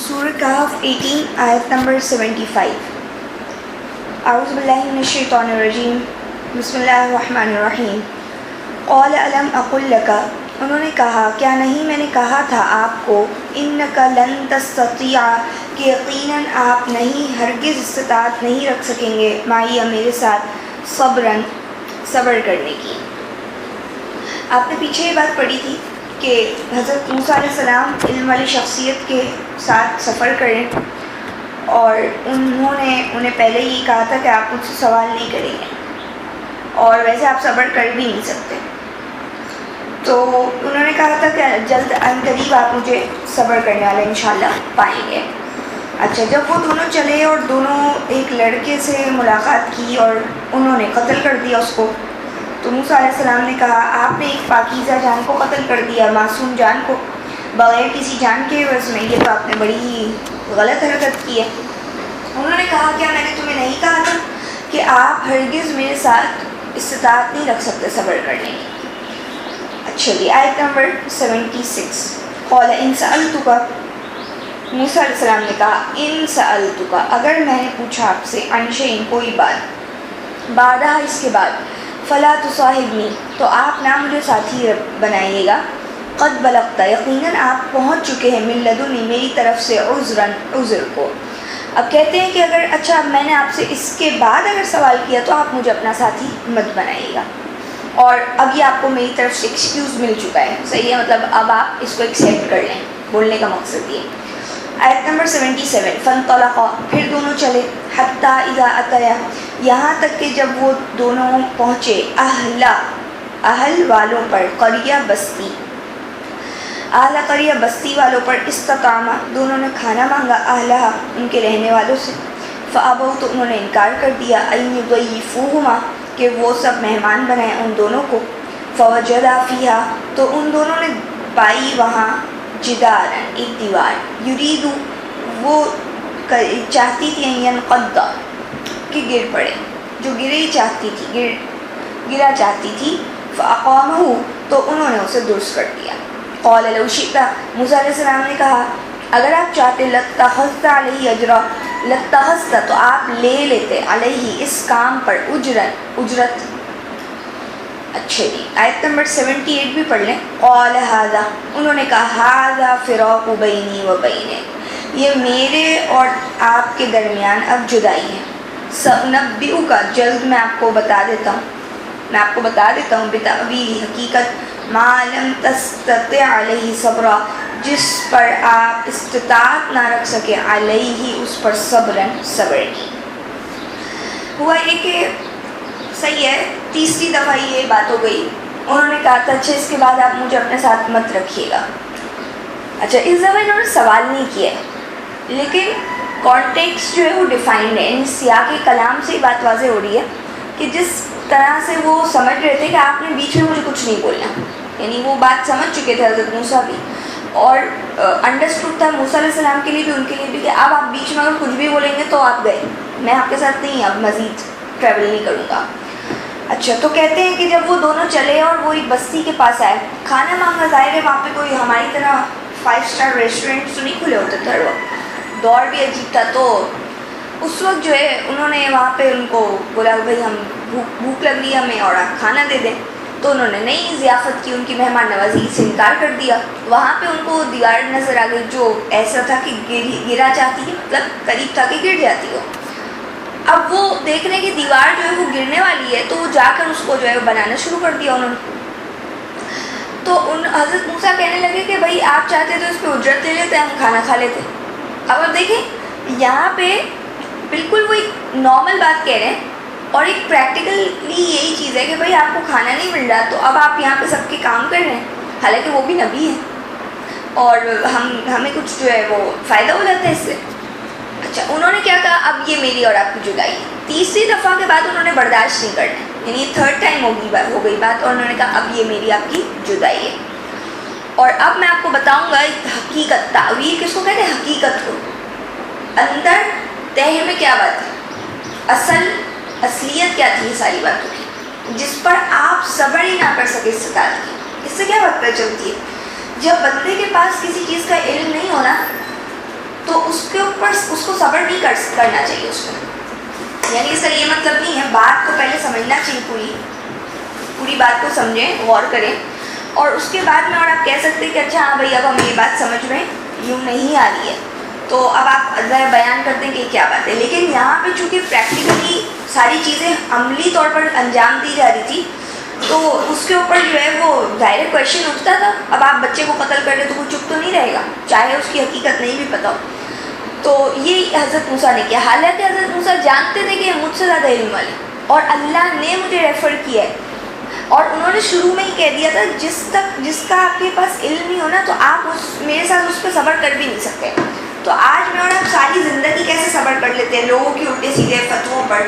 سورہ کہف 18 آیت نمبر 75۔ اعوذ باللہ من الشیطان الرجیم، بسم اللہ الرحمن الرحیم۔ قال الم اقل لک، انہوں نے کہا کیا نہیں میں نے کہا تھا آپ کو، انک لن تستطیع، کہ یقیناً آپ نہیں ہرگز استطاعت نہیں رکھ سکیں گے، معی میرے ساتھ، صبر کرنے کی۔ آپ نے پیچھے یہ بات پڑھی تھی کہ حضرت موسیٰ علیہ السلام علم والی شخصیت کے ساتھ سفر کریں، اور انہوں نے انہیں پہلے ہی کہا تھا کہ آپ مجھ سے سوال نہیں کریں گے، اور ویسے آپ صبر کر بھی نہیں سکتے، تو انہوں نے کہا تھا کہ جلد ان قریب آپ مجھے صبر کرنے والا انشاءاللہ پائیں گے۔ اچھا، جب وہ دونوں چلے اور دونوں ایک لڑکے سے ملاقات کی اور انہوں نے قتل کر دیا اس کو، تو موسیٰ علیہ السلام نے کہا آپ نے ایک پاکیزہ جان کو قتل کر دیا، معصوم جان کو، بغیر کسی جان کے عوض میں، یہ تو آپ نے بڑی غلط حرکت کی ہے۔ انہوں نے کہا کیا میں نے تمہیں نہیں کہا تھا کہ آپ ہرگز میرے ساتھ استطاعت نہیں رکھ سکتے صبر کرنے کی۔ اچھا جی، آیت نمبر 76۔ قال ان سألتک، موسیٰ علیہ السلام نے کہا ان سألتک، اگر میں نے پوچھا آپ سے، عن شیء، کوئی بات، بعدہ اس کے بعد، فلا تصاحبنی، تو آپ نہ مجھے ساتھی بنائیے گا، قد بلغت، یقیناً آپ پہنچ چکے ہیں، من لدنی، میری طرف سے، عذر کو۔ اب کہتے ہیں کہ اگر اچھا میں نے آپ سے اس کے بعد اگر سوال کیا تو آپ مجھے اپنا ساتھی مت بنائیے گا، اور اب یہ آپ کو میری طرف سے ایکسکیوز مل چکا ہے، صحیح ہے، مطلب اب آپ اس کو ایکسیپٹ کر لیں، بولنے کا مقصد یہ۔ آیت نمبر 77۔ فانطلقا، پھر دونوں چلے، حتی اذا اتیا، یہاں تک کہ جب وہ دونوں پہنچے، اہل والوں پر، قریہ بستی، اہل قریہ بستی والوں پر، استطعما، دونوں نے کھانا مانگا، اہلہا، ان کے رہنے والوں سے، فابوا، تو انہوں نے انکار کر دیا، ان یضیفوہما، کہ وہ سب مہمان بنائیں ان دونوں کو، فوجدا فیہا، تو ان دونوں نے پائی وہاں، جدارا، ایک دیوار، یریدو، وہ چاہتی تھی، ینقض، کہ گر پڑے، جو گرے چاہتی تھی، گرا چاہتی تھی، فاقامہ، تو انہوں نے اسے درست کر دیا۔ قال لو شئت، موسیٰ علیہ السلام نے کہا اگر آپ چاہتے، لاتخذت علیہ اجرا، لاتخذت، تو آپ لے لیتے، علیہ، اس کام پر، اجرت۔ اچھا جی، آیت نمبر 78 بھی پڑھ لیں۔ قال ھذا، انہوں نے کہا ھذا فراق بینی و بینک، یہ میرے اور آپ کے درمیان اب جدائی ہے، سأنبئک، جلد میں آپ کو بتا دیتا ہوں، بتأویل، حقیقت، ما لم تستطع علیہ صبرا، جس پر آپ استطاعت نہ رکھ سکے، علیہ، اس پر، صبر کی۔ ہوا یہ کہ صحیح ہے، تیسری دفعہ یہ بات ہو گئی، انہوں نے کہا تھا اچھا اس کے بعد آپ مجھے اپنے ساتھ مت رکھیے گا۔ اچھا، اس دفعہ انہوں نے سوال نہیں کیا ہے، لیکن کانٹیکسٹ جو ہے وہ ڈیفائنڈ ہے، یعنی سیاق کلام سے ہی بات واضح ہو رہی ہے کہ جس طرح سے وہ سمجھ رہے تھے کہ آپ نے بیچ میں مجھے کچھ نہیں بولنا، یعنی وہ بات سمجھ چکے تھے حضرت موسیٰ بھی، اور انڈرسٹوڈ تھا موسیٰ علیہ السلام کے لیے بھی، ان کے لیے بھی، کہ اب آپ بیچ میں اگر کچھ بھی بولیں گے تو آپ گئے، میں آپ کے ساتھ نہیں اب مزید ٹریول نہیں کروں گا۔ اچھا، تو کہتے ہیں کہ جب وہ دونوں چلے اور وہ ایک بستی کے پاس آئے، کھانا مانگا، ظاہر ہے وہاں پہ کوئی ہماری طرح 5 اسٹار ریسٹورینٹ تو نہیں کھلے ہوتے تھے، دور بھی عجیب تھا، تو اس وقت جو ہے انہوں نے وہاں پہ ان کو بولا بھائی ہم بھوک لگ رہی ہے ہمیں اور آپ کھانا دے دیں، تو انہوں نے نئی ضیافت کی، ان کی مہمان نوازی سے انکار کر دیا۔ وہاں پہ ان کو دیوار نظر آ گئی جو ایسا تھا کہ گرا چاہتی ہے، مطلب قریب تھا کہ گر جاتی ہو۔ اب وہ دیکھ رہے کہ دیوار جو ہے وہ گرنے والی ہے، تو وہ جا کر اس کو جو ہے وہ بنانا شروع کر دیا انہوں نے۔ تو حضرت موسیٰ کہنے لگے کہ بھائی آپ چاہتے تو اس پہ اجرت لے لیتے، ہم کھانا کھا لیتے۔ اب آپ دیکھیں یہاں پہ بالکل وہ ایک نارمل بات کہہ رہے ہیں، اور ایک پریکٹیکلی یہی چیز ہے کہ بھائی آپ کو کھانا نہیں مل رہا، تو اب آپ یہاں پہ سب کے کام کر رہے ہیں، حالانکہ وہ بھی نبی ہیں، اور ہمیں کچھ جو ہے وہ فائدہ ہو جاتا ہے اس سے۔ اچھا، انہوں نے کیا کہا اب یہ میری اور آپ کی جدائی ہے۔ تیسری دفعہ کے بعد انہوں نے برداشت نہیں کرنا، یعنی 3rd ٹائم ہو گئی بات، اور انہوں نے کہا اب یہ میری آپ کی جدائی ہے۔ اور اب میں آپ کو بتاؤں گا حقیقت، تعویل کس کو کہتے ہیں، حقیقت کو، اندر تہ میں کیا بات ہے، اصلیت کیا تھی یہ ساری باتوں کی، جس پر آپ صبر ہی نہ کر سکے استطاعت کی۔ اس سے کیا بات پتہ چلتی ہے، جب بندے کے پاس کسی چیز کا علم نہیں ہونا تو صبر نہیں کرنا چاہیے اس میں. یعنی اس کا یہ مطلب نہیں ہے, بات کو پہلے سمجھنا چاہیے, پوری بات کو سمجھیں, غور کریں, اور اس کے بعد میں اور آپ کہہ سکتے ہیں کہ اچھا ہاں بھائی اب ہمیں یہ بات سمجھ میں یوں نہیں آ رہی ہے, تو اب آپ ذرا بیان کرتے ہیں کہ کیا بات ہے. لیکن یہاں پہ چونکہ پریکٹیکلی ساری چیزیں عملی طور پر انجام دی جا رہی تھی, تو اس کے اوپر جو ہے وہ ڈائریکٹ کویشچن اٹھتا تھا. اب آپ بچے کو قتل کر لیں تو وہ چپ تو نہیں رہے گا, چاہے اس کی حقیقت نہیں بھی پتہ ہو. تو یہ حضرت موسیٰ نے کیا, حالانکہ حضرت موسیٰ جانتے تھے کہ مجھ سے زیادہ علم والے, اور اللہ نے مجھے ریفر کیا ہے, اور انہوں نے شروع میں ہی کہہ دیا تھا جس کا آپ کے پاس علم نہیں ہونا تو آپ میرے ساتھ اس پہ صبر کر بھی نہیں سکتے. تو آج میں اور آپ ساری زندگی کیسے صبر کر لیتے ہیں لوگوں کی الٹے سیدھے فتووں پر,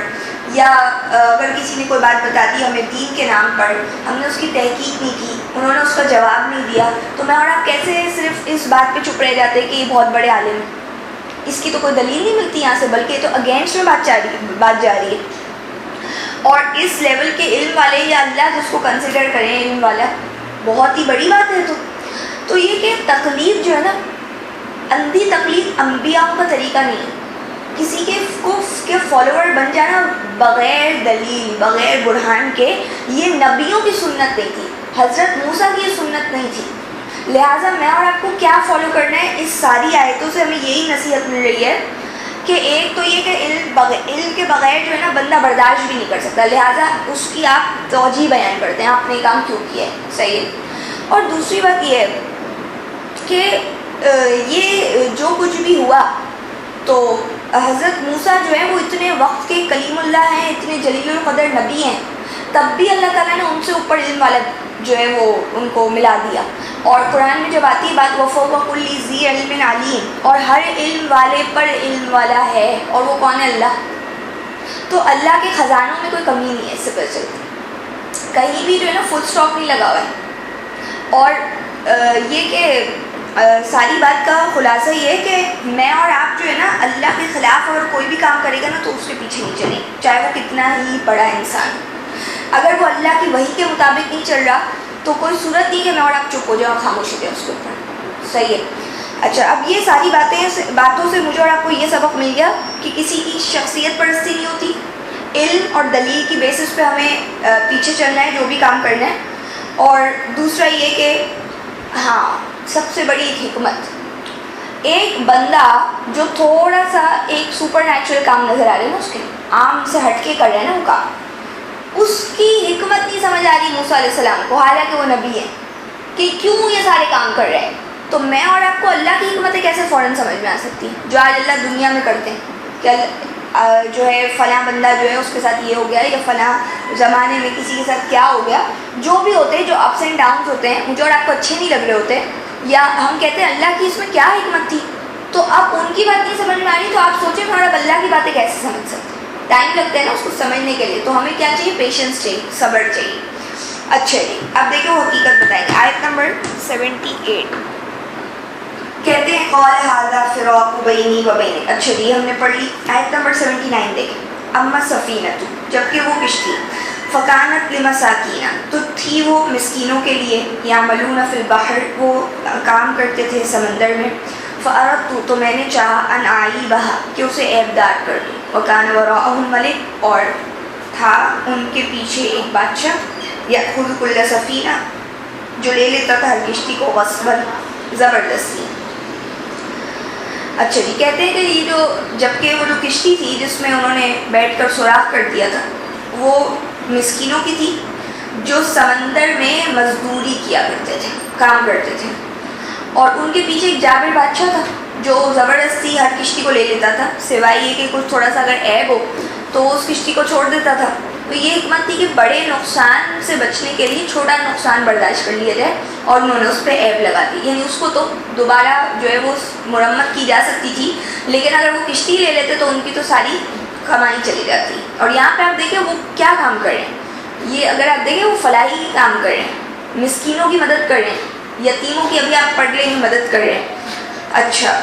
یا اگر کسی نے کوئی بات بتا دی ہمیں دین کے نام پر, ہم نے اس کی تحقیق نہیں کی, انہوں نے اس کا جواب نہیں دیا, تو میں اور آپ کیسے صرف اس بات پہ چپ رہ جاتے کہ یہ بہت بڑے عالم ہیں, اس کی تو کوئی دلیل نہیں ملتی یہاں سے, بلکہ تو اگینسٹ میں بات جا رہی ہے. اور اس لیول کے علم والے, یا اللہ جس کو کنسیڈر کریں علم والا, بہت ہی بڑی بات ہے. تو یہ کہ تقلید جو ہے نا, اندھی تقلید انبیاء کا طریقہ نہیں ہے. کسی کے فالوور بن جانا بغیر دلیل, بغیر برہان کے, یہ نبیوں کی سنت نہیں تھی, حضرت موسیٰ کی یہ سنت نہیں تھی. لہٰذا میں اور آپ کو کیا فالو کرنا ہے, اس ساری آیتوں سے ہمیں یہی نصیحت مل رہی ہے کہ ایک تو یہ کہ علم کے بغیر جو ہے نا بندہ برداشت بھی نہیں کر سکتا, لہٰذا اس کی آپ توجیہ بیان کرتے ہیں آپ نے کام کیوں کیا ہے, صحیح ہے. اور دوسری بات یہ ہے کہ یہ جو کچھ بھی ہوا, تو حضرت موسیٰ جو ہے وہ اتنے وقت کے کلیم اللہ ہیں, اتنے جلیل القدر نبی ہیں, تب بھی اللہ تعالیٰ نے ان سے اوپر علم والا جو ہے وہ ان کو ملا دیا. اور قرآن میں جب آتی ہے بات وَفَوْقَ كُلِّ ذِي عِلْمٍ عَلِيمٍ, اور ہر علم والے پر علم والا ہے, اور وہ کون ہے, اللہ. تو اللہ کے خزانوں میں کوئی کمی نہیں ہے, اس سے پتہ چلتی کہیں بھی جو ہے نا فل اسٹاپ نہیں لگا ہوا ہے. اور یہ کہ ساری بات کا خلاصہ یہ ہے کہ میں اور آپ جو ہے نا اللہ کے خلاف اگر کوئی بھی کام کرے گا نا تو اس کے پیچھے نہیں چلیں, چاہے وہ کتنا ہی بڑا انسان. اگر وہ اللہ کی وحی کے مطابق نہیں چل رہا تو کوئی صورت نہیں کہ میں اور آپ چپ ہو جاؤں, خاموشی دیں اس کے اوپر, صحیح ہے. اچھا, اب یہ ساری باتوں سے مجھے اور آپ کو یہ سبق مل گیا کہ کسی کی شخصیت پرستی نہیں ہوتی, علم اور دلیل کی بیسس پہ ہمیں پیچھے چلنا ہے جو بھی کام کرنا ہے. اور دوسرا یہ کہ ہاں سب سے بڑی حکمت, ایک بندہ جو تھوڑا سا ایک سپر نیچرل کام نظر آ رہا ہے نا, اس کے عام سے ہٹ کے کر رہے ہیں نا وہ کام, اس کی حکمت نہیں سمجھ آ رہی موسیٰ علیہ السلام کو, حالانکہ وہ نبی ہے, کہ کیوں یہ سارے کام کر رہے ہیں. تو میں اور آپ کو اللہ کی حکمتیں کیسے فوراً سمجھ میں آ سکتی ہیں جو آج اللہ دنیا میں کرتے ہیں, کہ جو ہے فلاں بندہ جو ہے اس کے ساتھ یہ ہو گیا, یا فلاں زمانے میں کسی کے ساتھ کیا ہو گیا, جو بھی ہوتے ہیں جو اپس اینڈ ڈاؤنس ہوتے ہیں مجھے اور آپ کو اچھے نہیں لگ رہے ہوتے, یا ہم کہتے ہیں اللہ کی اس میں کیا حکمت تھی, تو اب ان کی بات نہیں سمجھ میں آ رہی, تو آپ سوچیں پھر اب اللہ کی باتیں کیسے سمجھ سکتے ہیں, ٹائم لگتا ہے نا اس کو سمجھنے کے لیے. تو ہمیں کیا چاہیے, پیشنس چاہیے, صبر چاہیے. اچھا جی, اب دیکھیں وہ حقیقت بتائیں گے. آیت نمبر 78 کہتے ہیں قال ھذا فراق بینی و بینک. اچھا جی, ہم نے پڑھ لی. آیت نمبر 79 دیکھیں. اما سفینۃ, جبکہ وہ کشتی, فکانت لمساکین, تو تھی وہ مسکینوں کے لیے, یعملون فی البحر, وہ کام کرتے تھے سمندر میں, فاردت, تو میں نے چاہا, ان اعیبھا, کہ اسے عیب دار کر دوں, وکان وراءہم ملک, اور تھا ان کے پیچھے ایک بادشاہ, یأخذ کل سفینہ, جو لے لیتا تھا ہر کشتی کو, غصباً, زبردستی. اچھا جی, کہتے ہیں کہ یہ جبکہ وہ جو کشتی تھی جس میں انہوں نے بیٹھ کر سوراخ کر دیا تھا, وہ مسکینوں کی تھی جو سمندر میں مزدوری کیا کرتے تھے, کام کرتے تھے, اور ان کے پیچھے ایک جابر بادشاہ تھا جو زبردستی ہر کشتی کو لے لیتا تھا, سوائے یہ کہ کچھ تھوڑا سا اگر عیب ہو تو اس کشتی کو چھوڑ دیتا تھا. تو یہ حکمت تھی کہ بڑے نقصان سے بچنے کے لیے چھوٹا نقصان برداشت کر لیا جائے, اور انہوں نے اس پہ عیب لگا دی. یعنی اس کو تو دوبارہ جو ہے وہ مرمت کی جا سکتی تھی, لیکن اگر وہ کشتی لے لیتے تو ان کی تو ساری کمائی چلی جاتی. اور یہاں پہ آپ دیکھیں وہ کیا کام کر رہے ہیں, یہ اگر آپ دیکھیں وہ فلاحی کام کر رہے ہیں, مسکینوں کی مدد کر رہے ہیں, یتیموں کی ابھی آپ پڑھ لیں گے مدد کر رہے ہیں. اچھا,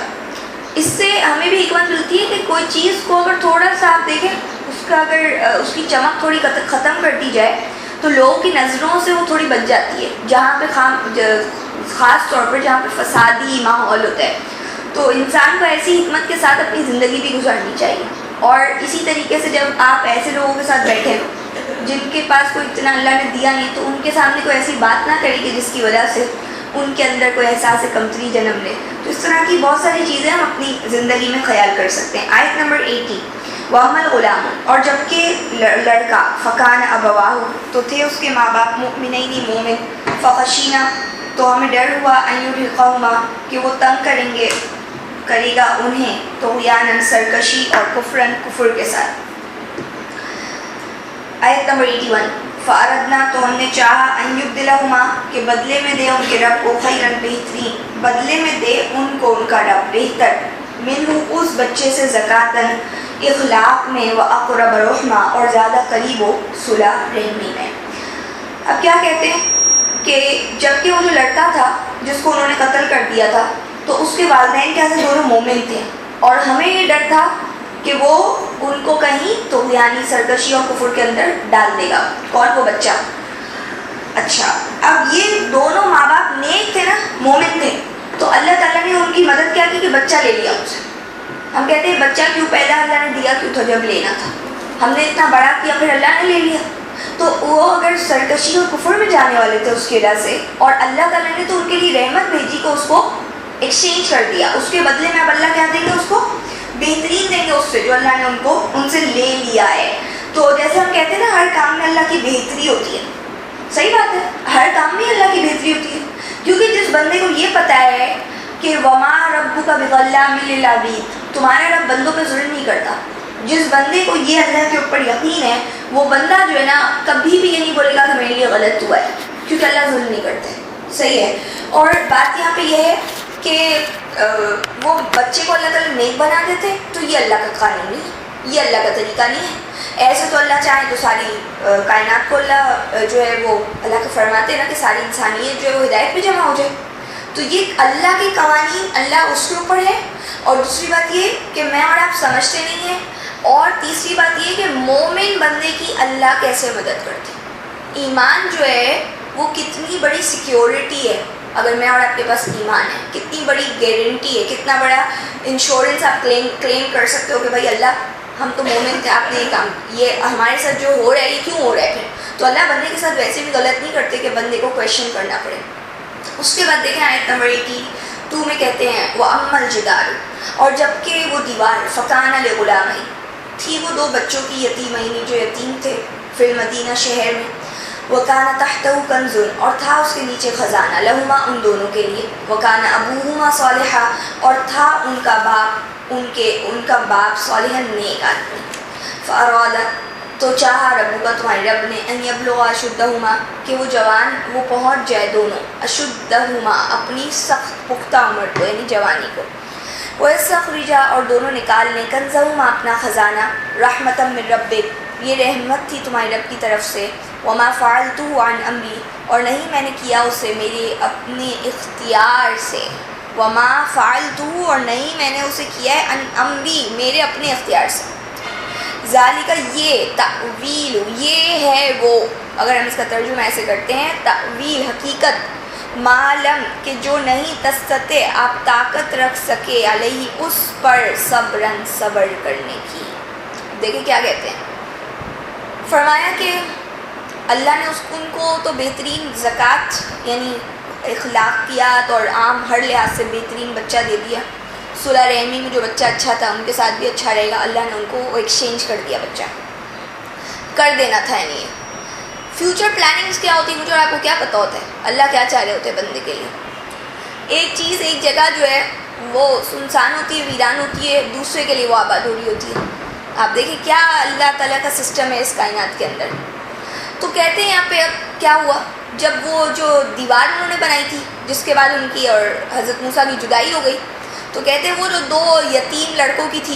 اس سے ہمیں بھی حکمت ملتی ہے کہ کوئی چیز کو اگر تھوڑا سا آپ دیکھیں, اس کا اگر اس کی چمک تھوڑی ختم کر دی جائے تو لوگوں کی نظروں سے وہ تھوڑی بچ جاتی ہے. جہاں پہ خاص طور پر جہاں پہ فسادی ماحول ہوتا ہے, تو انسان کو ایسی حکمت کے ساتھ اپنی زندگی بھی گزارنی چاہیے. اور اسی طریقے سے جب آپ ایسے لوگوں کے ساتھ بیٹھے جن کے پاس کوئی اتنا اللہ نے دیا نہیں، تو ان کے سامنے کوئی ایسی بات نہ کرے کہ جس کی وجہ سے ان کے اندر کوئی احساس کمتری جنم لے. تو اس طرح کی بہت ساری چیزیں ہم اپنی زندگی میں خیال کر سکتے ہیں. آیت نمبر 80. وَأَمَّا الْغُلَامُ، اور جب کہ لڑکا فَكَانَ أَبَوَاهُ، تو تھے اس کے ماں باپ مؤمنین مومن، فَخَشِينَا، تو ہمیں ڈر ہوا أَن يُرْهِقَهُمَا، کہ وہ تنگ کرے گا انہیں، طغیاناً سرکشی، اور کفراً کفر کے ساتھ. آیت نمبر 81. فَأَرَدْنَا، تو ہم نے چاہا أَن يُبْدِلَهُمَا، کہ بدلے میں دے ان کے رب کو خیراً بہترین، بدلے میں دے ان کو ان کا رب بہتر، منہ اس بچے سے زکاتاً، اخلاق میں، وَأَقْرَبَ رُحْمًا، اور زیادہ قریب و صلح رحمی میں. اب کیا کہتے ہیں کہ جب کہ وہ جو لڑکا تھا جس کو انہوں نے قتل کر دیا تھا، تو اس کے والدین کیا تھے؟ دونوں مومن تھے، اور ہمیں یہ ڈر تھا کہ وہ ان کو کہیں طغیانی سرکشی اور کفر کے اندر ڈال دے گا. کون؟ وہ بچہ. اچھا، اب یہ دونوں ماں باپ نیک تھے نا، مومن تھے، تو اللہ تعالیٰ نے ان کی مدد کیا کی کہ بچہ لے لیا ان سے. ہم کہتے ہیں بچہ کیوں پہلا اللہ نے دیا کیوں تھا جب لینا تھا؟ ہم نے اتنا بڑا کیا پھر اللہ نے لے لیا. تو وہ اگر سرکشی اور کفر میں جانے والے تھے اس کی وجہ سے، اور اللہ تعالیٰ نے تو ان کے لیے رحمت بھیجی کہ اس کو ایکسچینج کر دیا، اس کے بدلے میں اب اللہ کیا دیں گے؟ اس کو بہترین دیں گے اس سے جو اللہ نے ان سے لے لیا ہے. تو جیسے ہم کہتے ہیں نا ہر کام میں اللہ کی بہتری ہوتی ہے، صحیح بات ہے، ہر کام میں اللہ کی بہتری ہوتی ہے، کیونکہ جس بندے کو یہ پتہ ہے کہ وما ربک بظلام للعبید، تمہارا رب بندوں پہ ظلم نہیں کرتا، جس بندے کو یہ اللہ کے اوپر یقین ہے، وہ بندہ جو ہے نا کبھی بھی یہ نہیں بولے گا کہ میرے لیے غلط ہوا ہے، کیونکہ اللہ ظلم نہیں کرتے. صحیح ہے. اور بات یہاں پہ یہ ہے کہ وہ بچے کو اللہ تعالیٰ نیک بنا دیتے، تو یہ اللہ کا قانون نہیں ہے، یہ اللہ کا طریقہ نہیں ہے. ایسے تو اللہ چاہے تو ساری کائنات کو اللہ جو ہے وہ اللہ کا فرماتے ہیں نا کہ ساری انسانیت جو ہے وہ ہدایت پہ جمع ہو جائے. تو یہ اللہ کے قوانین، اللہ اس کے اوپر ہے. اور دوسری بات یہ کہ میں اور آپ سمجھتے نہیں ہیں. اور تیسری بات یہ کہ مومن بندے کی اللہ کیسے مدد کرتے. ایمان جو ہے وہ کتنی بڑی سیکیورٹی ہے. اگر میں اور آپ کے پاس ایمان ہے، کتنی بڑی گارنٹی ہے، کتنا بڑا انشورنس آپ کلیم کر سکتے ہو کہ بھائی اللہ ہم تو مومن تھے، آپ نے یہ کام، یہ ہمارے ساتھ جو ہو رہا ہے یہ کیوں ہو رہا ہے پھر. تو اللہ بندے کے ساتھ ویسے بھی غلط نہیں کرتے کہ بندے کو کویشچن کرنا پڑے. اس کے بعد دیکھیں آیت نمبر 82 میں کہتے ہیں وَأَمَّا الْجِدَارُ، اور جب کہ وہ دیوار فَكَانَ لِغُلَامَيْنِ، تھی وہ دو بچوں کی یتیمین جو یتیم تھے، فی المدینہ شہر میں، وَكَانَ تَحْتَهُ كَنْزٌ، اور تھا اس کے نیچے خزانہ، لَهُمَا ان دونوں کے لیے، وَكَانَ أَبُوهُمَا صَالِحًا، اور تھا ان کا باپ صالحًا نیک آدمی. فَأَرَادَ، تو چاہا ربک تمہارے رب نے، ان یبلغا اشدہما، کہ وہ جوان وہ پہنچ جائے دونوں، اشدہما اپنی سخت پختہ عمر کو یعنی جوانی کو، وَيَسْتَخْرِجَا، اور دونوں نکال لیں، کنزہما اپنا خزانہ، رحمتا من ربک، یہ رحمت تھی تمہارے رب کی طرف سے، وما فعلتہ عن امری، اور نہیں میں نے کیا اسے میرے اپنے اختیار سے، وما فعلتہ، اور نہیں میں نے اسے کیا ہے عن امری میرے اپنے اختیار سے. ذالک، یہ تأویل، یہ ہے وہ، اگر ہم اس کا ترجمہ ایسے کرتے ہیں تأویل حقیقت، معلم کہ جو نہیں تستطع آپ طاقت رکھ سکے، علیہ اس پر، صبرن صبر کرنے کی. دیکھیں کیا کہتے ہیں، فرمایا کہ اللہ نے ان کو تو بہترین زکوٰۃ یعنی اخلاقیات اور عام ہر لحاظ سے بہترین بچہ دے دیا. صلح رحمی میں جو بچہ اچھا تھا ان کے ساتھ بھی اچھا رہے گا، اللہ نے ان کو ایکسچینج کر دیا، بچہ کر دینا تھا. یعنی فیوچر پلاننگز کیا ہوتی ہے، مجھے اور آپ کو کیا پتہ ہوتا ہے اللہ کیا چاہ رہے ہوتے ہیں بندے کے لیے. ایک چیز ایک جگہ جو ہے وہ سنسان ہوتی ہے، ویران ہوتی ہے، دوسرے کے لیے وہ آباد ہو رہی ہوتی ہے. آپ دیکھیں کیا اللہ تعالیٰ کا سسٹم ہے اس کائنات کے اندر. تو کہتے ہیں یہاں پہ اب کیا ہوا، جب وہ جو دیوار انہوں نے بنائی تھی جس کے بعد ان کی اور حضرت موسیٰ کی جدائی ہو گئی، تو کہتے ہیں وہ جو دو یتیم لڑکوں کی تھی،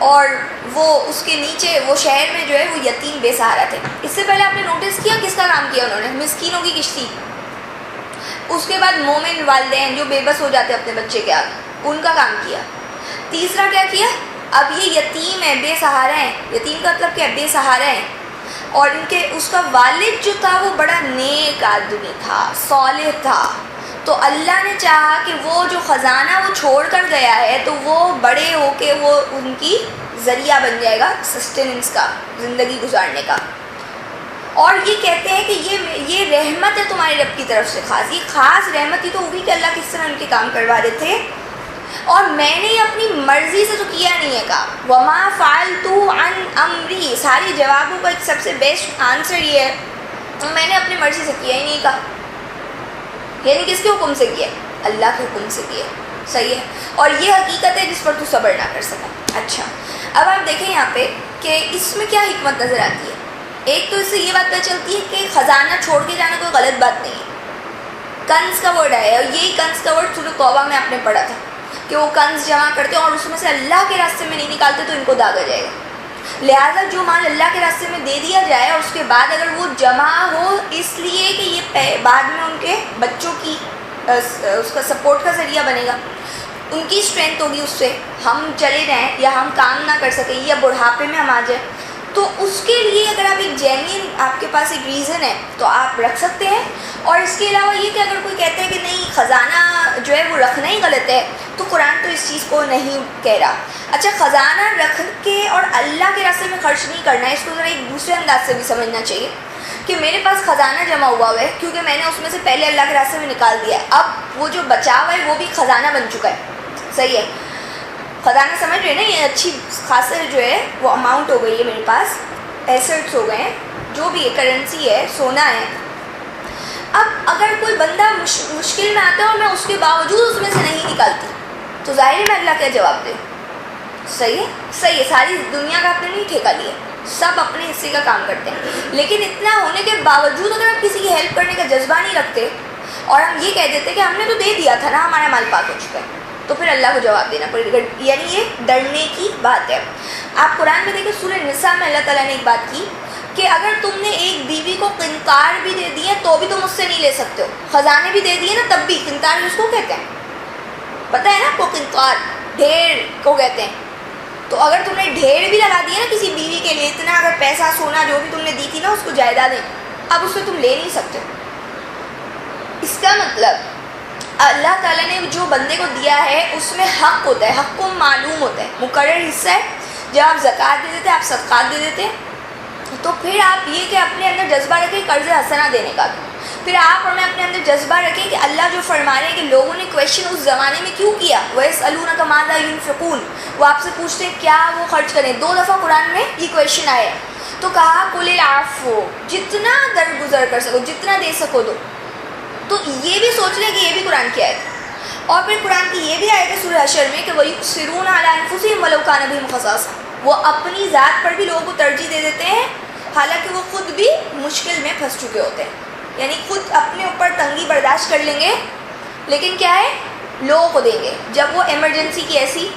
اور وہ اس کے نیچے وہ شہر میں جو ہے وہ یتیم بے سہارا تھے. اس سے پہلے آپ نے نوٹس کیا کس کا کام کیا انہوں نے؟ مسکینوں کی کشتی. اس کے بعد مومن والدین جو بے بس ہو جاتے اپنے بچے کے آگے، ان کا کام کیا. تیسرا کیا کیا، اب یہ یتیم ہیں، بے سہارا ہیں. یتیم کا مطلب کیا، بے سہارا ہیں. اور ان کے اس کا والد جو تھا وہ بڑا نیک آدمی تھا، صالح تھا. تو اللہ نے چاہا کہ وہ جو خزانہ وہ چھوڑ کر گیا ہے تو وہ بڑے ہو کے وہ ان کی ذریعہ بن جائے گا سسٹیننس کا، زندگی گزارنے کا. اور یہ کہتے ہیں کہ یہ رحمت ہے تمہارے رب کی طرف سے خاص، یہ خاص رحمت ہی تو ہوئی کہ اللہ کس طرح ان کے کام کروا رہے تھے. اور میں نے اپنی مرضی سے تو کیا نہیں ہے کہا، وما فعلت عن امری، ساری جوابوں کا ایک سب سے بیسٹ آنسر یہ ہے میں نے اپنی مرضی سے کیا ہی نہیں کہا. یعنی کس کے حکم سے کیا؟ اللہ کے حکم سے کیا. صحیح ہے. اور یہ حقیقت ہے جس پر تو صبر نہ کر سکا. اچھا اب آپ دیکھیں یہاں پہ کہ اس میں کیا حکمت نظر آتی ہے. ایک تو اس سے یہ بات پتہ چلتی ہے کہ خزانہ چھوڑ کے جانا کوئی غلط بات نہیں ہے. کنز کا ورڈ ہے، اور یہی کنز کا ورڈ سورہ توبہ میں آپ نے پڑھا تھا کہ وہ کنز جمع کرتے ہیں اور اس میں سے اللہ کے راستے میں نہیں نکالتے تو ان کو داغا جائے گا. لہٰذا جو مال اللہ کے راستے میں دے دیا جائے اور اس کے بعد اگر وہ جمع ہو اس لیے کہ یہ بعد میں ان کے بچوں کی اس کا سپورٹ کا ذریعہ بنے گا، ان کی اسٹرینتھ ہوگی، اس سے ہم چلے جائیں یا ہم کام نہ کر سکیں یا بڑھاپے میں ہم آ جائیں، تو اس کے لیے اگر آپ ایک جینوئن آپ کے پاس ایک ریزن ہے تو آپ رکھ سکتے ہیں. اور اس کے علاوہ یہ کہ اگر کوئی کہتا ہے کہ نہیں خزانہ جو ہے وہ رکھنا ہی غلط ہے تو قرآن تو اس چیز کو نہیں کہہ رہا. اچھا خزانہ رکھ کے اور اللہ کے راستے میں خرچ نہیں کرنا ہے، اس کو ذرا ایک دوسرے انداز سے بھی سمجھنا چاہیے کہ میرے پاس خزانہ جمع ہوا ہے کیونکہ میں نے اس میں سے پہلے اللہ کے راستے میں نکال دیا ہے، اب وہ جو بچا ہوا ہے وہ بھی خزانہ بن چکا ہے. صحیح ہے. خزانہ سمجھ رہے ہیں نا، یہ اچھی خاصا جو ہے وہ اماؤنٹ ہو گئی ہے میرے پاس، ایسٹس ہو گئے ہیں، جو بھی ہے کرنسی ہے، سونا ہے. اب اگر کوئی بندہ مشکل میں آتا ہے اور میں اس کے باوجود اس میں سے نہیں نکالتی تو ظاہر ہے میں اللہ کیا جواب دے. صحیح ہے. صحیح ہے. ساری دنیا کا آپ نے نہیں ٹھیکہ لیا، سب اپنے حصے کا کام کرتے ہیں، لیکن اتنا ہونے کے باوجود اگر آپ کسی کی ہیلپ کرنے کا جذبہ نہیں رکھتے اور ہم یہ کہہ دیتے کہ ہم نے تو دے دیا تھا نا، ہمارا مال پاک ہو چکا ہے، تو پھر اللہ کو جواب دینا پڑے گا. یعنی یہ ڈرنے کی بات ہے. آپ قرآن میں دیکھیں سورہ نساء میں اللہ تعالیٰ نے ایک بات کی کہ اگر تم نے ایک بیوی کو قنطار بھی دے دیے تو بھی تم اس سے نہیں لے سکتے ہو، خزانے بھی دے دیے نا تب بھی. قنطار اس کو کہتے ہیں، پتہ ہے نا آپ کو، قنطار ڈھیر کو کہتے ہیں. تو اگر تم نے ڈھیر بھی لگا دیا نا کسی بیوی کے لیے، اتنا اگر پیسہ سونا جو بھی تم نے دی تھی نا اس کو جائیدادیں، اب اس سے تم لے نہیں سکتے. اس کا مطلب اللہ تعالیٰ نے جو بندے کو دیا ہے اس میں حق ہوتا ہے، حق کو معلوم ہوتا ہے، مقرر حصہ ہے. جب آپ زکوٰۃ دے دیتے، آپ صدقات دے دیتے، تو پھر آپ یہ کہ اپنے اندر جذبہ رکھیں قرض حسنہ دینے کا. پھر آپ اور میں اپنے اندر جذبہ رکھیں کہ اللہ جو فرما رہے ہیں کہ لوگوں نے کویشچن اس زمانے میں کیوں کیا، وَيَسْأَلُونَكَ مَاذَا يُنْفِقُونَ، وہ آپ سے پوچھتے ہیں کیا وہ خرچ کریں. 2 دفعہ قرآن میں یہ کویشچن آئے تو کہا قُلِ الْعَفْوَ، جتنا درگزر کر سکو، جتنا دے سکو دو. تو یہ بھی سوچ لیں کہ یہ بھی قرآن کی آیت ہے. اور پھر قرآن کی یہ بھی آیت ہے سورہ حشر میں کہ وَيُؤْثِرُونَ عَلَىٰ أَنفُسِهِمْ وَلَوْ كَانَ بِهِمْ خَصَاصَةٌ، وہ اپنی ذات پر بھی لوگوں کو ترجیح دے دیتے ہیں حالانکہ وہ خود بھی مشکل میں پھنس چکے ہوتے ہیں. یعنی خود اپنے اوپر تنگی برداشت کر لیں گے لیکن کیا ہے لوگوں کو دیں گے. جب وہ ایمرجنسی کی ایسی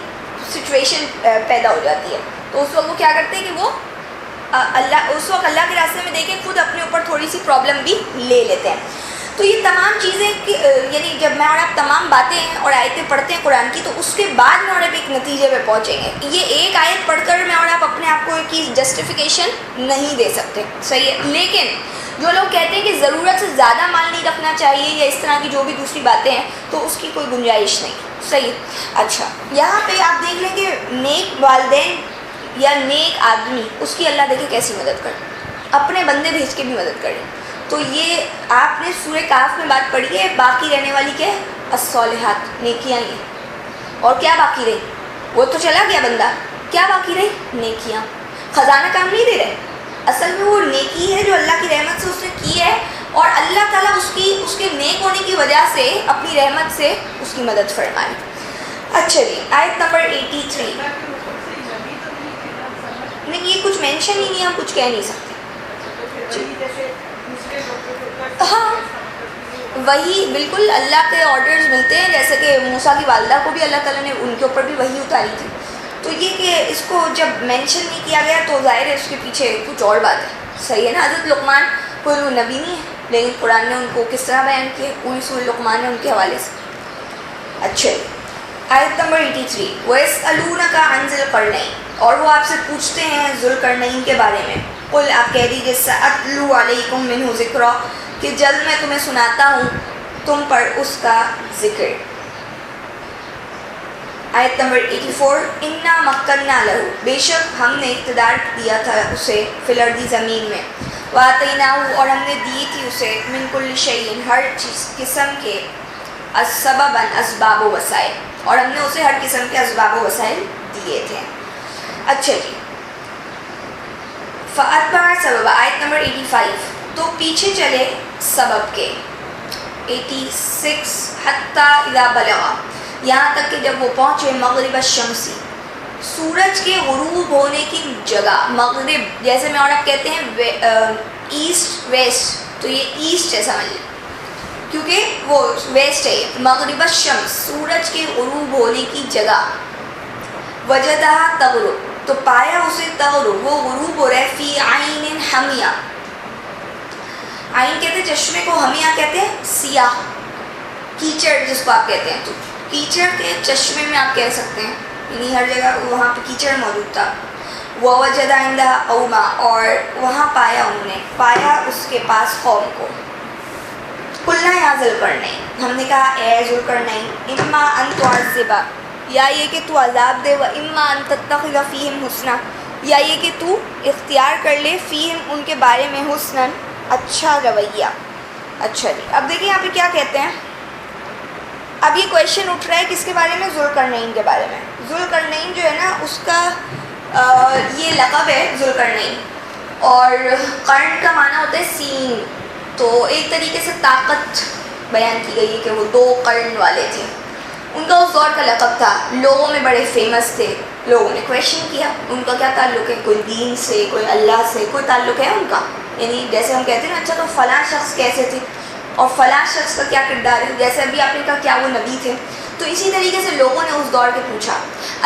سچویشن پیدا ہو جاتی ہے تو اس وقت وہ کیا کرتے ہیں کہ وہ اس وقت اللہ کے راستے میں دے کے خود اپنے اوپر تھوڑی سی پرابلم بھی لے لیتے ہیں. تو یہ تمام چیزیں یعنی جب میں اور آپ تمام باتیں اور آیتیں پڑھتے ہیں قرآن کی تو اس کے بعد میں اور آپ ایک نتیجے پہ پہنچیں گے. یہ ایک آیت پڑھ کر میں اور آپ اپنے آپ کو کی جسٹیفیکیشن نہیں دے سکتے. صحیح ہے. لیکن جو لوگ کہتے ہیں کہ ضرورت سے زیادہ مال نہیں رکھنا چاہیے یا اس طرح کی جو بھی دوسری باتیں ہیں تو اس کی کوئی گنجائش نہیں. صحیح. اچھا یہاں پہ آپ دیکھ لیں کہ نیک والدین یا نیک آدمی اس کی اللہ دیکھے کیسی مدد کرے، اپنے بندے بھیج کے بھی مدد کرے. تو یہ آپ نے سورہ کاف میں بات پڑھی ہے باقی رہنے والی کیا ہے، الصالحات، نیکیاں ہی. اور کیا باقی رہی، وہ تو چلا گیا بندہ، کیا باقی رہی، نیکیاں. خزانہ کام نہیں دے رہے، اصل میں وہ نیکی ہے جو اللہ کی رحمت سے اس نے کی ہے اور اللہ تعالیٰ اس کے نیک ہونے کی وجہ سے اپنی رحمت سے اس کی مدد فرمائے. اچھا جی آیت نمبر 83. نہیں یہ کچھ مینشن ہی نہیں، ہم کچھ کہہ نہیں سکتے. ہاں وہی بالکل اللہ کے آرڈرز ملتے ہیں، جیسے کہ موسیٰ کی والدہ کو بھی اللہ تعالیٰ نے ان کے اوپر بھی وہی اتاری تھی. تو یہ کہ اس کو جب مینشن نہیں کیا گیا تو ظاہر ہے اس کے پیچھے کچھ اور بات ہے. صحیح ہے نا. حضرت لقمان کوئی وہ نبی نہیں ہے لیکن قرآن نے ان کو کس طرح بیان کیا، پوری سورہ لقمان ہے ان کے حوالے سے. اچھا آیت نمبر 83. وَيَسْأَلُونَكَ عَنْ ذِي الْقَرْنَيْنِ، اور وہ آپ سے پوچھتے ہیں ذوالقرنین کے بارے میں. قل آپ کہہ دیجیے سَأَتْلُو عَلَيْكُم مِّنْهُ ذِكْرًا، کہ جلد میں تمہیں سناتا ہوں تم پر اس کا ذکر. آیت نمبر 84. انا مکننا لہو، بے شک ہم نے اقتدار دیا تھا اسے فی الارض زمین میں، وآتیناہ اور ہم نے دی تھی اسے من کل شیء ہر چیز قسم کے سببا اسباب و وسائل، اور ہم نے اسے ہر قسم کے اسباب و وسائل دیے تھے. اچھا جی، فأتبع سببا آیت نمبر 85. تو پیچھے چلے سبب کے. 86. حتی اذا بلغا، یہاں تک کہ جب وہ پہنچے مغرب الشمسی، سورج کے غروب ہونے کی جگہ. مغرب جیسے میں اور آپ کہتے ہیں ایسٹ ویسٹ، تو یہ ایسٹ ہے سمجھ لیں، کیونکہ وہ ویسٹ ہے. مغرب الشمس، سورج کے غروب ہونے کی جگہ. وجدہ تغرب، تو پایا اسے تغرب، وہ غروب ہو رہا ہے فی عین حمیہ. عین کہتے ہیں چشمے کو، حمیہ کہتے ہیں سیاہ، کیچڑ جس کو آپ کہتے ہیں. تو کیچڑ کے چشمے میں آپ کہہ سکتے ہیں، یعنی ہر جگہ وہاں پہ کیچڑ موجود تھا. ووجد عندہا قوما، اور وہاں پایا انہوں نے، پایا اس کے پاس قوم کو. قلنا یا ذوالقرنین، ہم نے کہا اے ذوالقرنین، اما ان تعذب، یا یہ کہ تو عذاب دے، و اما ان تتخذ فیہم حسنا، یا یہ کہ تو اختیار کر لے فیہم ان کے بارے میں حسنا، اچھا رویہ. اچھا جی، اب دیکھیں یہاں پہ کیا کہتے ہیں. اب یہ کویشچن اٹھ رہا ہے کس کے بارے میں؟ ذوالقرنین کے بارے میں. ذوالقرنین جو ہے نا، اس کا یہ لقب ہے ذوالقرنین، اور قرن کا معنی ہوتا ہے سینگ. تو ایک طریقے سے طاقت بیان کی گئی ہے کہ وہ 2 قرن والے تھے. ان کا اس دور کا لقب تھا، لوگوں میں بڑے فیمس تھے. لوگوں نے کویشچن کیا ان کا کیا تعلق ہے، کوئی دین سے، کوئی اللہ سے، کوئی تعلق ہے ان کا؟ یعنی جیسے ہم کہتے ہیں نا، اچھا تو فلاں شخص کیسے تھے اور فلاں شخص کا کیا کردار ہے، جیسے ابھی آپ نے کہا کیا وہ نبی تھے. تو اسی طریقے سے لوگوں نے اس دور کے پوچھا.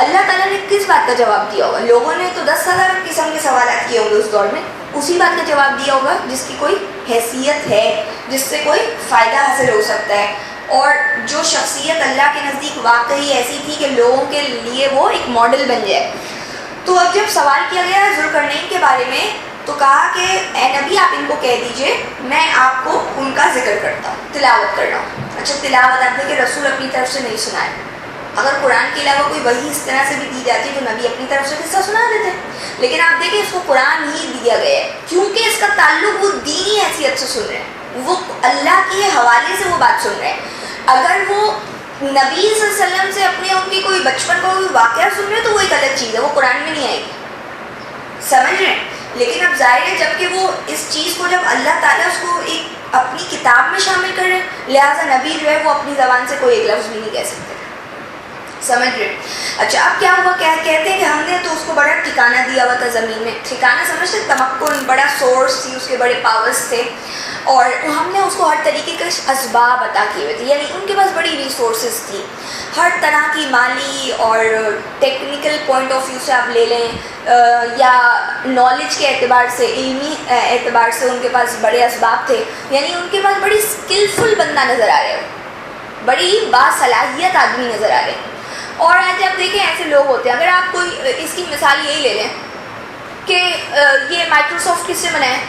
اللہ تعالیٰ نے کس بات کا جواب دیا ہوگا؟ لوگوں نے تو 10,000 قسم کے سوالات کیے ہوں گے اس دور میں، اسی بات کا جواب دیا ہوگا جس کی کوئی حیثیت ہے، جس سے کوئی فائدہ حاصل ہو سکتا ہے، اور جو شخصیت اللہ کے نزدیک واقعی ایسی تھی کہ لوگوں کے لیے وہ ایک ماڈل بن جائے. تو اب جب سوال کیا گیا ذوالقرنین کے بارے میں، تو کہا کہ اے نبی آپ ان کو کہہ دیجئے میں آپ کو ان کا ذکر کرتا ہوں، تلاوت کر رہا ہوں. اچھا، تلاوت آپ دیکھیں رسول اپنی طرف سے نہیں سنائے. اگر قرآن کے علاوہ کوئی وحی اس طرح سے بھی دی جاتی تو نبی اپنی طرف سے قصہ سنا دیتے، لیکن آپ دیکھیں اس کو قرآن ہی دیا گیا ہے کیونکہ اس کا تعلق وہ دینی حیثیت سے سن رہے ہیں، وہ اللہ کے حوالے سے وہ بات سن رہے ہیں. اگر وہ نبی صلی اللہ علیہ وسلم سے اپنے ان کی کوئی بچپن کا کوئی واقعہ سن رہے ہیں تو وہ ایک الگ چیز ہے، وہ قرآن میں نہیں آئے گی، سمجھ رہے ہیں. لیکن اب ظاہر ہے جب کہ وہ اس چیز کو، جب اللہ تعالیٰ اس کو ایک اپنی کتاب میں شامل کر رہے ہیں، لہٰذا نبی جو ہے وہ اپنی زبان سے کوئی ایک لفظ بھی نہیں کہہ سکتے، سمجھ رہے. اچھا اب کیا ہوا، کہتے ہیں کہ ہم نے تو اس کو بڑا ٹھکانہ دیا ہوا تھا زمین میں. ٹھکانہ سمجھتے، تمکن، بڑا سورس تھی اس کے، بڑے پاورز تھے، اور ہم نے اس کو ہر طریقے کے اسباب عطا کیے ہوئے تھے. یعنی ان کے پاس بڑی ریسورسز تھی، ہر طرح کی مالی اور ٹیکنیکل پوائنٹ آف ویو سے آپ لے لیں، یا نالج کے اعتبار سے، علمی اعتبار سے ان کے پاس بڑے اسباب تھے. یعنی ان کے پاس بڑی اسکلفل بندہ نظر آ رہے ہیں، بڑی باصلاحیت آدمی نظر آ رہے ہیں. اور آج آپ دیکھیں ایسے لوگ ہوتے ہیں، اگر آپ کوئی اس کی مثال یہی لے لیں کہ یہ مائکروسافٹ کس سے بنا ہے،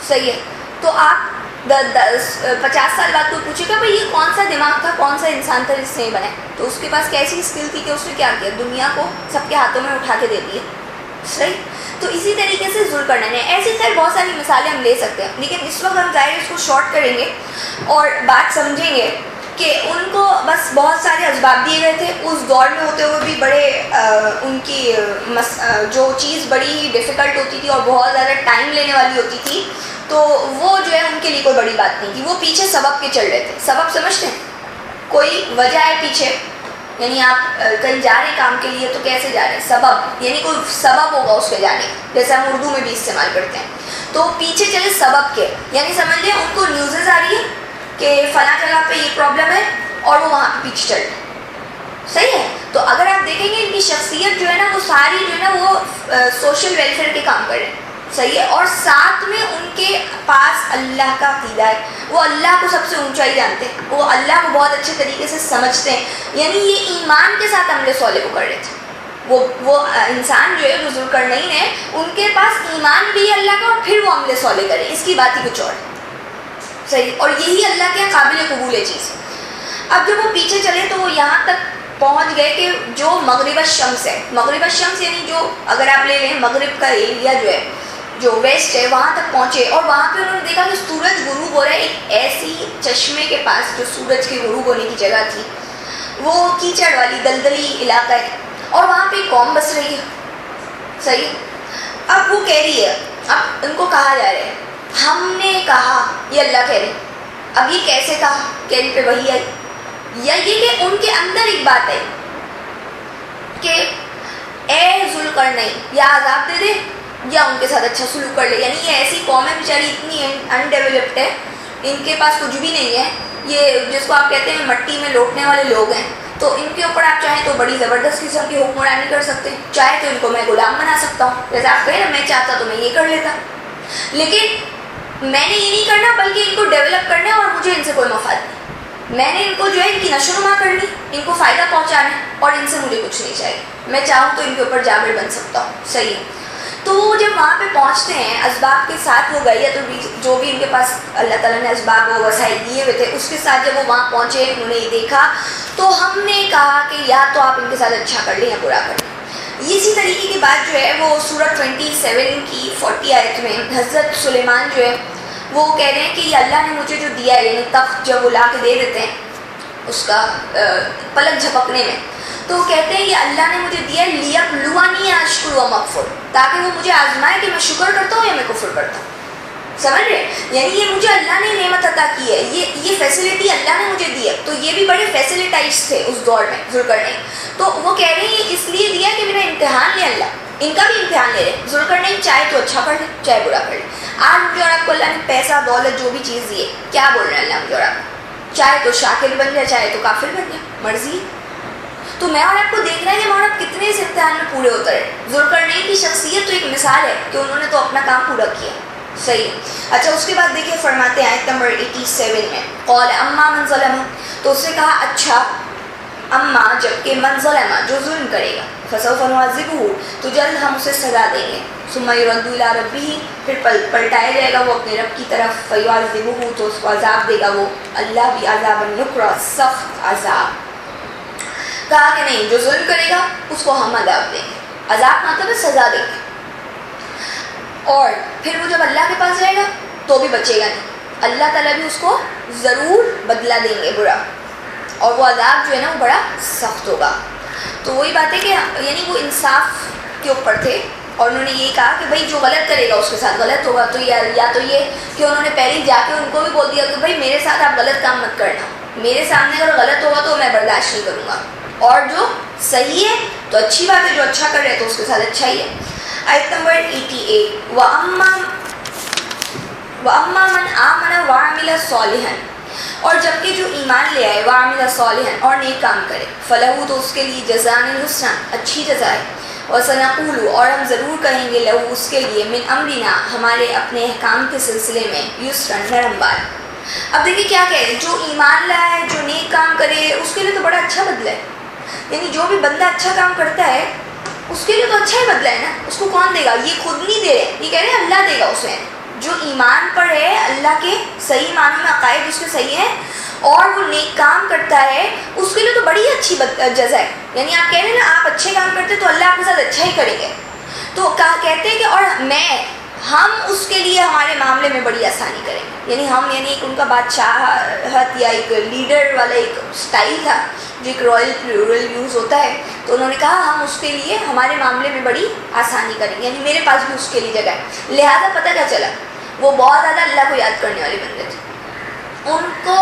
صحیح ہے، تو آپ 50 سال بعد کوئی پوچھے گا بھائی یہ کون سا دماغ تھا، کون سا انسان تھا جس سے یہ بنا، تو اس کے پاس کیسی اسکل تھی کہ اس نے کیا کیا، دنیا کو سب کے ہاتھوں میں اٹھا کے دے دی ہے، صحیح. تو اسی طریقے سے ذوالقرنین ہے. ایسی خیر بہت ساری مثالیں ہم لے سکتے ہیں، لیکن اس وقت ہم ظاہر اس کو شارٹ کریں گے اور بات سمجھیں گے کہ ان کو بس بہت سارے اسباب دیے گئے تھے. اس دور میں ہوتے ہوئے بھی بڑے ان کی جو چیز بڑی ڈیفیکلٹ ہوتی تھی اور بہت زیادہ ٹائم لینے والی ہوتی تھی، تو وہ جو ہے ان کے لیے کوئی بڑی بات نہیں تھی. وہ پیچھے سبب کے چل رہے تھے. سبب سمجھتے ہیں، کوئی وجہ ہے پیچھے، یعنی آپ کہیں جا رہے ہیں کام کے لیے تو کیسے جا رہے ہیں، سبب، یعنی کوئی سبب ہوگا اس پہ جانے، جیسے ہم اردو میں بھی استعمال کرتے ہیں. تو پیچھے چلے سبب کے، یعنی سمجھ لیں ان کو نیوزز آ رہی ہے کہ فلاں جگہ پہ یہ پرابلم ہے اور وہ وہاں پہ پیچھے چل رہے ہیں، صحیح ہے. تو اگر آپ دیکھیں گے ان کی شخصیت جو ہے نا، وہ ساری جو ہے نا وہ سوشل ویلفیئر کے کام کر رہے ہیں، صحیح ہے. اور ساتھ میں ان کے پاس اللہ کا عقیدہ ہے، وہ اللہ کو سب سے اونچائی جانتے ہیں، وہ اللہ کو بہت اچھے طریقے سے سمجھتے ہیں. یعنی یہ ایمان کے ساتھ عمل صالح کو کر رہے تھے. وہ انسان جو ہے جو ذوالقرنین ہے، ان کے پاس ایمان بھی ہے اللہ کا، اور پھر وہ عمل صالح کرے، اس کی بات ہی کچھ اور ہے. صحیح، اور یہی اللہ کے قابل قبول ہے چیز. اب جب وہ پیچھے چلے تو وہ یہاں تک پہنچ گئے کہ جو مغرب الشمس ہے، مغرب الشمس یعنی جو اگر آپ لے لیں مغرب کا ایریا جو ہے جو ویسٹ ہے وہاں تک پہنچے، اور وہاں پہ انہوں نے دیکھا کہ سورج غروب ہو رہا ہے ایک ایسی چشمے کے پاس جو سورج کے غروب ہونے کی جگہ تھی. وہ کیچڑ والی دلدلی علاقہ ہے اور وہاں پہ ایک قوم بس رہی ہے. صحیح. اب وہ کہہ رہی ہے، اب ان کو کہا جا رہا ہے ہم نے کہا، یہ اللہ کہہ رہے. اب یہ کیسے کہا کہ ان پہ وحی آئی، یا یہ کہ ان کے اندر ایک بات ہے کہ اے ذوالقرنین یا عذاب دے دے یا ان کے ساتھ اچھا سلوک کر لے. یعنی یہ ایسی قوم ہے بیچاری اتنی انڈیولپڈ ہے، ان کے پاس کچھ بھی نہیں ہے، یہ جس کو آپ کہتے ہیں مٹی میں لوٹنے والے لوگ ہیں. تو ان کے اوپر آپ چاہیں تو بڑی زبردست قسم کی حکمرانی کر سکتے ہیں، چاہے تو ان کو میں غلام بنا سکتا ہوں، جیسے آپ کہیں نا میں چاہتا تو میں یہ کر لیتا، لیکن میں نے یہ نہیں کرنا بلکہ ان کو ڈیولپ کرنا ہے اور مجھے ان سے کوئی مفاد نہیں. میں نے ان کو جو ہے ان کی نشو نما کرنی، ان کو فائدہ پہنچانا ہے اور ان سے مجھے کچھ نہیں چاہیے. میں چاہوں تو ان کے اوپر جابر بن سکتا ہوں. صحیح. تو وہ جب وہاں پہ پہنچتے ہیں اسباب کے ساتھ وہ گئی ہے، تو جو بھی ان کے پاس اللہ تعالیٰ نے اسباب و وسائل دیے ہوئے تھے اس کے ساتھ جب وہ وہاں پہنچے انہوں نے یہ دیکھا تو ہم نے کہا کہ یا تو آپ ان کے ساتھ اچھا کر لیں یا برا کر لیں. اسی طریقے کی بات جو ہے وہ سورۃ 27 کی 40 آیت میں حضرت سلیمان جو ہے وہ کہہ رہے ہیں کہ یہ اللہ نے مجھے جو دیا ہے، یعنی تخت جب وہ لا کے دے دیتے ہیں اس کا پلک جھپکنے میں، تو کہتے ہیں یہ اللہ نے مجھے دیا ہے لیبلونی اشکر و مکفر، تاکہ وہ مجھے آزمائے کہ میں شکر کرتا ہوں یا میں کفر کرتا ہوں. سمجھ رہے؟ یعنی یہ مجھے اللہ نے نعمت عطا کی ہے، یہ فیسلٹی اللہ نے مجھے دی ہے. تو یہ بھی بڑے فیسلٹائز تھے اس دور میں ذوالقرنین. تو وہ کہہ رہے ہیں یہ اس لیے دیا کہ میرا امتحان لے اللہ، ان کا بھی امتحان لے رہے. ذوالقرنین چاہے تو اچھا کر لے چاہے برا کر لے. آج مجھے اور آپ کو اللہ نے پیسہ دولت جو بھی چیز دی ہے، کیا بول رہے ہیں اللہ مجھے اور آپ کو؟ چاہے تو شاکر بن جائے چاہے تو کافر بن جائے، مرضی. تو میں اور آپ کو دیکھ رہے ہیں کہ ہمارا کتنے اس امتحان میں پورے ہوتا ہے. ذوالقرنین کی شخصیت تو ایک مثال ہے کہ انہوں نے تو اپنا کام پورا کیا. صحیح. اچھا اس کے بعد دیکھیے فرماتے ہیں آیت نمبر 87 میں قال اما من ظلم، تو اس نے کہا اچھا اما جبکہ من ظلم جو ظلم کرے گا، فسوف نعذبہ تو جلد ہم اسے سزا دیں گے، ثم يرد الى ربہ پھر پلٹایا جائے گا وہ اپنے رب کی طرف، فیعذبہ تو اس کو عذاب دے گا وہ اللہ بھی عذاب النکرا سخت عذاب. کہا کہ نہیں جو ظلم کرے گا اس کو ہم عذاب دیں گے، عذاب مطلب سزا دیں گے، اور پھر وہ جب اللہ کے پاس جائے گا تو بھی بچے گا نہیں، اللہ تعالیٰ بھی اس کو ضرور بدلہ دیں گے برا، اور وہ عذاب جو ہے نا وہ بڑا سخت ہوگا. تو وہی بات ہے کہ یعنی وہ انصاف کے اوپر تھے اور انہوں نے یہ کہا کہ بھائی جو غلط کرے گا اس کے ساتھ غلط ہوگا. تو یا تو یہ کہ انہوں نے پہلے جا کے ان کو بھی بول دیا کہ بھائی میرے ساتھ آپ غلط کام مت کرنا، میرے سامنے اگر غلط ہوگا تو میں برداشت نہیں کروں گا، اور جو صحیح ہے تو اچھی بات ہے، جو اچھا کر رہے ہیں تو اس کے ساتھ اچھا ہی ہے. آیت نمبر 88 وَأَمَّا مَنْ آمَنَ وَعَمِلَ صَالِحًا، اور جبکہ جو ایمان لے آئے وَعَمِلَ صَالِحًا اور نیک کام کرے، فَلَهُ تو اس کے لیے جزاء الحسنى اچھی جزا ہے، وَسَنَقُولُ اور ہم ضرور کہیں گے لَهُ اس کے لیے مِنْ أَمْرِنَا ہمارے اپنے احکام کے سلسلے میں یسرا نرم بات. اب دیکھیے کیا کہہ رہے ہیں، جو ایمان لائے جو نیک کام کرے اس کے لیے تو بڑا اچھا بدلہ ہے. یعنی جو بھی بندہ اچھا کام کرتا ہے اس کے لیے تو اچھا ہی بدلہ ہے نا. اس کو کون دے گا؟ یہ خود نہیں دے رہے، یہ کہہ رہے ہیں اللہ دے گا اسے. جو ایمان پر ہے اللہ کے صحیح معنی میں عقائد اس کے صحیح ہیں اور وہ نیک کام کرتا ہے اس کے لیے تو بڑی اچھی جزا ہے. یعنی آپ کہہ رہے ہیں نا آپ اچھے کام کرتے تو اللہ آپ کے ساتھ اچھا ہی کریں گے. تو کہتے ہیں کہ اور ہم اس کے لیے ہمارے معاملے میں بڑی آسانی کریں گے. یعنی ہم یعنی ایک ان کا بادشاہت یا ایک لیڈر والا ایک سٹائل تھا جو ایک رائل پلورل یوز ہوتا ہے. تو انہوں نے کہا ہم اس کے لیے ہمارے معاملے میں بڑی آسانی کریں گے، یعنی میرے پاس بھی اس کے لیے جگہ ہے. لہٰذا پتہ کیا چلا، وہ بہت زیادہ اللہ کو یاد کرنے والے بندے تھے. ان کو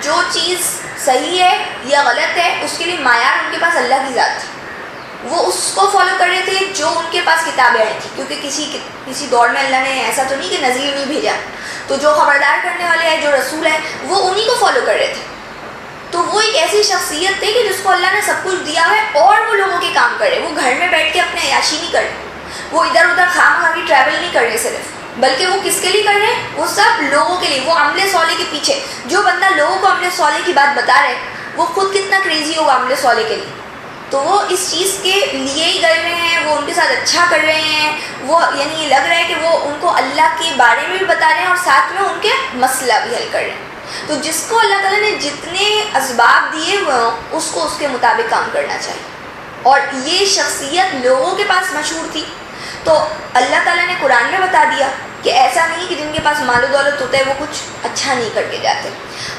جو چیز صحیح ہے یا غلط ہے اس کے لیے معیار ان کے پاس اللہ کی ذات تھی. وہ اس کو فالو کر رہے تھے جو ان کے پاس کتابیں آئی تھیں، کیونکہ کسی دور میں اللہ نے ایسا تو نہیں کہ نذیر نہیں بھیجا، تو جو خبردار کرنے والے ہیں جو رسول ہیں وہ انہی کو فالو کر رہے تھے. تو وہ ایک ایسی شخصیت تھی کہ جس کو اللہ نے سب کچھ دیا ہے اور وہ لوگوں کے کام کر رہے. وہ گھر میں بیٹھ کے اپنے عیاشی نہیں کر رہے، وہ ادھر ادھر خام خواہ کی ٹریول نہیں کر رہے صرف، بلکہ وہ کس کے لیے کر رہے ہیں؟ وہ سب لوگوں کے لیے. وہ عمل صالح کے پیچھے. جو بندہ لوگوں کو عمل صالح کی بات بتا رہے وہ خود کتنا کریزی ہوگا عمل صالح کے لیے. تو وہ اس چیز کے لیے ہی گئے ہوئے ہیں، وہ ان کے ساتھ اچھا کر رہے ہیں، وہ یعنی لگ رہا ہے کہ وہ ان کو اللہ کے بارے میں بھی بتا رہے ہیں اور ساتھ میں ان کے مسئلہ بھی حل کر رہے ہیں. تو جس کو اللہ تعالیٰ نے جتنے اسباب دیے ہوئے ہوں اس کو اس کے مطابق کام کرنا چاہیے. اور یہ شخصیت لوگوں کے پاس مشہور تھی، تو اللہ تعالیٰ نے قرآن میں بتا دیا کہ ایسا نہیں کہ جن کے پاس مال و دولت ہوتا ہے وہ کچھ اچھا نہیں کر کے جاتے.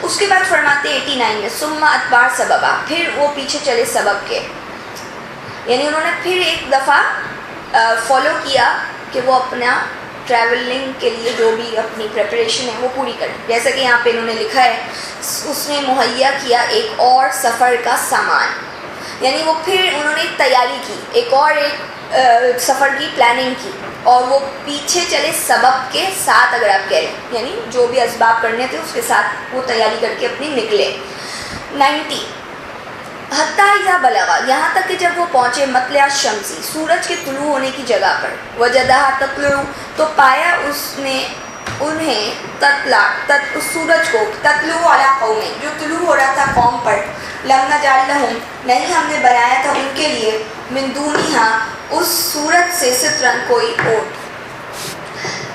اس کے بعد فرماتے ہیں 89 میں ثم اتبع سببا، پھر وہ پیچھے چلے سبب کے، یعنی انہوں نے پھر ایک دفعہ فالو کیا کہ وہ اپنا ٹریولنگ کے لیے جو بھی اپنی پریپریشن ہے وہ پوری کریں. جیسا کہ یہاں پہ انہوں نے لکھا ہے اس نے مہیا کیا ایک اور سفر کا سامان، یعنی وہ پھر انہوں نے تیاری کی، ایک سفر کی پلاننگ کی، اور وہ پیچھے چلے سبب کے ساتھ. اگر آپ کہہ رہے ہیں یعنی جو بھی اسباب کرنے تھے اس کے ساتھ وہ تیاری کر کے اپنی نکلے. 90 حتیٰ اذا بلغا، یہاں تک کہ جب وہ پہنچے مطلع الشمسی، سورج کے طلوع ہونے کی جگہ پر، وجدہا تطلع، تو پایا اس نے انہیں اس سورج کو تطلع علی قوم، جو طلوع ہو رہا تھا قوم پر، لم نجعل لہم، نہیں ہم نے بنایا تھا ان کے لیے، من دونہا، اس سورج سے سترن، کوئی اوٹ.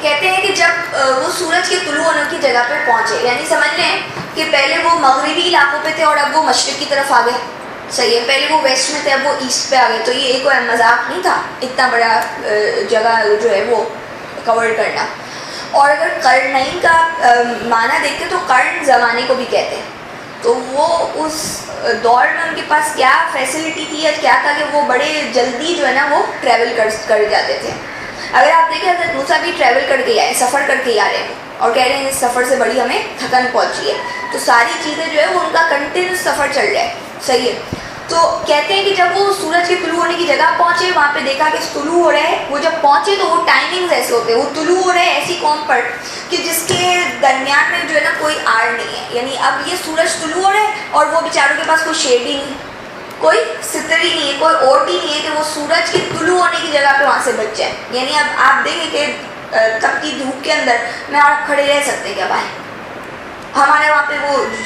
کہتے ہیں کہ جب وہ سورج کے طلوع ہونے کی جگہ پہ پہنچے، یعنی سمجھ لیں کہ پہلے وہ مغربی علاقوں پہ تھے اور اب وہ مشرق کی طرف آ گئے. صحیح ہے، پہلے وہ ویسٹ میں تھے اب وہ ایسٹ پہ آ گئے. تو یہ ایک کوئی مذاق نہیں تھا اتنا بڑا جگہ جو ہے وہ کور کرنا. اور اگر قرنین کا معنی دیکھتے تو قرن زمانے کو بھی کہتے ہیں. تو وہ اس دور میں ان کے پاس کیا فیسلٹی تھی یا کیا تھا کہ وہ بڑے جلدی جو ہے نا وہ ٹریول کر جاتے تھے. اگر آپ دیکھیں حضرت موسیٰ بھی ٹریول کر کے آئے، سفر کر کے آ رہے ہیں اور کہہ رہے ہیں اس سفر سے بڑی ہمیں تھکن پہنچی ہے. تو ساری چیزیں جو ہے وہ ان کا کنٹینیوس سفر چل رہا ہے. صحیح ہے. تو کہتے ہیں کہ جب وہ سورج کے طلوع ہونے کی جگہ پہنچے، وہاں پہ دیکھا کہ طلوع ہو رہا ہے. وہ جب پہنچے تو وہ ٹائمنگز ایسے ہوتے ہیں، وہ طلوع ہو رہے ہیں ایسی قوم پر کہ جس کے درمیان میں جو ہے نا کوئی آڑ نہیں ہے. یعنی اب یہ سورج طلوع ہو رہا ہے اور وہ بیچاروں کے پاس کوئی شیڈ ہی نہیں، کوئی ستر ہی نہیں ہے، کوئی اوٹ ہی نہیں ہے کہ وہ سورج کی طلوع ہونے کی جگہ پہ وہاں سے بچ جائے. یعنی اب آپ دیکھیں کہ تپتی دھوپ کے اندر میں آپ کھڑے رہ سکتے کیا بھائی؟ ہمارے وہاں پہ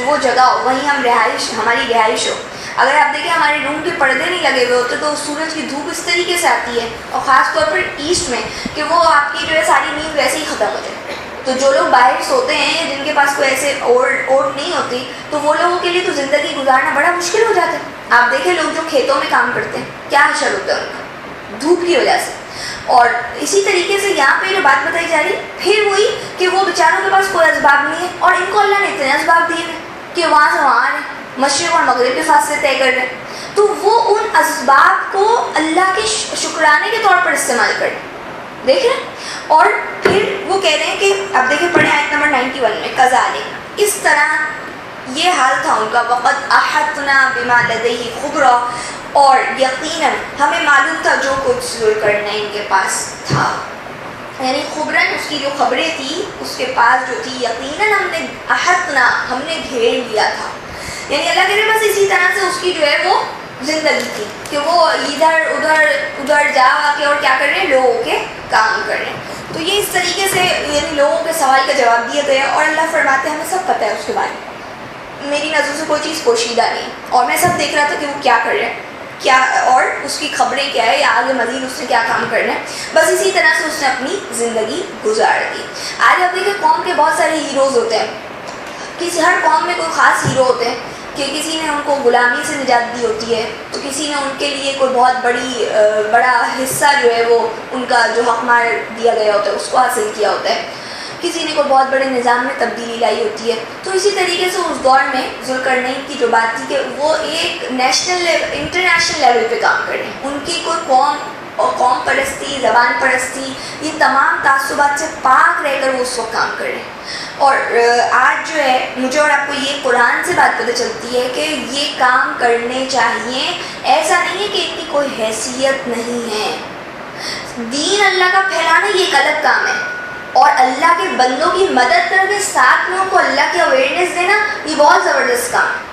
وہ جگہ ہو، وہیں ہماری رہائش ہو. اگر آپ دیکھیں ہمارے روم کے پردے نہیں لگے ہوئے ہوتے تو سورج کی دھوپ اس طریقے سے آتی ہے، اور خاص طور پر ایسٹ میں، کہ وہ آپ کی جو ہے ساری نیند ویسے ہی ختم ہو جائے. تو جو لوگ باہر سوتے ہیں جن کے پاس کوئی ایسے اوٹ نہیں ہوتی، تو وہ لوگوں کے لیے تو زندگی گزارنا بڑا مشکل ہو جاتا ہے. آپ دیکھیں لوگ جو کھیتوں میں کام کرتے ہیں کیا حشر ہوتا ہے ان کا دھوپ کی وجہ سے. اور اسی طریقے سے یہاں پہ جو بات بتائی جا رہی پھر وہی کہ وہ بیچاروں کے پاس کوئی اسباب نہیں ہے، اور ان کو اللہ نے اتنے اسباب دیے ہیں کہ وہاں سے وہاں آ رہے ہیں، مشرق اور مغرب کے فاصلے طے کر رہے ہیں. تو وہ ان اسباب کو اللہ کے شکرانے کے طور پر استعمال کریں. دیکھیں، اور پھر وہ کہہ رہے ہیں کہ اب دیکھیں پڑھیں آیت نمبر 91 میں، کذالک، اس طرح یہ حال تھا ان کا، وقد احطنا بما لدیہ خبرا، اور یقیناً ہمیں معلوم تھا جو کچھ ذوالقرنین کے پاس تھا. یعنی خبراً اس کی جو خبریں تھی اس کے پاس جو تھی، یقیناً ہم نے احطنا، ہم نے گھیر لیا تھا. یعنی اللہ کے بس اسی طرح سے اس کی جو ہے وہ زندگی تھی کہ وہ ادھر ادھر جا کے اور کیا کر رہے ہیں، لوگوں کے کام کر رہے ہیں. تو یہ اس طریقے سے یعنی لوگوں کے سوال کا جواب دیا گیا، اور اللہ فرماتے ہیں ہمیں سب پتہ ہے اس کے بارے میں، میری نظروں سے کوئی چیز پوشیدہ نہیں، اور میں سب دیکھ رہا تھا کہ وہ کیا کر رہے ہیں، کیا اور اس کی خبریں کیا ہے، یا آگے مزید اس نے کیا کام کرنا ہے. بس اسی طرح سے اس نے اپنی زندگی گزار دی. آج آپ دیکھیں قوم کے بہت سارے ہیروز ہوتے ہیں، ہر قوم میں کوئی خاص ہیرو ہوتے ہیں کہ کسی نے ان کو غلامی سے نجات دی ہوتی ہے، تو کسی نے ان کے لیے کوئی بہت بڑا حصہ جو ہے وہ ان کا جو حق مار دیا گیا ہوتا ہے اس کو حاصل کیا ہوتا ہے، کسی نے کوئی بہت بڑے نظام میں تبدیلی لائی ہوتی ہے. تو اسی طریقے سے اس دور میں ذوالقرنین کی جو بات تھی کہ وہ ایک نیشنل انٹرنیشنل لیول پہ کام کر رہے ہیں. ان کی کوئی قوم پرستی، زبان پرستی، یہ تمام تعصبات سے پاک رہ کر وہ اس وقت کام کر رہے ہیں. اور آج جو ہے مجھے اور آپ کو یہ قرآن سے بات پتہ چلتی ہے کہ یہ کام کرنے چاہیے. ایسا نہیں ہے کہ ان کی کوئی حیثیت نہیں ہے. دین اللہ کا پھیلانا یہ ایک الگ کام ہے، اور اللہ کے بندوں کی مدد کر کے ساتھ میں ان کو اللہ کی اویئرنیس دینا یہ بہت زبردست کام ہے.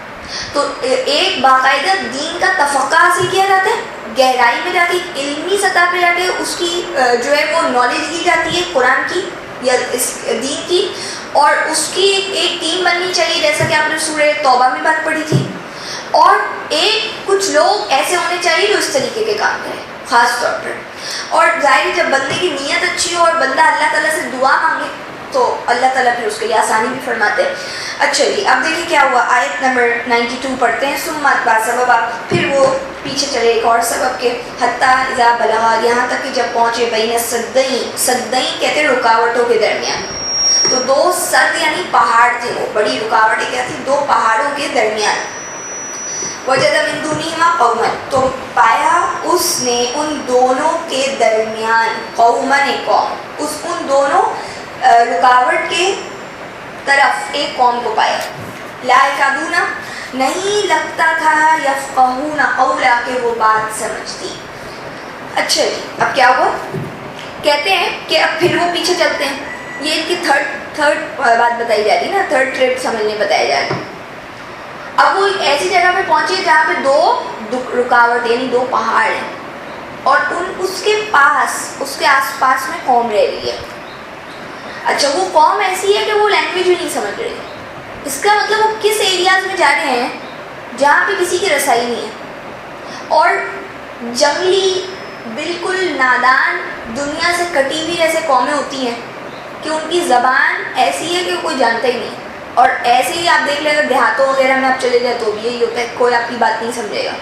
تو ایک باقاعدہ دین کا تفقہ حاصل کیا جاتا ہے، گہرائی میں جا کے علمی سطح پہ جا کے اس کی جو ہے وہ نالج دی جاتی ہے قرآن کی یا اس دین کی، اور اس کی ایک ٹیم بننی چاہیے، جیسا کہ آپ نے سورہ توبہ میں بات پڑھی تھی. اور کچھ لوگ ایسے ہونے چاہیے جو اس طریقے کے کام کریں خاص طور پر. اور ظاہر جب بندے کی نیت اچھی ہو اور بندہ اللہ تعالیٰ سے دعا مانگے تو اللہ تعالیٰ پھر اس کے لیے آسانی بھی فرماتے ہیں. اچھا جی اب دیکھیں کیا ہوا. آیت نمبر 92 پڑھتے ہیں. ثم اتبع سببا، پھر وہ پیچھے چلے ایک اور سبب کے. حتی اذا بلغا، یہاں تک کہ جب پہنچے بین السدین، سدین کہتے ہیں رکاوٹوں کے درمیان. تو دو سد یعنی پہاڑ تھے، وہ بڑی رکاوٹیں کیا تھی؟ دو پہاڑوں کے درمیان. وجد من دونہما قوما، تو پایا اس نے ان دونوں کے درمیان قوما قوم، ان دونوں رکاوٹ کے طرف ایک قوم کو پایا. لا یکادون، نہیں لگتا تھا یفقہون قولا، کہ وہ بات سمجھتی. اچھا جی اب کیا ہوا؟ کہتے ہیں کہ اب پھر وہ پیچھے چلتے ہیں. یہ ان کی تھرڈ بات بتائی جا رہی ہے نا، تھرڈ ٹرپ سمجھنے بتایا جا رہا ہے. اب وہ ایک ایسی جگہ پہ پہنچے جہاں پہ دو رکاوٹ یعنی دو پہاڑ ہیں اور اس کے پاس، اس کے آس پاس میں قوم رہ رہی ہے. اچھا وہ قوم ایسی ہے کہ وہ لینگویج بھی نہیں سمجھ رہی. اس کا مطلب وہ کس ایریاز میں جا رہے ہیں جہاں پہ کسی کی رسائی نہیں ہے اور جنگلی بالکل نادان دنیا سے کٹی ہوئی ایسے قومیں ہوتی ہیں کہ ان کی زبان ایسی ہے کہ کوئی جانتا ہی نہیں. اور ایسے ہی آپ دیکھ لیں اگر دیہاتوں وغیرہ میں آپ چلے جائیں تو بھی یہی ہوتا ہے، کوئی آپ کی بات نہیں سمجھے گا.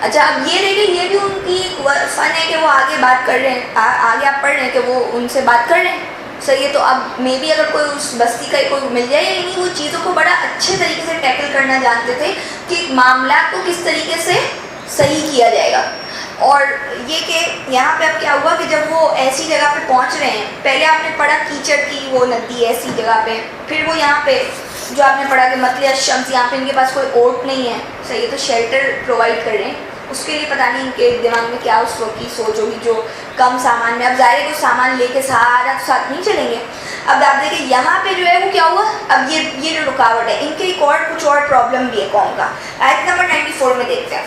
اچھا اب یہ دیکھیں یہ بھی ان کی ایک فن ہے کہ وہ آگے بات کر رہے ہیں، آگے آپ پڑھ رہے ہیں کہ وہ ان سے بات کر رہے ہیں. صحیح ہے. تو اب مے بی اگر کوئی اس بستی کا کوئی مل جائے، یعنی وہ چیزوں کو بڑا اچھے طریقے سے ٹیکل کرنا جانتے تھے کہ معاملات کو کس طریقے سے صحیح کیا جائے گا. اور یہ کہ یہاں پہ اب کیا ہوا کہ جب وہ ایسی جگہ پہ پہنچ رہے ہیں، پہلے آپ نے پڑھا کیچڑ کی وہ ندی ایسی جگہ پہ، پھر وہ یہاں پہ جو آپ نے پڑھا کہ مطلع الشمس، یہاں پہ ان کے پاس کوئی اوٹ نہیں ہے. صحیح ہے. تو شیلٹر پرووائڈ کر رہے ہیں. اس کے لیے پتہ نہیں ان کے دماغ میں کیا اس وقت کی سوچ ہوگی جو کم سامان میں. اب ظاہر ہے کہ سامان لے کے سارا ساتھ نہیں چلیں گے. اب آپ دیکھیں یہاں پہ جو ہے وہ کیا ہوا. اب یہ جو رکاوٹ ہے ان کے ایک اور کچھ اور پرابلم بھی ہے قوم کا. آیت نمبر 94 میں دیکھتے ہیں.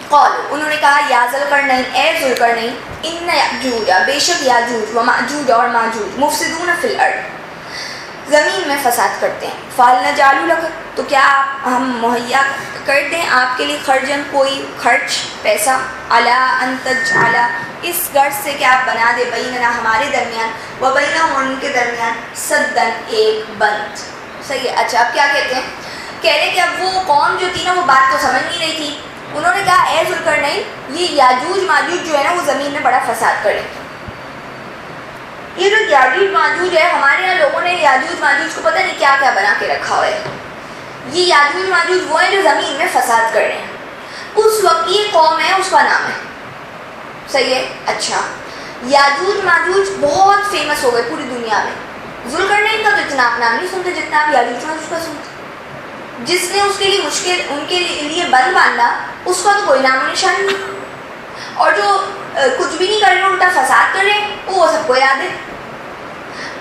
قال، انہوں نے کہا یا ذوالقرنین، اے ذوالقرنین، ان یاجوج، بے شک یاجوج و ماجوج اور ماجوج، مفسدون فی الارض، زمین میں فساد کرتے ہیں. فَهَلْ نَجْعَلُ لَكَ، تو کیا ہم مہیا کر دیں آپ کے لیے خرجن کوئی خرچ پیسہ، عَلَىٰ أَن تَجْعَلَ، اس غرض سے کہ آپ بنا دے بیننا ہمارے درمیان، وبینہم ان کے درمیان، سدًا ایک بند. صحیح ہے. اچھا اب کیا کہتے ہیں؟ کہہ رہے کہ اب وہ قوم جو تھی نا وہ بات تو سمجھ نہیں رہی تھی. انہوں نے کہا اے ذوالقرنین، یہ یاجوج ماجوج جو ہے نا وہ زمین میں بڑا فساد کریں. یہ جو یاجوج ماجوج ہے، ہمارے یہاں لوگوں نے یاجوج ماجوج کو پتہ نہیں کیا کیا بنا کے رکھا ہوا ہے. یہ یاجوج ماجوج وہ ہیں جو زمین میں فساد کر رہے ہیں. اس وقت یہ قوم ہے اس کا نام ہے. صحیح ہے. اچھا یاجوج ماجوج بہت فیمس ہو گئے پوری دنیا میں. ذوالقرنین کا تو اتنا آپ نام نہیں سنتے جتنا آپ یاجوج ماجوج کا سنتے. جس نے اس کے لیے مشکل ان کے لیے بند باندھا اس کا تو کوئی نام و نشان نہیں. اور جو کچھ بھی نہیں کر رہے الٹا فساد کر رہے ہیں وہ سب کو یاد ہے.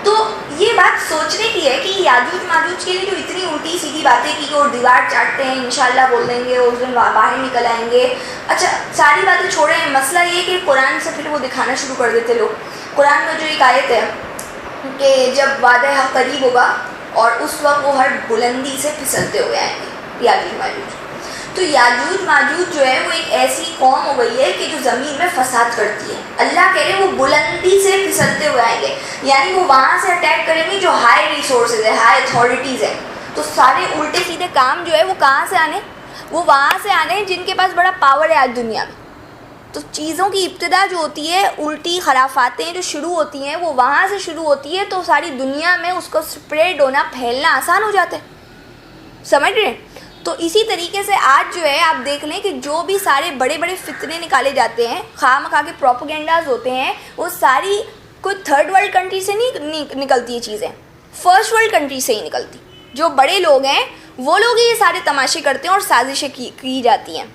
تو یہ بات سوچنے کی ہے کہ یاجوج ماجوج کے لیے جو اتنی الٹی سیدھی باتیں کی اور دیوار چاٹتے ہیں انشاءاللہ بول دیں گے اس دن باہر نکل آئیں گے. اچھا ساری باتیں چھوڑیں، مسئلہ یہ کہ قرآن سے پھر وہ دکھانا شروع کر دیتے لوگ. قرآن میں جو ایک آیت ہے کہ جب وعدہ حق قریب ہوگا اور اس وقت وہ ہر بلندی سے پھسلتے ہوئے آئیں گے یاجوج ماجوج. تو یاجوج ماجوج جو ہے وہ ایک ایسی قوم ہو گئی ہے کہ جو زمین میں فساد کرتی ہے. اللہ کہہ رہے وہ بلندی سے پھسلتے ہوئے آئیں گے، یعنی وہ وہاں سے اٹیک کریں گے جو ہائی ریسورسز ہے، ہائی اتھارٹیز ہیں. تو سارے الٹے سیدھے کام جو ہے وہ کہاں سے آنے؟ وہ وہاں سے آنے جن کے پاس بڑا پاور ہے آج دنیا میں. تو چیزوں کی ابتدا جو ہوتی ہے، الٹی خرافاتیں جو شروع ہوتی ہیں وہ وہاں سے شروع ہوتی ہے. تو ساری دنیا میں اس کو اسپریڈ ہونا، پھیلنا آسان ہو جاتا ہے. سمجھ رہے ہیں؟ تو اسی طریقے سے آج جو ہے آپ دیکھ لیں کہ جو بھی سارے بڑے بڑے فتنے نکالے جاتے ہیں، خواہ مخواہ کے پروپیگنڈاز ہوتے ہیں، وہ ساری کوئی تھرڈ ورلڈ کنٹری سے نہیں نکلتی یہ چیزیں، فرسٹ ورلڈ کنٹری سے ہی نکلتی. جو بڑے لوگ ہیں وہ لوگ ہی یہ سارے تماشے کرتے ہیں اور سازشیں کی جاتی ہیں.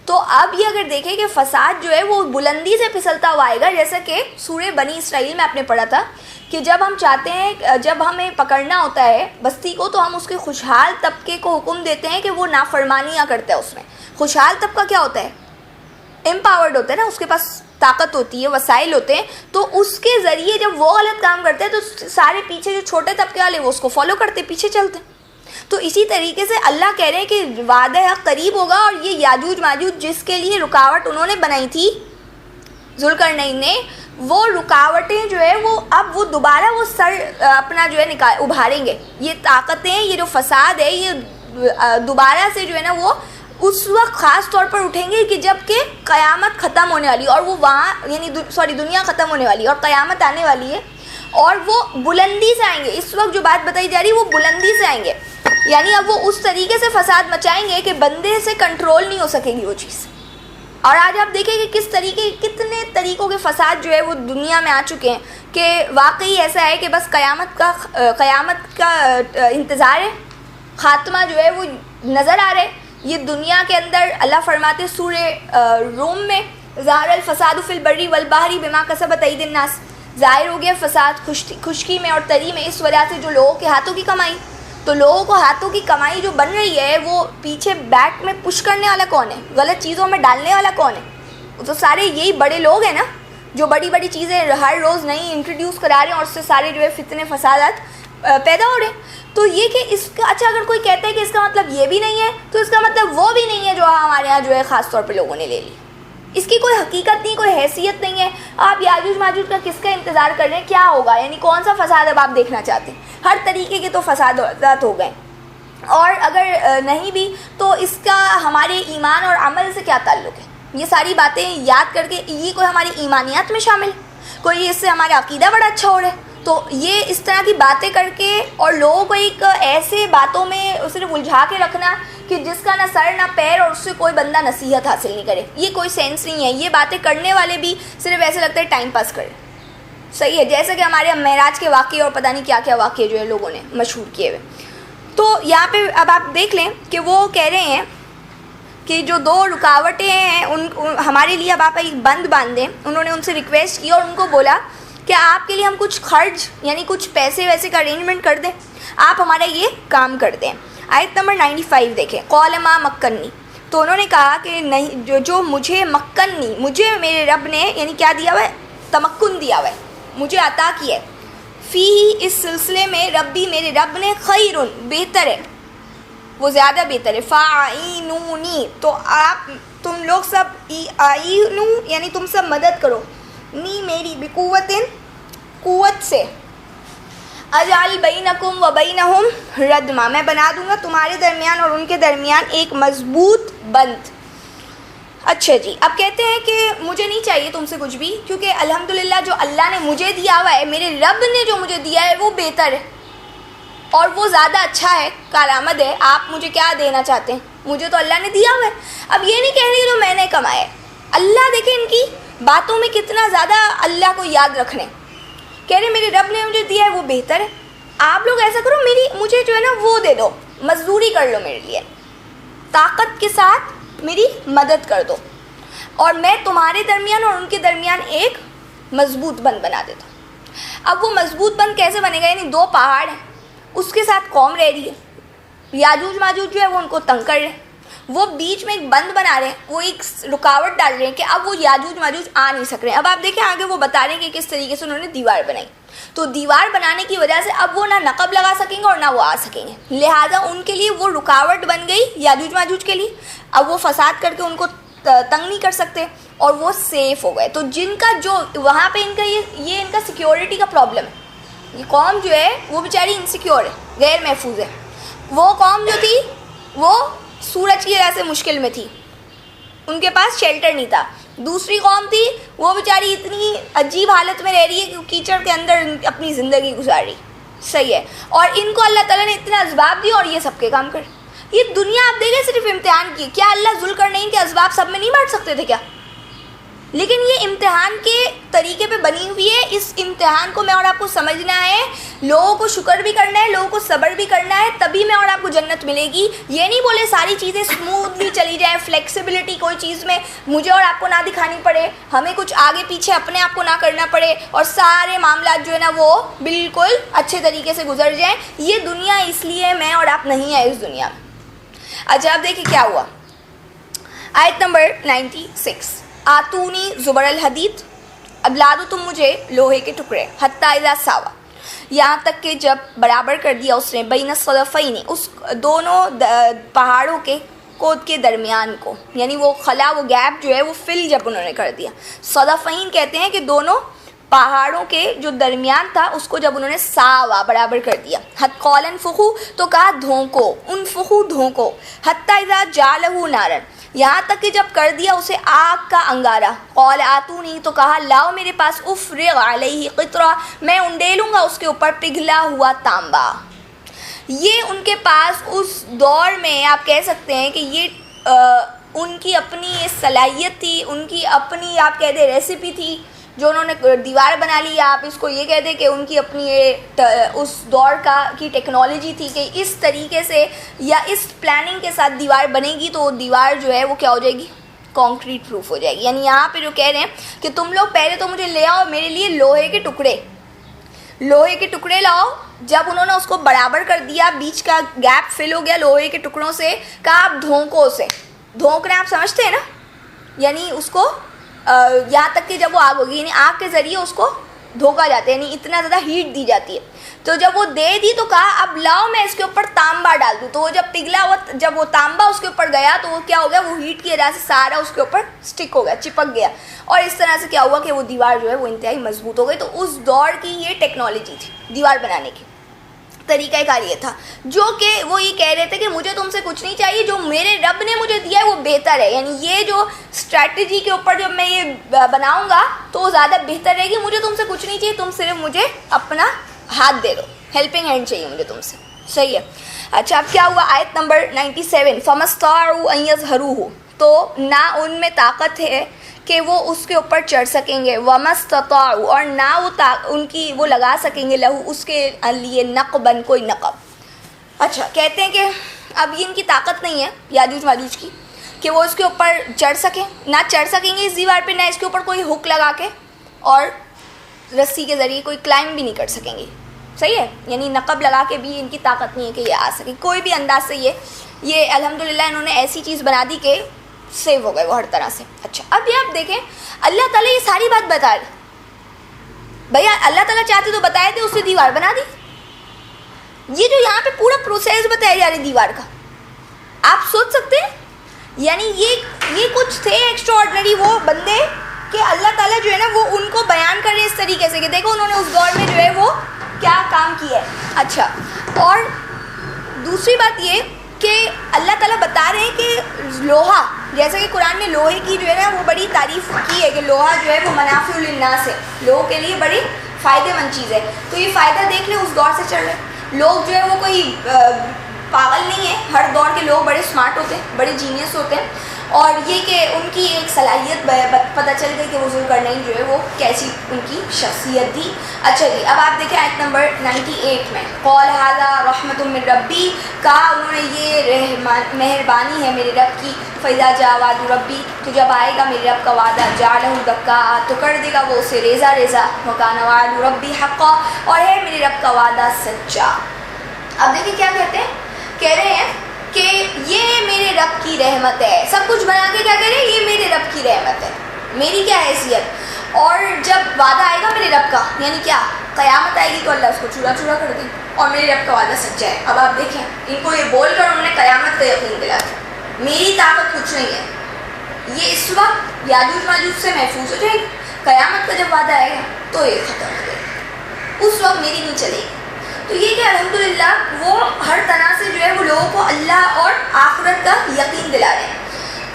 تو اب یہ اگر دیکھیں کہ فساد جو ہے وہ بلندی سے پھسلتا ہوا آئے گا، جیسا کہ سورہ بنی اسرائیل میں آپ نے پڑھا تھا کہ جب ہم چاہتے ہیں، جب ہمیں پکڑنا ہوتا ہے بستی کو، تو ہم اس کے خوشحال طبقے کو حکم دیتے ہیں کہ وہ نافرمانیاں کرتا ہے. اس میں خوشحال طبقہ کیا ہوتا ہے؟ امپاورڈ ہوتا ہے نا، اس کے پاس طاقت ہوتی ہے، وسائل ہوتے ہیں. تو اس کے ذریعے جب وہ غلط کام کرتے ہیں تو سارے پیچھے جو چھوٹے طبقے والے وہ اس کو فالو کرتے، پیچھے چلتے. تو اسی طریقے سے اللہ کہہ رہے ہیں کہ وعدہ حق قریب ہوگا، اور یہ یاجوج ماجوج جس کے لیے رکاوٹ انہوں نے بنائی تھی ذوالقرنین نے، وہ رکاوٹیں جو ہے وہ اب وہ دوبارہ وہ سر اپنا جو ہے ابھاریں گے. یہ طاقتیں، یہ جو فساد ہے، یہ دوبارہ سے جو ہے نا وہ اس وقت خاص طور پر اٹھیں گے کہ جب کہ قیامت ختم ہونے والی، اور وہ وہاں یعنی دنیا ختم ہونے والی ہے اور قیامت آنے والی ہے، اور وہ بلندی سے آئیں گے. اس وقت جو بات بتائی جا رہی ہے وہ بلندی سے آئیں گے، یعنی اب وہ اس طریقے سے فساد مچائیں گے کہ بندے سے کنٹرول نہیں ہو سکے گی وہ چیز. اور آج آپ دیکھیں کہ کتنے طریقوں کے فساد جو ہے وہ دنیا میں آ چکے ہیں کہ واقعی ایسا ہے کہ بس قیامت کا انتظار ہے، خاتمہ جو ہے وہ نظر آ رہا ہے. یہ دنیا کے اندر اللہ فرماتے سورہ روم میں ظاہر الفساد فی البر والبحر بما کسبت ایدی الناس، ظاہر ہو گیا فساد خشکی میں اور تری میں اس وجہ سے جو لوگوں کے ہاتھوں کی کمائی. تو لوگوں کو ہاتھوں کی کمائی جو بن رہی ہے وہ پیچھے بیک میں پش کرنے والا کون ہے، غلط چیزوں میں ڈالنے والا کون ہے؟ تو سارے یہی بڑے لوگ ہیں نا جو بڑی بڑی چیزیں ہر روز نئی انٹروڈیوس کرا رہے ہیں، اور اس سے سارے جو ہے فتنے فسادات پیدا ہو رہے ہیں. تو یہ کہ اس کا اچھا اگر کوئی کہتا ہے کہ اس کا مطلب یہ بھی نہیں ہے، تو اس کا مطلب وہ بھی نہیں ہے جو ہمارے یہاں جو ہے خاص طور پہ لوگوں نے لے لی. اس کی کوئی حقیقت نہیں، کوئی حیثیت نہیں ہے. آپ یاجوج ماجوج کا کس کا انتظار کر رہے ہیں؟ کیا ہوگا؟ یعنی کون سا فساد اب آپ دیکھنا چاہتے ہیں؟ ہر طریقے کے تو فسادات ہو گئے، اور اگر نہیں بھی تو اس کا ہمارے ایمان اور عمل سے کیا تعلق ہے؟ یہ ساری باتیں یاد کر کے یہ کوئی ہماری ایمانیات میں شامل ہے؟ کوئی اس سے ہمارا عقیدہ بڑا اچھا ہو رہا ہے؟ تو یہ اس طرح کی باتیں کر کے اور لوگوں کو ایک ایسے باتوں میں صرف الجھا کے رکھنا کہ جس کا نہ سر نہ پیر، اور اس سے کوئی بندہ نصیحت حاصل نہیں کرے، یہ کوئی سینس نہیں ہے. یہ باتیں کرنے والے بھی صرف ایسے لگتا ہے ٹائم پاس کرے. صحیح ہے، جیسے کہ ہمارے معراج کے واقعے اور پتہ نہیں کیا کیا واقعے جو ہے لوگوں نے مشہور کیے ہوئے. تو یہاں پہ اب آپ دیکھ لیں کہ وہ کہہ رہے ہیں کہ جو دو رکاوٹیں ہیں ان ہمارے لیے اب آپ ایک بند باندھیں. انہوں نے ان سے ریکویسٹ کی اور ان کو بولا کہ آپ کے لیے ہم کچھ خرچ یعنی کچھ پیسے ویسے کا ارینجمنٹ کر دیں، آپ ہمارا یہ کام کر دیں. آیت نمبر 95 دیکھیں. قال ما مکنی، تو انہوں نے کہا کہ نہیں، جو مجھے مکنی، مجھے میرے رب نے یعنی کیا دیا ہوا ہے؟ تمکن دیا ہوا ہے، مجھے عطا کیا ہے. فی، اس سلسلے میں، ربی، میرے رب نے، خیر، بہتر ہے، وہ زیادہ بہتر ہے. فاعینونی، تو آپ تم لوگ سب آئینو یعنی تم سب مدد کرو، نی میری، بقوت، قوت سے. اجعل بینکم و بینہم ردما، میں بنا دوں گا تمہارے درمیان اور ان کے درمیان ایک مضبوط بند. اچھا جی، اب کہتے ہیں کہ مجھے نہیں چاہیے تم سے کچھ بھی، کیونکہ الحمدللہ جو اللہ نے مجھے دیا ہوا ہے، میرے رب نے جو مجھے دیا ہے وہ بہتر ہے اور وہ زیادہ اچھا ہے، کارآمد ہے. آپ مجھے کیا دینا چاہتے ہیں؟ مجھے تو اللہ نے دیا ہوا ہے. اب یہ نہیں کہہ رہی جو میں نے کمایا ہے. اللہ دیکھیں ان کی باتوں میں کتنا زیادہ اللہ کو یاد رکھنے. کہہ رہے میرے رب نے مجھے دیا ہے وہ بہتر ہے. آپ لوگ ایسا کرو، مجھے جو ہے نا وہ دے دو، مزدوری کر لو میرے لیے، طاقت کے ساتھ میری مدد کر دو، اور میں تمہارے درمیان اور ان کے درمیان ایک مضبوط بند بنا دیتا ہوں. اب وہ مضبوط بند کیسے بنے گا؟ یعنی دو پہاڑ ہیں، اس کے ساتھ قوم رہ رہی ہے، یاجوج ماجوج جو ہے وہ ان کو تنگ کر رہے ہیں، وہ بیچ میں ایک بند بنا رہے ہیں، وہ ایک رکاوٹ ڈال رہے ہیں کہ اب وہ یاجوج ماجوج آ نہیں سک رہے ہیں. اب آپ دیکھیں آگے وہ بتا رہے ہیں کہ کس طریقے سے انہوں نے دیوار بنائی. تو دیوار بنانے کی وجہ سے اب وہ نہ نقب لگا سکیں گے اور نہ وہ آ سکیں گے، لہٰذا ان کے لیے وہ رکاوٹ بن گئی یاجوج ماجوج کے لیے. اب وہ فساد کر کے ان کو تنگ نہیں کر سکتے اور وہ سیف ہو گئے. تو جن کا جو وہاں پہ ان کا یہ ان کا سیکیورٹی کا پرابلم ہے. یہ قوم جو ہے وہ بیچاری انسیکیور ہے، غیر محفوظ ہے. وہ قوم جو تھی وہ سورج کی وجہ سے مشکل میں تھی، ان کے پاس شیلٹر نہیں تھا. دوسری قوم تھی وہ بیچاری اتنی عجیب حالت میں رہ رہی ہے کہ کیچڑ کے اندر اپنی زندگی گزار رہی. صحیح ہے، اور ان کو اللہ تعالیٰ نے اتنا اسباب دیا اور یہ سب کے کام کر. یہ دنیا آپ دیکھیں صرف امتحان کی. کیا اللہ ذوالقرنین کے اسباب سب میں نہیں بانٹ سکتے تھے کیا؟ لیکن یہ امتحان کے طریقے پہ بنی ہوئی ہے. اس امتحان کو میں اور آپ کو سمجھنا ہے، لوگوں کو شکر بھی کرنا ہے، لوگوں کو صبر بھی کرنا ہے، تبھی میں اور آپ کو جنت ملے گی. یہ نہیں بولے ساری چیزیں اسموتھلی چلی جائیں، فلیکسیبلٹی کوئی چیز میں مجھے اور آپ کو نہ دکھانی پڑے، ہمیں کچھ آگے پیچھے اپنے آپ کو نہ کرنا پڑے اور سارے معاملات جو ہے نا وہ بالکل اچھے طریقے سے گزر جائیں. یہ دنیا اس لیے میں اور آپ نہیں ہیں اس دنیا میں. اچھا اب دیکھیں کیا ہوا. آیت نمبر 96. آتونی زبر الحدید، اب لا دو تم مجھے لوہے کے ٹکڑے، حتی اذا ساوا، یہاں تک کہ جب برابر کر دیا اس نے بین الصدفین، اس دونوں پہاڑوں کے کود کے درمیان کو، یعنی وہ خلا، وہ گیپ جو ہے وہ فل جب انہوں نے کر دیا. صدفین کہتے ہیں کہ دونوں پہاڑوں کے جو درمیان تھا اس کو جب انہوں نے ساوا برابر کر دیا. حت قال انفخوا، تو کہا دھونکو، انفخوا دھونکو، حتی اذا جعلہ نارا، یہاں تک کہ جب کر دیا اسے آگ کا انگارہ. قال آتونی، تو کہا لاؤ میرے پاس، افرغ علیہ قطرہ، میں انڈیلوں گا اس کے اوپر پگھلا ہوا تانبا. یہ ان کے پاس اس دور میں آپ کہہ سکتے ہیں کہ یہ ان کی اپنی یہ صلاحیت تھی، ان کی اپنی آپ کہہ دیں ریسیپی تھی جو انہوں نے دیوار بنا لی. آپ اس کو یہ کہہ دیں کہ ان کی اپنی اس دور کی ٹیکنالوجی تھی کہ اس طریقے سے یا اس پلاننگ کے ساتھ دیوار بنے گی تو وہ دیوار جو ہے وہ کیا ہو جائے گی، کانکریٹ پروف ہو جائے گی. یعنی یہاں پہ جو کہہ رہے ہیں کہ تم لوگ پہلے تو مجھے لے آؤ میرے لیے لوہے کے ٹکڑے لاؤ. جب انہوں نے اس کو برابر کر دیا، بیچ کا گیپ فل ہو گیا لوہے کے ٹکڑوں سے، کہا آپ دھونکو اسے. دھونکنا آپ سمجھتے ہیں نا، یعنی اس کو یہاں تک کہ جب وہ آگ ہوگی، یعنی آگ کے ذریعے اس کو دھوکا جاتا ہے، یعنی اتنا زیادہ ہیٹ دی جاتی ہے. تو جب وہ دے دی تو کہا اب لاؤ میں اس کے اوپر تانبا ڈال دوں. تو وہ جب پگھلا ہوا، جب وہ تانبا اس کے اوپر گیا تو وہ کیا ہو گیا، وہ ہیٹ کی وجہ سے سارا اس کے اوپر سٹک ہو گیا، چپک گیا، اور اس طرح سے کیا ہوا کہ وہ دیوار جو ہے وہ انتہائی مضبوط ہو گئی. تو اس دور کی یہ ٹیکنالوجی تھی دیوار بنانے کی. طریقہ کار یہ تھا جو کہ وہ یہ کہہ رہے تھے کہ مجھے تم سے کچھ نہیں چاہیے، جو میرے رب نے مجھے دیا ہے وہ بہتر ہے. یعنی یہ جو اسٹریٹجی کے اوپر جب میں یہ بناؤں گا تو وہ زیادہ بہتر رہے گی. مجھے تم سے کچھ نہیں چاہیے، تم صرف مجھے اپنا ہاتھ دے دو، ہیلپنگ ہینڈ چاہیے مجھے تم سے. صحیح ہے. اچھا اب کیا ہوا، آیت نمبر 97، فَمَسْتَطَاعُوا أَن يَظْهَرُوهُ، تو نہ ان میں طاقت ہے کہ وہ اس کے اوپر چڑھ سکیں گے. وَمَسْتَطَاعُوا، اور نہ وہ ان کی وہ لگا سکیں گے لہو اس کے لیے نقباً کوئی نقب. اچھا کہتے ہیں کہ اب یہ ان کی طاقت نہیں ہے یاجوج ماجوج کی کہ وہ اس کے اوپر چڑھ سکیں، نہ چڑھ سکیں گے اس دیوار پہ، نہ اس کے اوپر کوئی ہک لگا کے اور رسی کے ذریعے کوئی کلائم بھی نہیں کر سکیں گے. صحیح ہے، یعنی نقب لگا کے بھی ان کی طاقت نہیں ہے کہ یہ آ سکے کوئی بھی انداز سے. یہ الحمدللہ انہوں نے ایسی چیز بنا دی کہ سیو ہو گئے وہ ہر طرح سے. اچھا اب یہ آپ دیکھیں اللہ تعالیٰ یہ ساری بات بتا رہے. بھیا اللہ تعالیٰ چاہتے تو بتائے تھے، اس سے دیوار بنا دی. یہ جو یہاں پہ پورا پروسیس بتایا جا رہا ہے دیوار کا، آپ سوچ سکتے ہیں. یعنی یہ کچھ تھے ایکسٹرا آرڈنری وہ بندے کہ اللہ تعالیٰ جو ہے نا وہ ان کو بیان کر رہے اس طریقے سے کہ دیکھو انہوں نے اس دور میں جو ہے وہ کیا کام کیا ہے. اچھا اور دوسری بات یہ کہ اللہ تعالیٰ بتا رہے ہیں کہ لوہا، جیسا کہ قرآن میں لوہے کی جو ہے نا وہ بڑی تعریف کی ہے کہ لوہا جو ہے وہ منافع للناس ہے، لوگوں کے لیے بڑی فائدے مند چیز ہے. تو یہ فائدہ دیکھ لیں اس دور سے چل رہے لوگ جو ہے وہ کوئی پاگل نہیں ہے. ہر دور کے لوگ بڑے اسمارٹ ہوتے ہیں، بڑے جینیس ہوتے ہیں، اور یہ کہ ان کی ایک صلاحیت پتہ چل گئی کہ وضو کرنے جو ہے وہ کیسی ان کی شخصیت تھی. اچھا جی اب آپ دیکھیں آیت نمبر 98 میں، قال ھذا رحمۃ من ربی، کہا انہوں نے یہ مہربانی ہے میرے رب کی. فاذا جاء وعد ربی، تو جب آئے گا میرے رب کا وعدہ، جعلہ دکا، تو کر دے گا وہ اسے ریزہ ریزہ. وکان وعد ربی حقا، اور ہے میرے رب کا وعدہ سچا. اب دیکھیں کیا کہتے ہیں، کہہ رہے ہیں کہ یہ میرے رب کی رحمت ہے. سب کچھ بنا کے کیا کہہ رہے ہیں، یہ میرے رب کی رحمت ہے، میری کیا حیثیت. اور جب وعدہ آئے گا میرے رب کا، یعنی کیا قیامت آئے گی تو اللہ اس کو چورا چورا کر دے، اور میرے رب کا وعدہ سچا ہے. اب آپ دیکھیں ان کو یہ بول کر انہوں نے قیامت کا یقین دلا دیا. میری طاقت کچھ نہیں ہے، یہ اس وقت یاجوج ماجوج سے محفوظ ہو جائے گی. قیامت کا جب وعدہ آئے گا تو یہ ختم ہو جائے گا، اس وقت میری نہیں چلے گی. تو یہ کہ الحمدللہ وہ ہر طرح سے جو ہے وہ لوگوں کو اللہ اور آخرت کا یقین دلا رہے ہیں.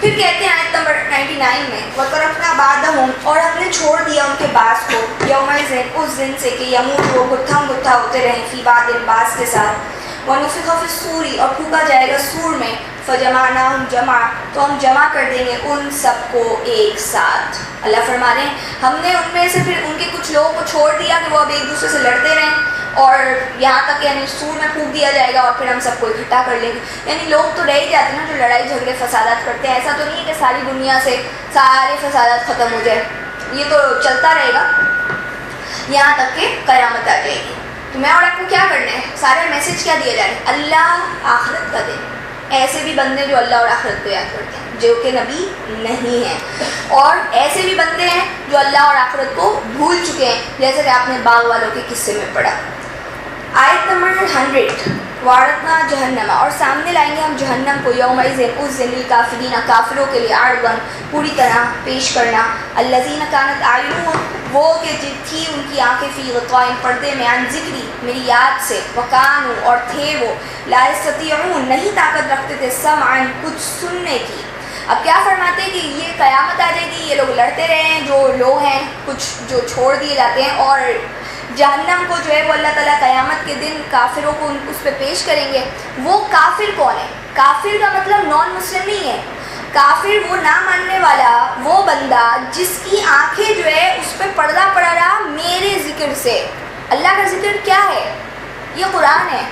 پھر کہتے ہیں آیت نمبر 99 میں، وَتَرَكْنَا بَعْدَهُمْ، اور ہم نے چھوڑ دیا ان کے بعض کو، یومئذ اس دن سے کہ یموت وہ گتھم گتھا ہوتے رہیں، فی بعض بعض کے ساتھ. وَنُفِخَ فِي الصُّورِ، اور پھونکا جائے گا سور میں، فَجَمَعْنَاهُمْ جَمْعًا، تو ہم جمع کر دیں گے ان سب کو ایک ساتھ. اللہ فرما رہے ہیں ہم نے ان میں سے پھر ان کے کچھ لوگوں کو چھوڑ دیا کہ وہ اب ایک دوسرے سے لڑتے رہیں، اور یہاں تک کہ یعنی سور میں پھونک دیا جائے گا اور پھر ہم سب کو اکٹھا کر لیں گے. یعنی لوگ تو رہ ہی جاتے ہیں نا جو لڑائی جھگڑے فسادات کرتے ہیں. ایسا تو نہیں ہے کہ ساری دنیا سے سارے فسادات ختم ہو جائے، یہ تو چلتا رہے گا یہاں تک کہ قیامت آ جائے گی. تو میں اور آپ کو کیا کرنا ہے، سارا میسج کیا دیا جا رہا ہے، اللہ آخرت کا دے. ایسے بھی بندے جو اللہ اور آخرت کو یاد کرتے ہیں جو کہ نبی نہیں ہیں، اور ایسے بھی بندے ہیں جو اللہ اور آخرت کو بھول چکے ہیں، جیسے کہ آپ نے باغ والوں کے قصے میں پڑھا. آیت نمبر 100 وَعَرَضْنَا جہنم، اور سامنے لائیں گے ہم جہنم کو یومئذ اس دن للکافرین کافروں کے لیے عرضاً پوری طرح پیش کرنا، الذین کانت اعینہم وہ کہ تھی ان کی آنکھیں فی غطاء پردے میں، عن ذکری میری یاد سے، وکانوا اور تھے وہ، لا یستطیعون نہیں طاقت رکھتے تھے، سمعا کچھ سننے کی۔ اب کیا فرماتے ہیں کہ یہ قیامت آ جائے گی، یہ لوگ لڑتے رہے ہیں جو لوگ ہیں کچھ جو چھوڑ دیے جاتے ہیں، اور جہنم کو جو ہے وہ اللہ تعالیٰ قیامت کے دن کافروں کو اس پہ پیش کریں گے۔ وہ کافر کون ہے؟ کافر کا مطلب نان مسلم نہیں ہے، کافر وہ نہ ماننے والا وہ بندہ جس کی آنکھیں جو ہے اس پہ پردہ پڑا رہا میرے ذکر سے۔ اللہ کا ذکر کیا ہے؟ یہ قرآن ہے،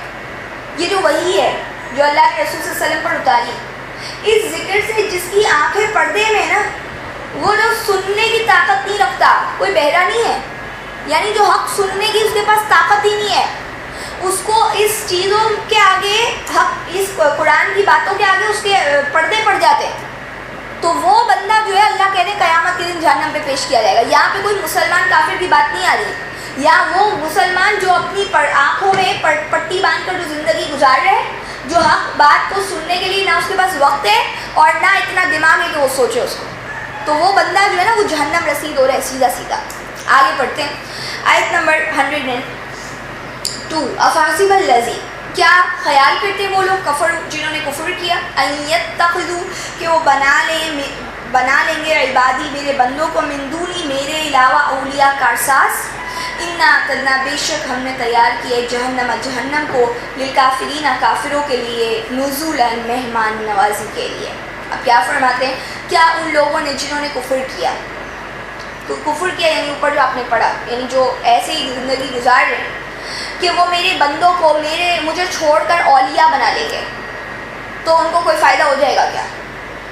یہ جو وحی ہے جو اللہ کے رسول صلی اللہ علیہ وسلم پر اتاری، اس ذکر سے جس کی آنکھیں پردے میں نا، وہ جو سننے کی طاقت نہیں رکھتا، کوئی بہرا نہیں ہے، یعنی جو حق سننے کی اس کے پاس طاقت ہی نہیں ہے، اس کو اس چیزوں کے آگے، حق اس قرآن کی باتوں کے آگے اس کے پردے پڑ جاتے ہیں، تو وہ بندہ جو ہے اللہ کہتے ہیں قیامت کے دن جہنم پہ پیش کیا جائے گا۔ یہاں پہ کوئی مسلمان کافر کی بات نہیں آ رہی، یا وہ مسلمان جو اپنی آنکھوں میں پٹی باندھ کر جو زندگی گزار رہے ہیں، جو حق بات کو سننے کے لیے نہ اس کے پاس وقت ہے اور نہ اتنا دماغ ہے کہ وہ سوچے اس کو، تو وہ بندہ جو ہے نا وہ جہنم رسید ہو رہا ہے سیدھا سیدھا۔ آگے پڑھتے ہیں آیت نمبر 102 افحسب الذین، کیا خیال کرتے وہ لوگ کفر جنہوں نے کفر کیا، ان یتخذوا کہ وہ بنا لیں گے عبادی میرے بندوں کو، من دونی میرے علاوہ اولیاء کارساز، انا اعتدنا بے شک ہم نے تیار کیے جہنم کو للکافرین کافروں کے لیے، نزولا مہمان نوازی کے لیے۔ اب کیا فرماتے ہیں، کیا ان لوگوں نے جنہوں نے کفر کیا، تو کفر کیا یعنی اوپر جو آپ نے پڑھا، یعنی جو ایسے ہی زندگی گزار رہے ہیں کہ وہ میرے بندوں کو مجھے چھوڑ کر اولیاء بنا لیں گے، تو ان کو کوئی فائدہ ہو جائے گا کیا؟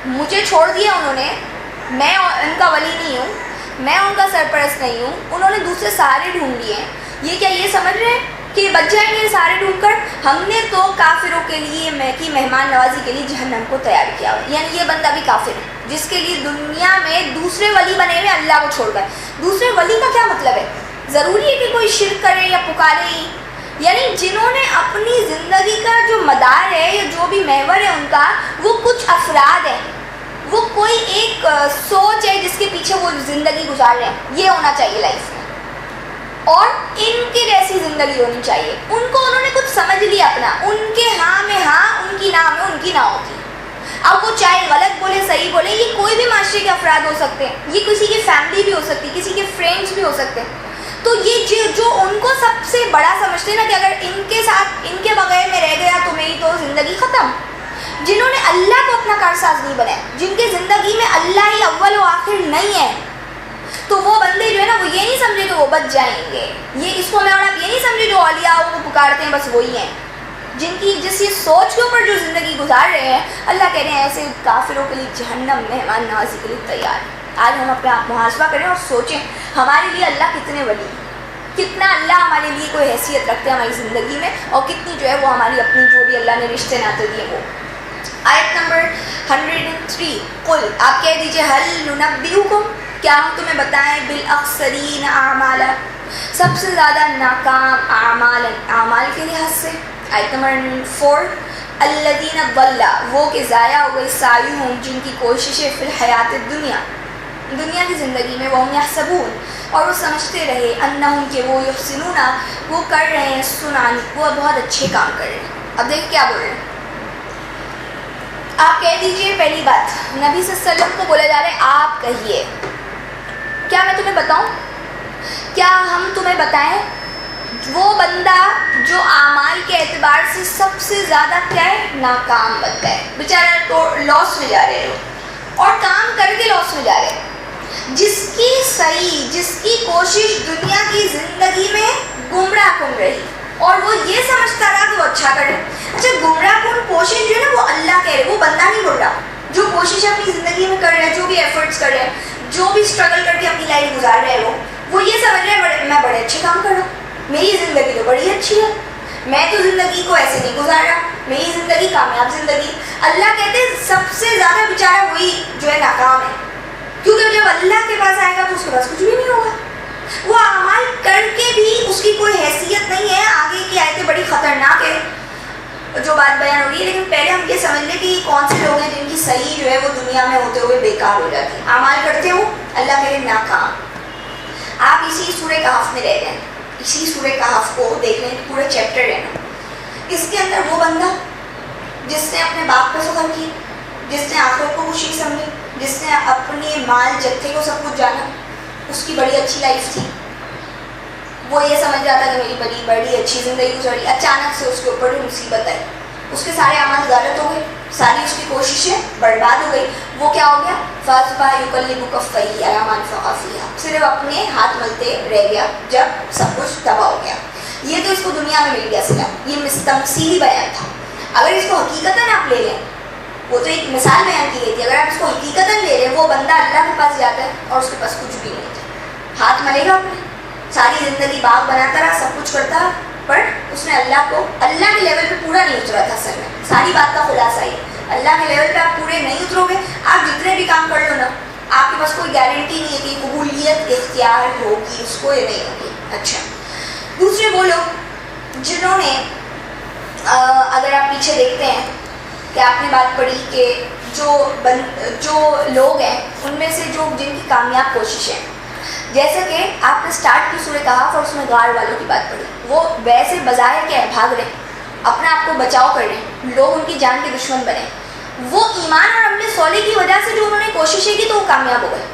مجھے چھوڑ دیا انہوں نے، میں ان کا ولی نہیں ہوں، میں ان کا سرپرست نہیں ہوں، انہوں نے دوسرے سارے ڈھونڈ لیے ہیں، یہ کیا یہ سمجھ رہے ہیں کہ بچ جائیں گے سارے ڈھونڈ کر؟ ہم نے تو کافروں کے لیے کی مہمان نوازی کے لیے جہنم کو تیار کیا ہوا، یعنی یہ بندہ بھی کافر ہے جس کے لیے دنیا میں دوسرے ولی بنے ہوئے اللہ کو چھوڑ کر۔ دوسرے ولی کا کیا مطلب ہے؟ ضروری ہے کہ کوئی شرک کرے یا پکارے ہی، یعنی جنہوں نے اپنی زندگی کا جو مدار ہے یا جو بھی محور ہے ان کا، وہ کچھ افراد ہیں، وہ کوئی ایک سوچ ہے جس کے پیچھے وہ زندگی گزار رہے ہیں، یہ ہونا چاہیے لائف میں، اور ان کے جیسی زندگی ہونی چاہیے۔ ان کو انہوں نے کچھ سمجھ لیا اپنا، ان کے ہاں میں ہاں، ان کی نہ میں ان کی نہ ہوتی، اب وہ چاہے غلط بولے صحیح بولے، یہ کوئی بھی معاشرے کے افراد ہو سکتے ہیں، یہ کسی کی فیملی بھی ہو سکتی ہے، کسی کے فرینڈس بھی ہو سکتے ہیں، تو یہ جو ان کو سب سے بڑا سمجھتے ہیں نا کہ اگر ان کے ساتھ ان کے بغیر میں رہ گیا تو میری تو زندگی ختم۔ جنہوں نے اللہ کو اپنا کارساز نہیں بنایا، جن کی زندگی میں اللہ ہی اول و آخر نہیں ہے، تو وہ بندے جو ہے نا وہ یہ نہیں سمجھے کہ وہ بچ جائیں گے، یہ اس کو میں اور آپ یہ نہیں سمجھے جو اولیاء کو پکارتے ہیں بس وہی ہیں، جن کی جس یہ سوچ کے اوپر جو زندگی گزار رہے ہیں، اللہ کہہ رہے ہیں ایسے کافروں کے لیے جہنم مہمان نوازی کے لیے تیار ہے۔ آج ہم اپنے آپ محاسبہ کریں اور سوچیں ہمارے لیے اللہ کتنے ولی، کتنا اللہ ہمارے لیے کوئی حیثیت رکھتے ہیں ہماری زندگی میں، اور کتنی جو ہے وہ ہماری اپنی جو بھی اللہ نے رشتے ناتے دیے وہ۔ آیت نمبر 103 قل، آپ کہہ دیجئے حل ننبئکم، کیا ہم تمہیں بتائیں بالاخسرین اعمالا، سب سے زیادہ ناکام اعمال کے لحاظ سے۔ آیت نمبر 4 الذین ضل، وہ کہ ضائع ہو گئی، سعیہم جن کی کوششیں، فی الحیات دنیا کی زندگی میں، وہم یحسبون اور وہ سمجھتے رہے، انہم کہ وہ یحسنون وہ کر رہے ہیں، سنان وہ بہت اچھے کام کر رہے ہیں۔ اب دیکھ کیا بول رہے ہیں، آپ کہہ دیجئے پہلی بات، نبی صلی اللہ علیہ وسلم کو بولا جا رہا ہے آپ کہیے، کیا میں تمہیں بتاؤں، کیا ہم تمہیں بتائیں وہ بندہ جو اعمال کے اعتبار سے سب سے زیادہ کیا ہے، ناکام بندہ ہے، بیچارہ تو لاس میں جا رہے ہو اور کام کر کے لاس میں جا رہے ہیں، جس کی کوشش دنیا کی زندگی میں گمراہ کن رہی اور وہ یہ سمجھتا رہا کہ وہ اچھا کرے۔ اچھا گمراہ کن کوشش جو ہے نا وہ اللہ کہہ رہے، وہ بندہ نہیں بول رہا، جو کوشش اپنی زندگی میں کر رہے ہیں، جو بھی ایفرٹس کر رہے ہیں، جو بھی اسٹرگل کر کے اپنی لائف گزار رہے ہیں، وہ یہ سمجھ رہے ہیں میں بڑے اچھے کام کر رہا ہوں، میری زندگی تو بڑی اچھی ہے، میں تو زندگی کو ایسے نہیں گزارا، میری زندگی کامیاب زندگی۔ اللہ کہتے ہیں سب سے زیادہ بیچارہ وہی جو ہے ناکام ہے، کیونکہ جب اللہ کے پاس آئے گا تو اس کے پاس کچھ بھی نہیں ہوگا، وہ اعمال کر کے بھی اس کی کوئی حیثیت نہیں ہے، آگے کی آیتیں سمجھ لیں کہ یہ کون سے لوگ ہیں جن کی صحیح جو ہے وہ دنیا میں ہوتے ہوئے بیکار ہو جاتی ہے. اعمال کرتے ہو اللہ کے لیے ناکام. آپ اسی سورہ کہف میں رہ گئے, اسی سورہ کہف کو دیکھ لیں, پورا چیپٹر ہے نا, اس کے اندر وہ بندہ جس نے اپنے باپ پہ فخر کی, جس نے آخرت کو خوشی سمجھی, جس نے اپنے مال جتھے کو سب کچھ جانا, اس کی بڑی اچھی لائف تھی, وہ یہ سمجھ رہا تھا کہ میری بڑی اچھی زندگی گزری. اچانک سے اس کے اوپر جو مصیبت آئی, اس کے سارے اعمال غلط ہو گئے, ساری اس کی کوششیں برباد ہو گئی. وہ کیا ہو گیا؟ فَأَصْبَحَ يُقَلِّبُ كَفَّيْهِ عَلَىٰ مَا أَنفَقَ فِيهَا, صرف اپنے ہاتھ ملتے رہ گیا جب سب کچھ تباہ ہو گیا. یہ تو اس کو دنیا میں مل گیا سلا, یہ تمثیلی بیان تھا. اگر اس کو حقیقتاً آپ لے لیں, وہ تو ایک مثال بیان کی گئی تھی, اگر آپ اس کو حقیقتاً لے لیں, وہ بندہ اللہ کے پاس جاتا ہے اور اس کے پاس کچھ بھی نہیں تھا. ہاتھ ملے گا اپنے, ساری زندگی باغ بناتا رہا, سب کچھ کرتا, پر اس نے اللہ کے لیول پہ پورا نہیں اترا تھا. اصل میں ساری بات کا خلاصہ یہ, اللہ کے لیول پہ آپ پورے نہیں اترو گے, آپ جتنے بھی کام کر لو نا, آپ کے پاس کوئی گارنٹی نہیں ہے کہ قبولیت اختیار ہوگی اس کو یا نہیں ہوگی. اچھا, دوسرے وہ لوگ جنہوں نے, اگر آپ پیچھے دیکھتے ہیں کہ آپ نے بات پڑھی کہ جو لوگ ہیں ان میں سے جن کی کامیاب کوششیں, جیسا کہ آپ نے سٹارٹ کی سورہ کہف اور اس میں غار والوں کی بات پڑھی, وہ ویسے بظاہر کیا ہے, بھاگ رہے ہیں, اپنے آپ کو بچاؤ کر رہے ہیں, لوگ ان کی جان کے دشمن بنے. وہ ایمان اور عمل صالح کی وجہ سے جو انہوں نے کوششیں کی تو وہ کامیاب ہو گئے,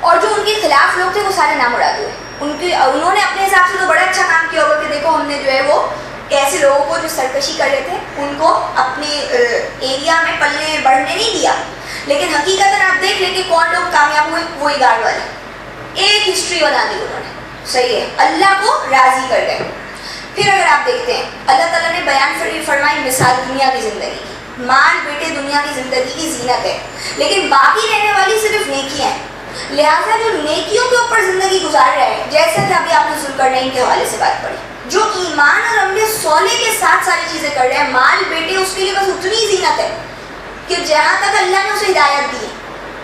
اور جو ان کے خلاف لوگ تھے وہ سارے نامراد ہوئے. انہوں نے اپنے حساب سے تو بڑا اچھا کام کیا ہوگا کہ دیکھو ہم نے جو ہے وہ ایسے لوگوں کو جو سرکشی کر رہے تھے ان کو اپنے ایریا میں پلنے بڑھنے نہیں دیا, لیکن حقیقتاً آپ دیکھ لیں کہ کون لوگ کامیاب ہوئے, وہی غار والے. ایک ہسٹری بنا دی انہوں نے, صحیح ہے, اللہ کو راضی کر گئے. پھر اگر آپ دیکھتے ہیں اللہ تعالیٰ نے بیان فرمائی مثال دنیا کی زندگی کی, مال بیٹے دنیا کی زندگی کی زینت ہے, لیکن باقی رہنے والی صرف نیکیاں ہیں. لہٰذا جو نیکیوں کے اوپر زندگی گزار رہا ہے, جیسا کہ ابھی آپ نے ذوالقرنین کے حوالے سے بات پڑھی, جو ایمان اور عمل صالح کے ساتھ ساری چیزیں کر رہے ہیں, مال بیٹے اس کے لیے بس اتنی زینت ہے کہ جہاں تک اللہ نے اسے ہدایت دی,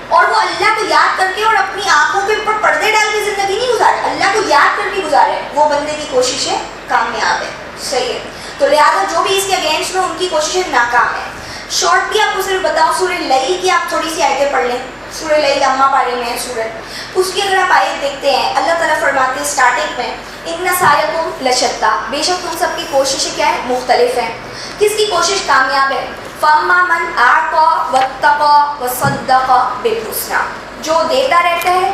اور وہ اللہ کو یاد کر کے اور اپنی آنکھوں کے اوپر پردے ڈال کے زندگی نہیں گزارے, اللہ کو یاد کر کے گزارے, وہ بندے کی کوششیں کامیاب ہے. صحیح ہے, تو لہٰذا جو بھی اس کے اگینسٹ میں ان کی کوششیں ناکام ہیں. شارٹ بھی آپ کو صرف بتاؤں, سورہ لیل کی آپ تھوڑی سی آیتیں پڑھ لیں. سورہ لیل اما پارے میں ہے سورت, اس کی اگر آپ آیت دیکھتے ہیں, اللہ تعالیٰ فرماتے ہیں اسٹارٹنگ میں, ان سعیکم لشتیٰ, بے شک تم سب کی کوششیں کیا ہیں, مختلف ہیں. کس کی کوشش کامیاب ہے؟ فَأَمَّا مَنْ أَعْطَىٰ وَاتَّقَىٰ وَصَدَّقَ بِالْحُسْنَىٰ, جو دیتا رہتا ہے,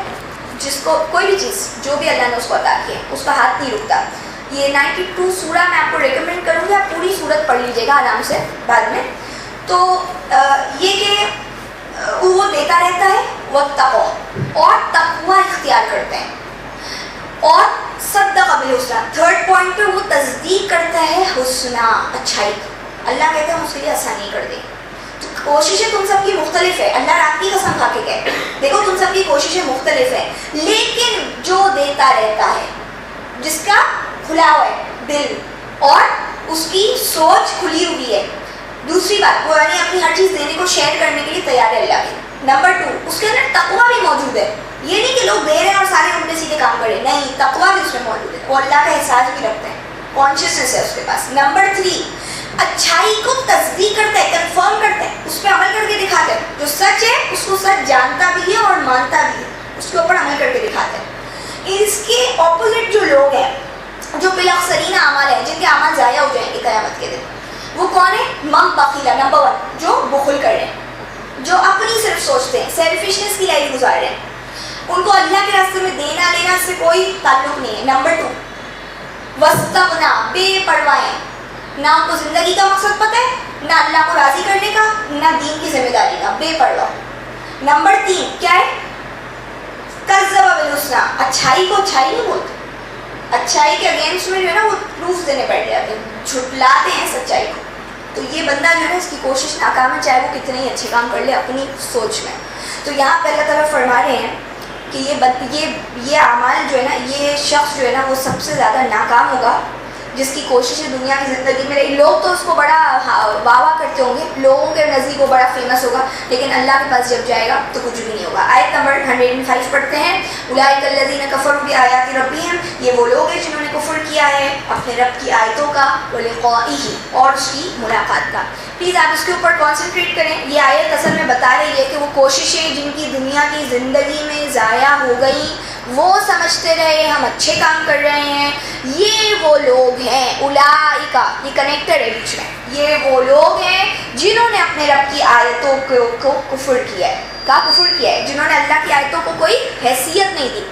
جس کو کوئی بھی چیز جو بھی اللہ نے اس کو عطا کی ہے اس کا ہاتھ نہیں رکتا. یہ 92 سورہ میں آپ کو ریکمینڈ کروں گی, آپ پوری سورت پڑھ لیجیے گا آرام سے بعد میں. تو یہ کہ وہ دیتا رہتا ہے, وَاتَّقَىٰ, اور تقویٰ اختیار کرتے ہیں, اور صدق بالحسنیٰ, تھرڈ پوائنٹ پہ وہ تصدیق کرتا ہے حسنہ, اچھائی. اللہ کہتے ہیں ہم اس کے لیے آسانی کر دیں. تو کوششیں تم سب کی مختلف ہے, اللہ رات کی قسم کھا کے کہتے ہیں دیکھو تم سب کی کوششیں مختلف ہیں, لیکن جو دیتا رہتا ہے, جس کا کھلا ہوا ہے دل اور اس کی سوچ کھلی ہوئی ہے. دوسری بات, وہ یعنی اپنی ہر چیز دینے کو شیئر کرنے کے لیے تیار ہے اللہ کی. نمبر 2, اس کے اندر تقویٰ بھی موجود ہے. یہ نہیں کہ لوگ دے رہے ہیں اور سارے الٹے سیدھے کام کریں, نہیں, تقویٰ بھی اس میں موجود ہے, وہ اللہ کا احساس بھی رکھتے ہیں, کانشیسنس ہے اس کے پاس. نمبر 3, اچھائی کو تصدیق کرتا ہے, کنفرم کرتا ہے, اس پہ عمل کر کے دکھاتا ہے. جو سچ ہے اس کو سچ جانتا بھی ہے اور مانتا بھی ہے, اس کے اوپر عمل کر کے دکھاتا ہے. اس کے اپوزٹ جو لوگ ہیں, جو بالاخسرین اعمال ہیں, جن کے اعمال ضائع ہو جائیں گے قیامت کے دن, وہ کون ہے؟ من بخیلا, نمبر 1, جو بخل کر رہے ہیں, جو اپنی صرف سوچتے ہیں, سیلفشنس کی لائف گزار رہے ہیں, ان کو اللہ کے راستے میں دینا لینا سے کوئی تعلق نہیں ہے. نمبر 2, واستغنا, بے پرواہیں, نہ ان کو زندگی کا مقصد پتہ ہے, نہ اللہ کو راضی کرنے کا, نہ دین کی ذمہ داری کا, بے پرواہ. نمبر 3 کیا ہے؟ کذب بالحسنیٰ, اچھائی کو اچھائی نہیں بولتے, اچھائی کے اگینسٹ میں جو ہے نا وہ پروف دینے بیٹھ جاتے ہیں, جھٹلاتے ہیں سچائی کو. تو یہ بندہ جو ہے اس کی کوشش ناکام ہے, چاہے وہ کتنے ہی اچھے کام کر لے اپنی سوچ میں. تو یہاں پہ اللہ تعالیٰ فرما رہے ہیں کہ یہ اعمال جو ہے نا, یہ شخص جو ہے نا وہ سب سے زیادہ ناکام ہوگا جس کی کوششیں دنیا کی زندگی میں رہی. لوگ تو اس کو بڑا واہ واہ کرتے ہوں گے, لوگوں کے نزدیک وہ بڑا فیمس ہوگا, لیکن اللہ کے پاس جب جائے گا تو کچھ بھی نہیں ہوگا. آیت نمبر 105 پڑھتے ہیں, اولئک الذین کفروا بآیات ربہم, یہ وہ لوگ ہیں جنہوں نے کفر کیا ہے اپنے رب کی آیتوں کا, ولقائہ, اور اس کی ملاقات کا. پلیز آپ اس کے اوپر کانسنٹریٹ کریں. یہ آیت اصل میں بتا رہی ہے کہ وہ کوششیں جن کی دنیا کی زندگی میں ضائع ہو گئی، وہ سمجھتے رہے ہم اچھے کام کر رہے ہیں، یہ وہ لوگ ہیں اولئک، یہ کنیکٹڈ ہے بیچ میں، یہ وہ لوگ ہیں جنہوں نے اپنے رب کی آیتوں کو کفر کیا ہے. کفر کیا ہے جنہوں نے اللہ کی آیتوں کو کوئی حیثیت نہیں دی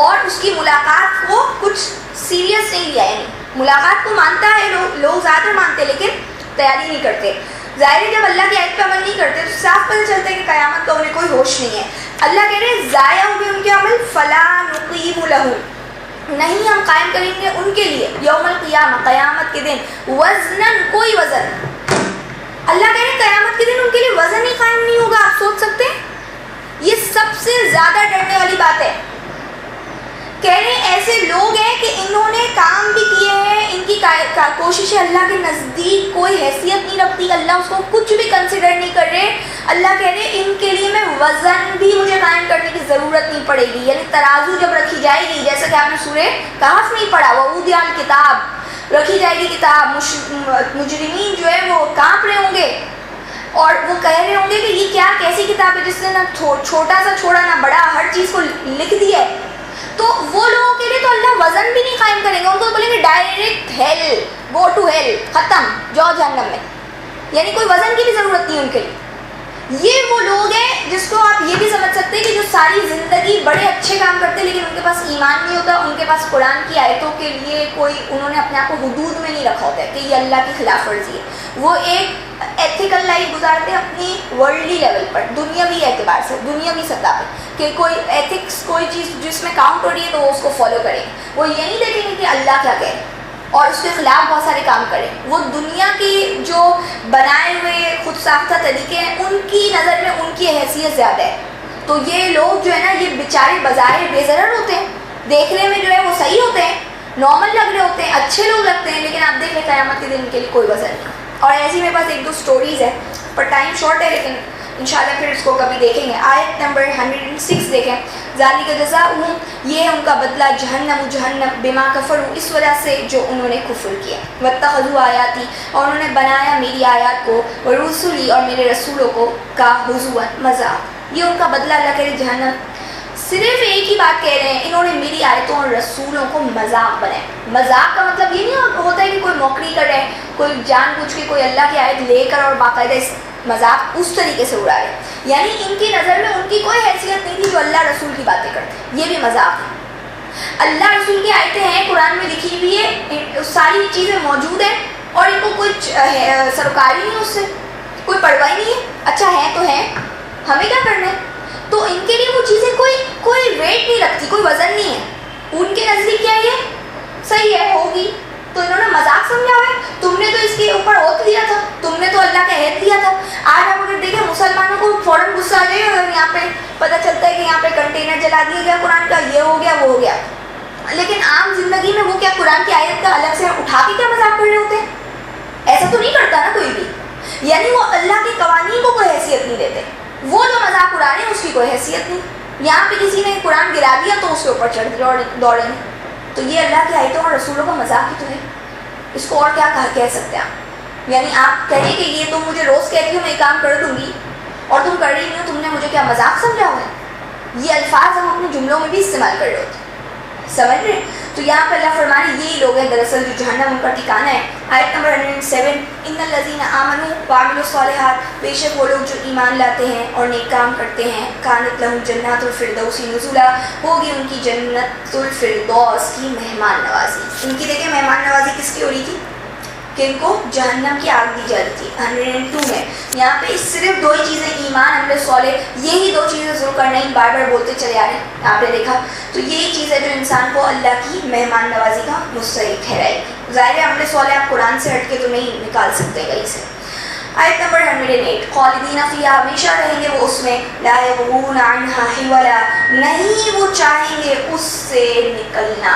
اور اس کی ملاقات کو کچھ سیریس نہیں لیا. یعنی ملاقات کو مانتا ہے، لوگ زیادہ مانتے ہیں لیکن تیاری نہیں کرتے. ظاہر ہے جب اللہ کی آیت پہ عمل نہیں کرتے تو صاف پتہ چلتا ہے کہ قیامت کا انہیں کوئی ہوش نہیں ہے. اللہ کہہ رہے ہیں ضائع ہو گئے ان کے عمل، فلا نقیم لہم، نہیں ہم قائم کریں گے ان کے لیے یوم القیامہ، قیامت کے دن، وزنن، کوئی وزن. اللہ کہہ رہے ہیں قیامت کے دن ان کے لیے وزن ہی قائم نہیں ہوگا. آپ سوچ سکتے ہیں؟ یہ سب سے زیادہ ڈرنے والی بات ہے. کہہ رہے ہیں ایسے لوگ ہیں کہ انہوں نے کام بھی کیے ہیں، ان کی کوششیں اللہ کے نزدیک کوئی حیثیت نہیں رکھتی، اللہ اس کو کچھ بھی کنسیڈر نہیں کر رہے. اللہ کہہ رہے ہیں ان کے لیے میں وزن بھی مجھے قائم کرنے کی ضرورت نہیں پڑے گی. یعنی ترازو جب رکھی جائے گی، جیسا کہ آپ نے سورہ کہف نہیں پڑھا، ووضع الکتاب، رکھی جائے گی کتاب، مجرمین جو ہے وہ کانپ رہے ہوں گے اور وہ کہہ رہے ہوں گے کہ یہ کیا کیسی کتاب ہے جس نے نہ چھوٹا سا چھوڑا نہ بڑا، ہر چیز کو لکھ دیا ہے. تو وہ لوگوں کے لیے تو اللہ وزن بھی نہیں قائم کریں گے، ان کو بولیں گے direct hell, go to hell, ختم، جاؤ جہنم میں. یعنی کوئی وزن کی بھی ضرورت نہیں ان کے لیے. یہ وہ لوگ ہیں جس کو آپ یہ بھی سمجھ سکتے ہیں کہ جو ساری زندگی بڑے اچھے کام کرتے ہیں لیکن ان کے پاس ایمان نہیں ہوتا، ان کے پاس قرآن کی آیتوں کے لیے کوئی، انہوں نے اپنے آپ کو حدود میں نہیں رکھا ہوتا ہے کہ یہ اللہ کی خلاف ورزی ہے. وہ ایک ایتھیکل لائف گزارتے ہیں اپنی ورلڈلی لیول پر، دنیاوی اعتبار سے، دنیاوی سطح پہ، کہ کوئی ایتھکس، کوئی چیز جس میں کاؤنٹ ہو رہی ہے تو وہ اس کو فالو کریں. وہ یہ نہیں دیکھیں گے کہ اللہ کیا کہے اور اس کے خلاف بہت سارے کام کریں. وہ دنیا کی جو بنائے ہوئے خود ساختہ طریقے ہیں ان کی نظر میں ان کی حیثیت زیادہ ہے. تو یہ لوگ جو ہے نا یہ بیچارے بظاہر بے ضرر ہوتے ہیں، دیکھنے میں جو ہے وہ صحیح ہوتے ہیں، نارمل لگ رہے ہوتے ہیں، اچھے لوگ لگتے ہیں، لیکن آپ دیکھ لیں قیامت کے دن ان کے لیے کوئی وزن نہیں. اور ایسی میرے پاس ایک دو سٹوریز ہیں پر ٹائم شارٹ ہے، لیکن انشاءاللہ پھر اس کو کبھی دیکھیں گے. آیت نمبر 106 دیکھیں، ذالک جزاؤہم، یہ ہے ان کا بدلہ، جہنم جہنم، بما کفروا، اس وجہ سے جو انہوں نے کفر کیا، واتخذوا آیاتی، اور انہوں نے بنایا میری آیات کو، ورسلی، اور میرے رسولوں کو، کا ہزوا، مذاق. یہ ان کا بدلہ، اللہ کہہ رہے جہنم. صرف ایک ہی بات کہہ رہے ہیں، انہوں نے میری آیتوں اور رسولوں کو مذاق بنایا. مذاق کا مطلب یہ نہیں ہوتا ہے کہ کوئی موکری کر رہے ہیں، کوئی جان بوجھ کے کوئی اللہ کی آیت لے کر اور باقاعدہ مذاق اس طریقے سے اڑا رہے. یعنی ان کی نظر میں ان کی کوئی حیثیت نہیں تھی جو اللہ رسول کی باتیں کرتے، یہ بھی مذاق ہے. اللہ رسول کی آیتیں ہیں، قرآن میں لکھی ہوئی ہے، ساری چیزیں موجود ہیں اور ان کو کوئی سروکاری نہیں، اس سے کوئی پرواہ نہیں ہے. اچھا ہے تو ہے، ہمیں کیا کرنا ہے. تو ان کے لیے وہ چیزیں کوئی ویٹ نہیں رکھتی، کوئی وزن نہیں ہے. ان کے نزدیک کیا ہے، صحیح ہے، ہوگی. تو انہوں نے مذاق سمجھا ہے. تم نے تو اس کے اوپر عہد دیا تھا، تم نے تو اللہ کا عہد دیا تھا. آج آپ اگر دیکھیں مسلمانوں کو فوراً غصہ آ جائے اگر یہاں پہ پتہ چلتا ہے کہ یہاں پہ کنٹینر جلا دیا گیا قرآن کا، یہ ہو گیا وہ ہو گیا. لیکن عام زندگی میں وہ کیا قرآن کی آیت کا الگ سے اٹھا کے کیا مذاق کر رہے ہوتے ہیں؟ ایسا تو نہیں کرتا نا کوئی بھی. یعنی وہ اللہ کے قوانین کو کوئی حیثیت نہیں دیتے. وہ جو مذاق اڑا رہے ہیں اس کی کوئی حیثیت نہیں. یہاں پہ کسی نے قرآن گرا دیا تو اس کے اوپر چڑھ دوڑیں. تو یہ اللہ کی آیتوں اور رسولوں کا مذاق ہی تو ہے. اس کو اور کیا کہہ سکتے ہیں آپ؟ یعنی آپ کہیں کہ یہ تم مجھے روز کہتی ہو میں کام کر دوں گی اور تم کر رہی نہیں ہو، تم نے مجھے کیا مذاق سمجھا ہوا ہے؟ یہ الفاظ ہم اپنے جملوں میں بھی استعمال کر رہے ہوتے ہیں، سمجھ رہے ہیں؟ تو یہاں پہ اللہ فرمانے یہی لوگ ہیں دراصل جو جہنم ان کا ٹھکانہ ہے. آیت نمبر 107، ان الذین آمنوا وعملوا الصالحات، بے شک وہ لوگ جو ایمان لاتے ہیں اور نیک کام کرتے ہیں، کانت لہم جنات الفردوس نزلا، ہوگی ان کی جنت الفردوس کی مہمان نوازی. ان کی دیکھیں مہمان نوازی کس کی ہو رہی تھی؟ کہ ان کو جہنم کی آگ دی جا رہی تھی. 102 میں یہاں پہ صرف دو ہی چیزیں، ایمان، عمل صالح، یہی دو چیزیں ذکر کرنا ہی بار بار بولتے چلے آ رہے ہیں. آپ نے دیکھا تو یہی چیز ہے جو انسان کو اللہ کی مہمان نوازی کا مستحق ٹھہرائے گی. ظاہر ہے عمل صالح آپ قرآن سے ہٹ کے تو نہیں نکال سکتے کہیں سے. آیت نمبر 108، خالدین فیہا، ہمیشہ رہیں گے وہ اس میں، لا یبغون عنہا حولا، نہیں وہ چاہیں گے اس سے نکلنا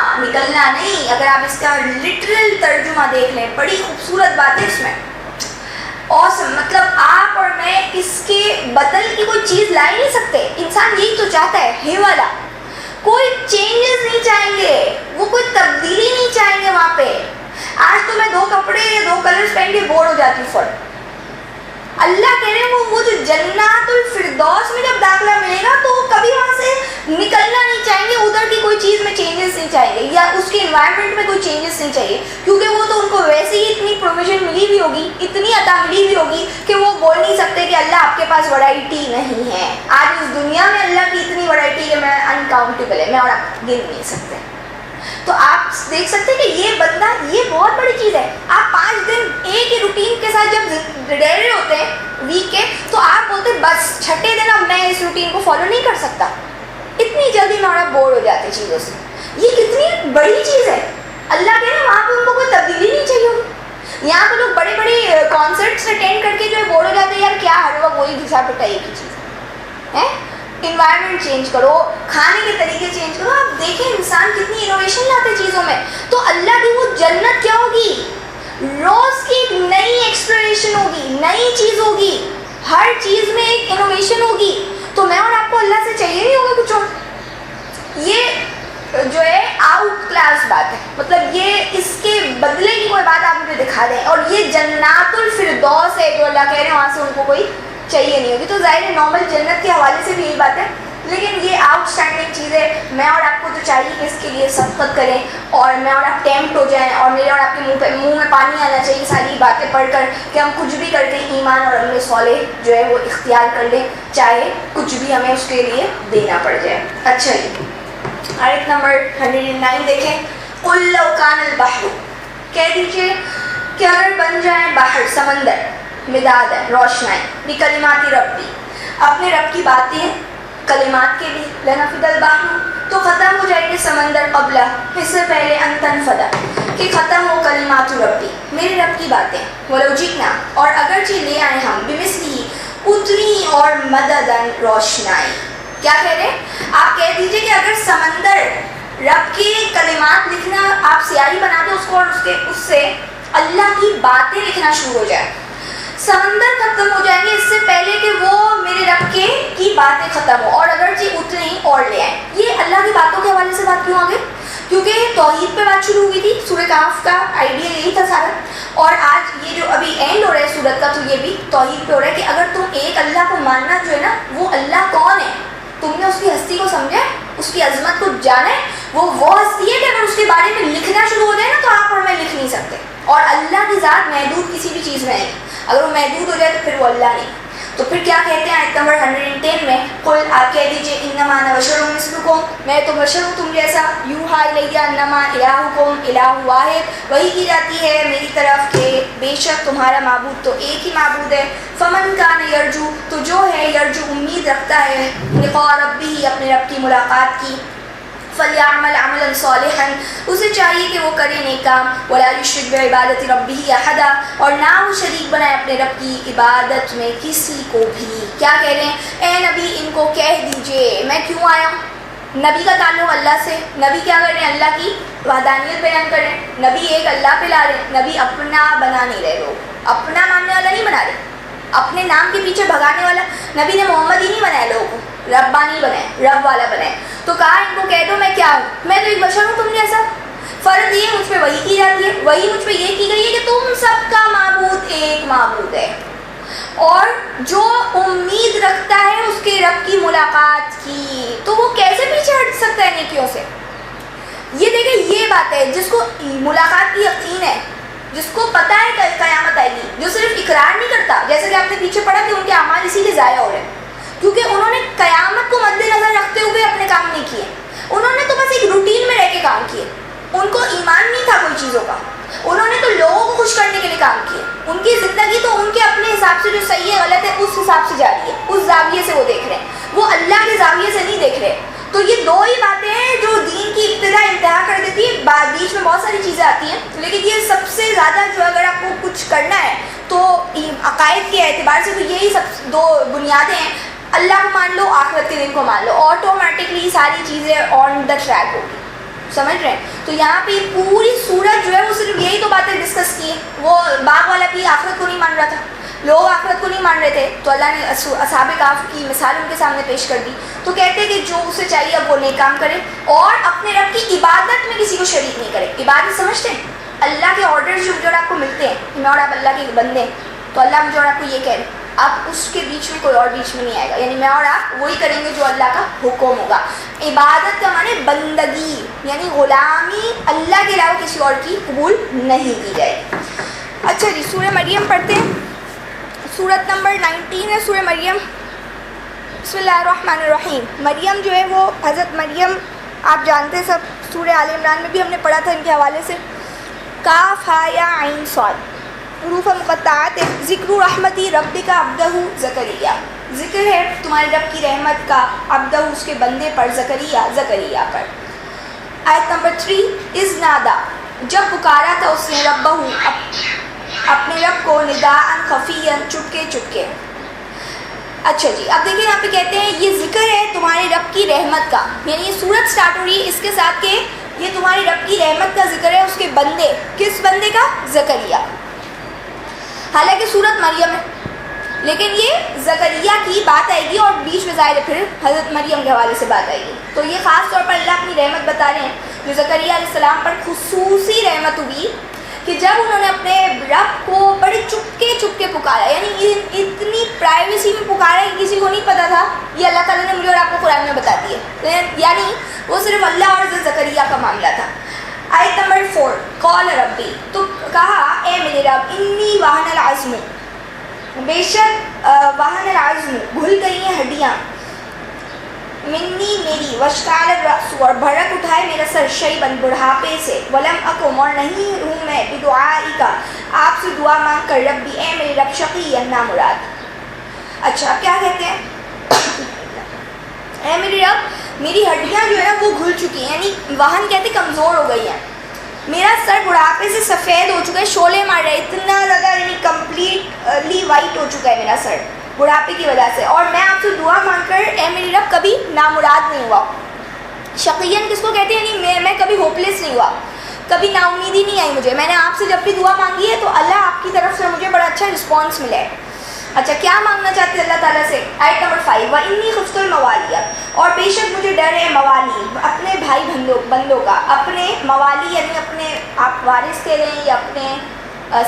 نہیں. اگر آپ اس کا لٹرل ترجمہ دیکھ لیں، بڑی خوبصورت بات ہے اس میں. awesome، مطلب آپ اور میں اس کے بدل کی کوئی چیز لا ہی نہیں سکتے. انسان یہی تو چاہتا ہے، حولا، کوئی چینجز نہیں چاہیں گے، وہ کوئی تبدیلی نہیں چاہیں گے وہاں پہ. آج تو میں 2 کپڑے یا 2 کلرز پہن کے بور ہو جاتی ہوں. اللہ کہہ رہے ہیں وہ جو جنات الفردوس میں جب داخلہ ملے گا تو وہ کبھی وہاں سے نکلنا نہیں چاہیں گے، ادھر کی کوئی چیز میں چینجز نہیں چاہیں گے یا اس کے انوائرمنٹ میں کوئی چینجز نہیں چاہیے، کیونکہ وہ تو ان کو ویسے ہی اتنی پروویژن ملی ہوئی ہوگی، اتنی عطا ملی ہوئی ہوگی کہ وہ بول نہیں سکتے کہ اللہ آپ کے پاس ویرائٹی نہیں ہے۔ آج اس دنیا میں اللہ کی اتنی ویرائٹی ہے، میں انکاؤنٹیبل ہے، میں اور آپ گن نہیں سکتے۔ تو آپ دیکھ سکتے ہیں کہ یہ بندہ، یہ بہت بڑی چیز ہے۔ آپ 5 دن ایک ہی روٹین کے ساتھ جب رہ رہے ہوتے ہیں ویک کے، تو آپ بولتے ہیں بس چھٹے دن اب میں اس روٹین کو فالو نہیں کر سکتا، اتنی جلدی میں اور آپ بور ہو جاتے ہیں چیزوں سے۔ یہ کتنی بڑی چیز ہے، اللہ کے نا وہاں پہ ان کو کوئی تبدیلی نہیں چاہیے ہوگی۔ یہاں پہ لوگ بڑے بڑے کانسرٹس اٹینڈ کر کے جو ہے بور ہو جاتے ہیں، یار کیا ہر وقت وہی گھسا پٹائی کی چیز ہے۔ انوائرمنٹ چینج کرو، کھانے کے طریقے چینج کرو۔ آپ دیکھیں انسان کتنی انوویشن لاتے چیزوں میں، تو اللہ کی وہ جنت کیا ہوگی؟ روز کی ایک نئی ایکسپلوریشن ہوگی، نئی چیز ہوگی، ہر چیز میں ایک انوویشن ہوگی۔ تو میں اور آپ کو اللہ سے چاہیے نہیں ہوگا کچھ اور۔ یہ جو ہے آؤٹ کلاس بات ہے، مطلب یہ اس کے بدلے کی کوئی بات آپ مجھے دکھا دیں، اور یہ جنات الفردوس ہے جو اللہ کہہ رہے ہیں وہاں سے ان کو کوئی چاہیے نہیں ہوگی۔ تو ظاہر ہے نارمل جنت کے حوالے سے بھی یہی بات ہے، لیکن یہ آؤٹ اسٹینڈنگ چیز ہے۔ میں اور آپ کو تو چاہیے کہ اس کے لیے سبقت کریں، اور میں اور آپ ٹیمپٹ ہو جائیں، اور میرے اور آپ کے منہ میں پانی آنا چاہیے ساری باتیں پڑھ کر، کہ ہم کچھ بھی کر کے ایمان اور عمل صالح جو ہے وہ اختیار کر لیں، چاہے کچھ بھی ہمیں اس کے لیے دینا پڑ جائے۔ اچھا جی، آیت نمبر 109 دیکھیں۔ قُلْ لَوْ كَانَ الْبَحْرُ، کہہ دیجئے کہ اگر بن جائیں باہر، سمندر، مداد ہے، روشنائی، بکلمات ربی، اپنے رب کی باتیں کلمات کے لیے، لنفد البحر، تو ختم ہو جائے گے سمندر، قبلہ، اس سے پہلے ان تنفد، کہ ختم ہو کلمات ربی، میرے رب کی باتیں، ولو جئنا، اور اگرچہ لے آئے ہم، بمثلہ، اتنی اور مددن، روشنائی۔ کیا کہہ رہے ہیں؟ آپ کہہ دیجئے کہ اگر سمندر رب کی کلمات لکھنا، آپ سیاہی بنا دیں اس کو، اور اس سے اللہ کی باتیں لکھنا شروع ہو جائے، سمندر ختم ہو جائیں گے اس سے پہلے کہ وہ میرے رب کی باتیں ختم ہو، اور اگرچہ اتنے ہی اور لے آئیں۔ یہ اللہ کی باتوں کے حوالے سے بات کیوں آگے؟ کیونکہ توحید پہ بات شروع ہوئی تھی، سورہ کہف کا آئیڈیا یہی تھا سارا، اور آج یہ جو ابھی اینڈ ہو رہا ہے سورت کا، تو یہ بھی توحید پہ ہو رہا ہے کہ اگر تم ایک اللہ کو ماننا جو ہے نا، وہ اللہ کون ہے، تم نے اس کی ہستی کو سمجھا، اس کی عظمت کو جانا ہے، وہ ہستی ہے کہ اگر اس کے بارے میں لکھنا شروع ہو جائے نا تو آپ اور میں لکھ نہیں سکتے، اور اللہ کی ذات محدود کسی بھی چیز میں ہے، اگر وہ محدود ہو جائے تو پھر وہ اللہ نہیں۔ تو پھر کیا کہتے ہیں آیت نمبر 110 میں، قل، آپ کہہ دیجئے انما انا بشر مثلکم، میں تو بشر ہوں تم جیسا، یوحا الیہ انما الہکم الہ واحد، وہی کی جاتی ہے میری طرف کہ بے شک تمہارا معبود تو ایک ہی معبود ہے۔ فمن کان یرجو، تو جو ہے یرجو امید رکھتا ہے، لقاء ربہ، اپنے رب کی ملاقات کی، فلیعمل عملا صالحا، اسے چاہیے کہ وہ کرے نیک کام، ولا یشرک بعبادۃ ربہ احدا، اور نہ وہ شریک بنائے اپنے رب کی عبادت میں کسی کو بھی۔ کیا کہہ رہے ہیں؟ اے نبی ان کو کہہ دیجئے، میں کیوں آیا ہوں؟ نبی کا تعلق اللہ سے، نبی کیا کر رہے ہیں؟ اللہ کی وحدانیت بیان کر رہے ہیں، نبی ایک اللہ پہ لا رہے ہیں، نبی اپنا بنا نہیں رہے، لوگ اپنا ماننے والا نہیں بنا رہے، اپنے نام کے پیچھے بھگانے والا۔ نبی نے محمد ہی نہیں بنایا لوگوں کو، ربانی بنائے، رب والا بنائے۔ تو کہا ان کو کہہ دو میں کیا ہوں، میں تو ایک بشر ہوں تم جیسا، فرض یہ مجھ پہ وہی کی جاتی ہے، وہی مجھ پہ یہ کی گئی ہے کہ تم سب کا معبود ایک معبود ہے، اور جو امید رکھتا ہے اس کے رب کی ملاقات کی، تو وہ کیسے پیچھے ہٹ سکتا ہے نیکیوں سے؟ یہ دیکھیں، یہ بات ہے جس کو ملاقات کی یقین ہے، جس کو پتہ ہے کہ قیامت آئے گی، جو صرف اقرار نہیں کرتا، جیسے کہ آپ نے پیچھے پڑھا کہ ان کے اعمال اسی لیے ضائع ہو رہے ہیں کیونکہ انہوں نے قیامت کو مد نظر رکھتے ہوئے اپنے کام نہیں کیے، انہوں نے تو بس ایک روٹین میں رہ کے کام کیے، ان کو ایمان نہیں تھا کوئی چیزوں کا، انہوں نے تو لوگوں کو خوش کرنے کے لیے کام کیے، ان کی زندگی تو ان کے اپنے حساب سے جو صحیح ہے غلط ہے اس حساب سے جاری ہے، اس زاویے سے وہ دیکھ رہے ہیں، وہ اللہ کے زاویے سے نہیں دیکھ رہے۔ تو یہ دو ہی باتیں ہیں جو دین کی ابتدا انتہا کر دیتی ہے، بیچ میں بہت ساری چیزیں آتی ہیں، لیکن یہ سب سے زیادہ جو اگر آپ کو کچھ کرنا ہے تو عقائد کے اعتبار سے تو یہی سب دو بنیادیں ہیں، اللہ کو مان لو، آخرت کے دن کو مان لو، آٹومیٹکلی ساری چیزیں آن دا ٹریک ہوگی، سمجھ رہے ہیں؟ تو یہاں پہ پوری سورت جو ہے وہ صرف یہی تو باتیں ڈسکس کی ہیں۔ وہ باغ والا بھی آخرت کو نہیں مان رہا تھا، لوگ آخرت کو نہیں مان رہے تھے، تو اللہ نے اصحاب کہف کی مثال ان کے سامنے پیش کر دی، تو کہتے ہیں کہ جو اسے چاہیے اب وہ نیک کام کرے اور اپنے رب کی عبادت میں کسی کو شریک نہیں کرے۔ عبادت سمجھتے ہیں؟ اللہ کے آرڈرز جو آپ کو ملتے ہیں، میں اور آپ اللہ کے بندے ہیں، تو اللہ مجھے اور آپ کو یہ کہہ رہے ہیں اب اس کے بیچ میں کوئی اور بیچ میں نہیں آئے گا، یعنی میں اور آپ وہی کریں گے جو اللہ کا حکم ہوگا. عبادت کا معنی بندگی، یعنی غلامی اللہ کے علاوہ کسی اور کی قبول نہیں کی جائے گی. اچھا جی، سورہ مریم پڑھتے ہیں. سورت نمبر 19 ہے سورہ مریم. بسم اللہ الرحمن الرحیم. مریم جو ہے وہ حضرت مریم آپ جانتے سب، سورہ آل عمران میں بھی ہم نے پڑھا تھا ان کے حوالے سے. کاف ہا یا عین صاد، حروف مقطعات. ذکر رحمتی ربک عبدہ زکریا، ذکر ہے تمہارے رب کی رحمت کا عبدہ اس کے بندے پر، زکریا پر. آیت نمبر 3. اذ نادا، جب پکارا تھا اس نے ربہ اپنے رب کو، نداءً خفیًّا، چپکے چپکے. اچھا جی، اب دیکھیں یہاں پہ کہتے ہیں یہ ذکر ہے تمہارے رب کی رحمت کا، یعنی یہ سورت سٹارٹ ہو رہی ہے اس کے ساتھ کہ یہ تمہارے رب کی رحمت کا ذکر ہے، اس کے بندے. کس بندے کا؟ زکریا. حالانکہ سورت مریم ہے لیکن یہ زکریا کی بات آئے گی اور بیچ میں ظاہر ہے پھر حضرت مریم کے حوالے سے بات آئے گی. تو یہ خاص طور پر اللہ اپنی رحمت بتا رہے ہیں جو زکریا علیہ السلام پر خصوصی رحمت ہوئی کہ جب انہوں نے اپنے رب کو بڑے چپکے چپکے پکارا، یعنی اتنی پرائیویسی میں پکارا کہ کسی کو نہیں پتا تھا. یہ اللہ تعالیٰ نے مجھے اور آپ کو قرآن میں بتا دیے، یعنی وہ صرف اللہ اور حضرت زکریا کا معاملہ تھا. آیت نمبر 4. قال ربی، تو کہا اے میرے رب، انی وہن العظم، بے شک وہن العظم گھل گئی ہیں ہڈیاں، منی میری، واشتعل الرأس اور بھڑک اٹھائے میرا سر، شیباً بڑھاپے سے، ولم اکن اور نہیں ہوں میں، بدعائک آپ سے دعا مانگ کر، ربی اے میرے رب، شقیًا نامراد. اچھا کیا کہتے ہیں؟ اے میرے رب میری ہڈیاں جو ہے وہ گھل چکی ہیں، یعنی وہن کہتے کمزور ہو گئی ہیں، میرا سر بڑھاپے سے سفید ہو چکا ہے، شعلے مار رہے، اتنا زیادہ یعنی کمپلیٹلی وائٹ ہو چکا ہے میرا سر بڑھاپے کی وجہ سے، اور میں آپ سے دعا مانگ کر اے میری رب کبھی نامراد نہیں ہوا. شقیًا کس کو کہتے ہیں؟ یعنی میں کبھی ہوپلیس نہیں ہوا، کبھی نا امیدی نہیں آئی مجھے. میں نے آپ سے جب بھی دعا مانگی ہے تو اللہ آپ کی طرف سے مجھے بڑا اچھا رسپانس ملا ہے. اچھا کیا مانگنا چاہتے ہیں اللہ تعالیٰ سے؟ آیت نمبر 5. وَإِنِّي خِفْتُ الْمَوَالِيَ، اور بے شک مجھے ڈر ہے موالی، اپنے بھائی بندوں کا، اپنے موالی یعنی اپنے آپ وارث کہہ رہے ہیں یا اپنے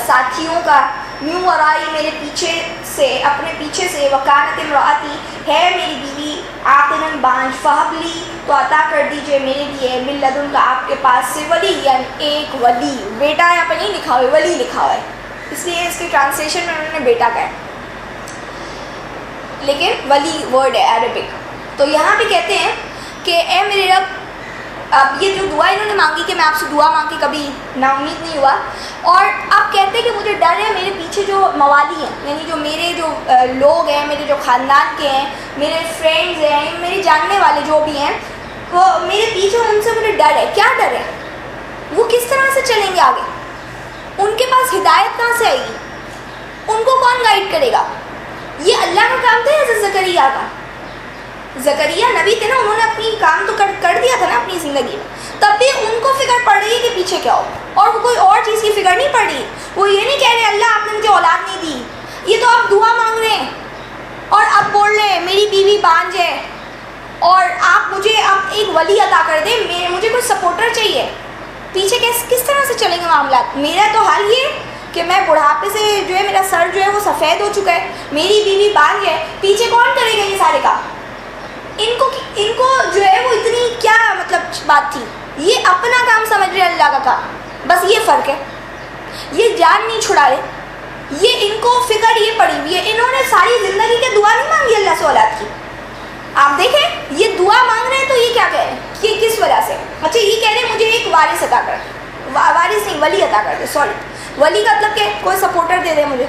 ساتھیوں کا، میوں ورائی میرے پیچھے سے، اپنے پیچھے سے، وکانت امراتی ہے میری بیوی، عاقراً بانجھ، فہب لی تو عطا کر دیجئے میرے لیے، من لدن کا آپ کے پاس سے، ولی یعنی ایک ولی. بیٹا یہاں پہ نہیں لکھا ہوا ہے، ولی لکھا ہوا ہے، اس لیے اس کی ٹرانسلیشن میں انہوں نے بیٹا کہا ہے، لیکن ولی ورڈ ہے عربک. تو یہاں بھی کہتے ہیں کہ اے میرے رب، اب یہ جو دعا انہوں نے مانگی کہ میں آپ سے دعا مانگ کے کبھی نا امید نہیں ہوا، اور اب کہتے ہیں کہ مجھے ڈر ہے میرے پیچھے جو موالی ہیں، یعنی جو میرے جو لوگ ہیں، میرے جو خاندان کے ہیں، میرے فرینڈز ہیں، میرے جاننے والے جو بھی ہیں، وہ میرے پیچھے، ان سے مجھے ڈر ہے. کیا ڈر ہے؟ وہ کس طرح سے چلیں گے آگے؟ ان کے پاس ہدایت کہاں سے آئے گی؟ ان کو کون گائیڈ کرے گا؟ یہ اللہ کا کام تھا حضرت زکریا کا. زکریا نبی تھے نا، انہوں نے اپنی کام تو کر دیا تھا نا اپنی زندگی میں، تب بھی ان کو فکر پڑ رہی ہے کہ پیچھے کیا ہو، اور وہ کوئی اور چیز کی فکر نہیں پڑ رہی. وہ یہ نہیں کہہ رہے اللہ آپ نے مجھے اولاد نہیں دی، یہ تو آپ دعا مانگ رہے ہیں اور اب بول رہے ہیں میری بیوی بانجھ ہے اور آپ مجھے اب ایک ولی عطا کر دیں، مجھے کوئی سپورٹر چاہیے. پیچھے کس طرح سے چلیں گے معاملات؟ میرا تو حال یہ کہ میں بڑھاپے سے جو ہے میرا سر جو ہے وہ سفید ہو چکا ہے، میری بیوی بانجھ ہے، پیچھے کون کرے گا یہ سارے کام؟ ان کو جو ہے وہ اتنی کیا مطلب بات تھی، یہ اپنا کام سمجھ رہے اللہ کا کام، بس یہ فرق ہے. یہ جان نہیں چھڑا رہے، یہ ان کو فکر یہ پڑی ہوئی ہے. انہوں نے ساری زندگی کے دعا نہیں مانگی اللہ سے اولاد کی. آپ دیکھیں یہ دعا مانگ رہے ہیں تو یہ کیا کہہ رہے ہیں کہ کس وجہ سے؟ اچھا یہ کہہ رہے ہیں مجھے ایک وارث عطا کر دے، وارث نہیں ولی عطا کر دے، سوری ولی کا مطلب کہ کوئی سپورٹر دے دے مجھے.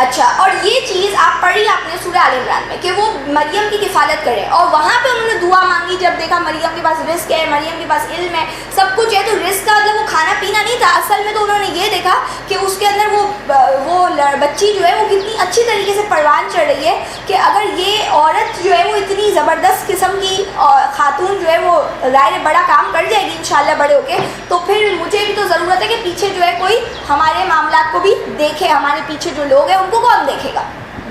اچھا، اور یہ چیز آپ پڑھی آپ نے سورہ آل عمران میں کہ وہ مریم کی کفالت کرے، اور وہاں پہ انہوں نے دعا مانگی جب دیکھا مریم کے پاس رزق ہے، مریم کے پاس علم ہے، سب کچھ ہے. تو رزق کا مطلب وہ کھانا پینا نہیں تھا، اصل میں تو انہوں نے یہ دیکھا کہ اس کے اندر وہ بچی جو ہے وہ کتنی اچھی طریقے سے پروان چڑھ رہی ہے کہ اگر یہ عورت جو ہے وہ اتنی زبردست قسم کی خاتون جو ہے وہ ظاہر بڑا کام کر جائے گی انشاءاللہ بڑے ہو کے، تو پھر مجھے بھی تو ضرورت ہے کہ پیچھے جو ہے کوئی ہمارے معاملات کو بھی دیکھے، ہمارے پیچھے جو لوگ ہیں ان کو کون دیکھے گا؟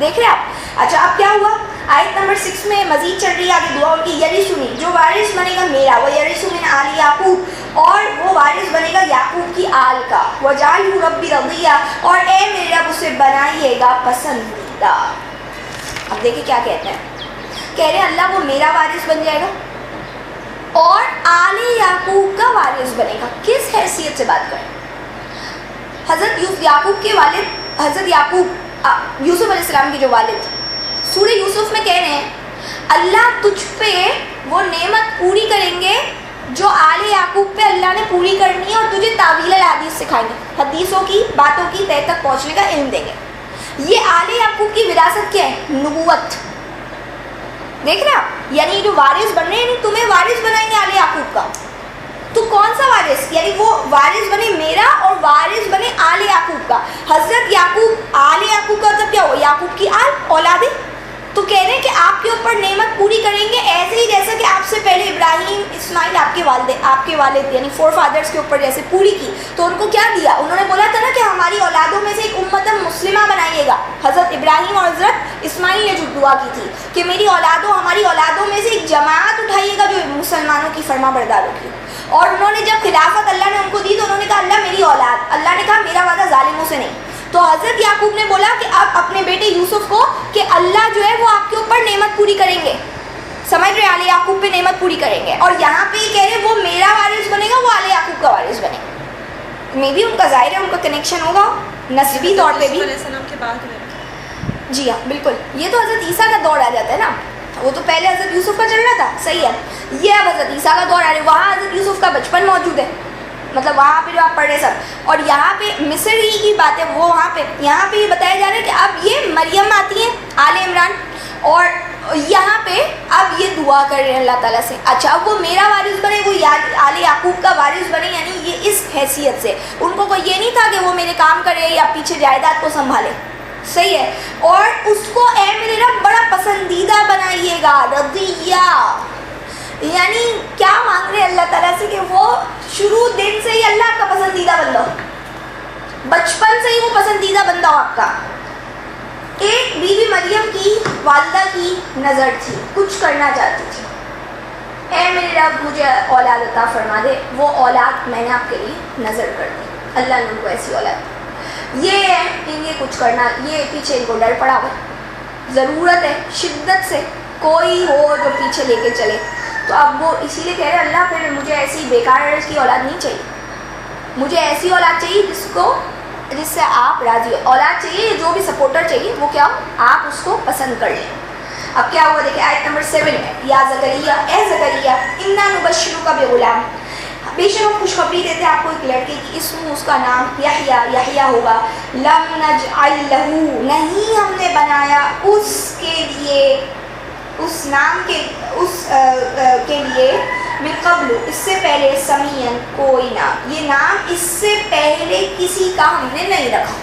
دیکھ رہے آپ؟ اچھا اب کیا ہوا؟ آیت نمبر 6 میں مزید چل رہی ہے آگے دعا ان کی، یرثنی جو وارث بنے گا میرا، وہ یرث من آل یعقوب، اور وہ وارث بنے گا یعقوب یعقوب کی آل کا، وجعلہ ربی رضیہ، اور اے میرے رب اسے بنائیے گا پسندیدہ۔ اب دیکھیں کیا کہتے ہیں، کہہ رہے ہیں اللہ وہ میرا وارث بن جائے گا اور آل یعقوب کا وارث بنے گا۔ کس حیثیت سے بات کریں؟ حضرت یعقوب کے والد، حضرت یعقوب یوسف علیہ السلام کے جو والد، سورہ یوسف میں کہہ رہے ہیں اللہ تجھ پہ وہ نعمت پوری کریں گے جو آل یعقوب پہ اللہ نے پوری کرنی ہے، اور تجھے تعویل الحدیث سکھائیں گے، حدیثوں کی باتوں کی تہ تک پہنچنے کا علم دیں گے۔ یہ آل یعقوب کی وراثت کیا ہے؟ نبوت۔ دیکھ رہے آپ، یعنی جو وارث بن رہے ہیں، یعنی تمہیں وارث بنائیں گے آل یعقوب کا۔ تو کون سا وارث؟ یعنی وہ وارث بنے میرا اور وارث بنے آل یعقوب کا۔ حضرت یعقوب، آل یعقوب کا مطلب کیا ہو؟ یعقوب کی آل، اولادیں۔ تو کہہ رہے ہیں کہ آپ کے اوپر نعمت پوری کریں گے ایسے ہی جیسا کہ آپ سے پہلے ابراہیم، اسماعیل، آپ کے والد یعنی فور فادرز کے اوپر جیسے پوری کی۔ تو ان کو کیا دیا؟ انہوں نے بولا تھا نا کہ ہماری اولادوں میں سے ایک امت مسلمہ بنائیے گا۔ حضرت ابراہیم اور حضرت اسماعیل نے جو دعا کی تھی کہ میری اولادوں، ہماری اولادوں میں سے ایک جماعت اٹھائیے گا جو مسلمانوں کی فرما برداروں کی۔ اور انہوں نے جب خلافت اللہ نے ان کو دی تو انہوں نے کہا اللہ میری اولاد، اللہ نے کہا میرا وعدہ ظالموں سے نہیں۔ تو حضرت یعقوب نے بولا کہ اب اپنے بیٹے یوسف کو کہ اللہ جو ہے وہ آپ کے اوپر نعمت پوری کریں گے، سمجھ رہے ہیں، آل یعقوب پہ نعمت پوری کریں گے۔ اور یہاں پہ یہ کہہ رہے ہیں وہ میرا وارث بنے گا، وہ آل یعقوب کا وارث بنے گا۔ میں بھی ان کا ظاہر ہے ان کا کنیکشن ہوگا نسبی طور پہ بھی۔ جی ہاں بالکل، یہ تو حضرت عیسیٰ کا دور آ جاتا ہے نا، وہ تو پہلے حضرت یوسف کا چل رہا تھا، صحیح ہے، یہ اب حضرت عیسیٰ کا دور آ رہا ہے۔ وہاں حضرت یوسف کا بچپن موجود ہے، مطلب وہاں پہ جو آپ پڑھ رہے سب، اور یہاں پہ مصر ہی کی بات ہے، وہ وہاں پہ یہاں پہ یہ بتایا جا رہا ہے کہ اب یہ مریم آتی ہیں آل عمران، اور یہاں پہ اب یہ دعا کر رہے ہیں اللہ تعالیٰ سے، اچھا اب وہ میرا وارث بنے، وہ آل یعقوب کا وارث بنے، یعنی یہ اس حیثیت سے۔ ان کو کوئی یہ نہیں تھا کہ وہ میرے کام کرے یا پیچھے جائیداد کو سنبھالے، صحیح ہے، اور اس کو اے میرے رب بڑا پسندیدہ بنائیے گا، رضیہ، یعنی کیا مانگ رہے اللہ تعالیٰ سے کہ وہ شروع دن سے ہی اللہ آپ کا پسندیدہ بندہ ہو، بچپن سے ہی وہ پسندیدہ بندہ ہو آپ کا۔ ایک بیوی مریم کی والدہ کی نظر تھی، کچھ کرنا چاہتی تھی، اے میرے رب مجھے اولاد عطا فرما دے، وہ اولاد میں نے آپ کے لیے نظر کر دی، اللہ نے ان کو ایسی اولاد دی۔ یہ ہے ان کچھ کرنا، یہ پیچھے ان کو ڈر پڑا ہوا، ضرورت ہے شدت سے کوئی ہو جو پیچھے لے کے چلے۔ تو اب وہ اسی لیے کہہ رہے اللہ پھر مجھے ایسی بیکار کی اولاد نہیں چاہیے، مجھے ایسی اولاد چاہیے جس سے آپ راضی ہو، اولاد چاہیے جو بھی سپورٹر چاہیے وہ کیا ہو، آپ اس کو پسند کر لیں۔ اب کیا ہوا دیکھیں آیت نمبر 7 میں، یا زکریا، اے زکریا انا نبشرک بغلام، بے شک ہم خوشخبری دیتے ہیں آپ کو ایک لڑکے کی، اسم اس کا نام یحییٰ ہوگا، لم نجعل لہ، نہیں ہم نے بنایا اس کے لیے، اس نام کے لیے، من قبل اس سے پہلے، سمیعن کوئی نام، یہ نام اس سے پہلے کسی کا ہم نے نہیں رکھا۔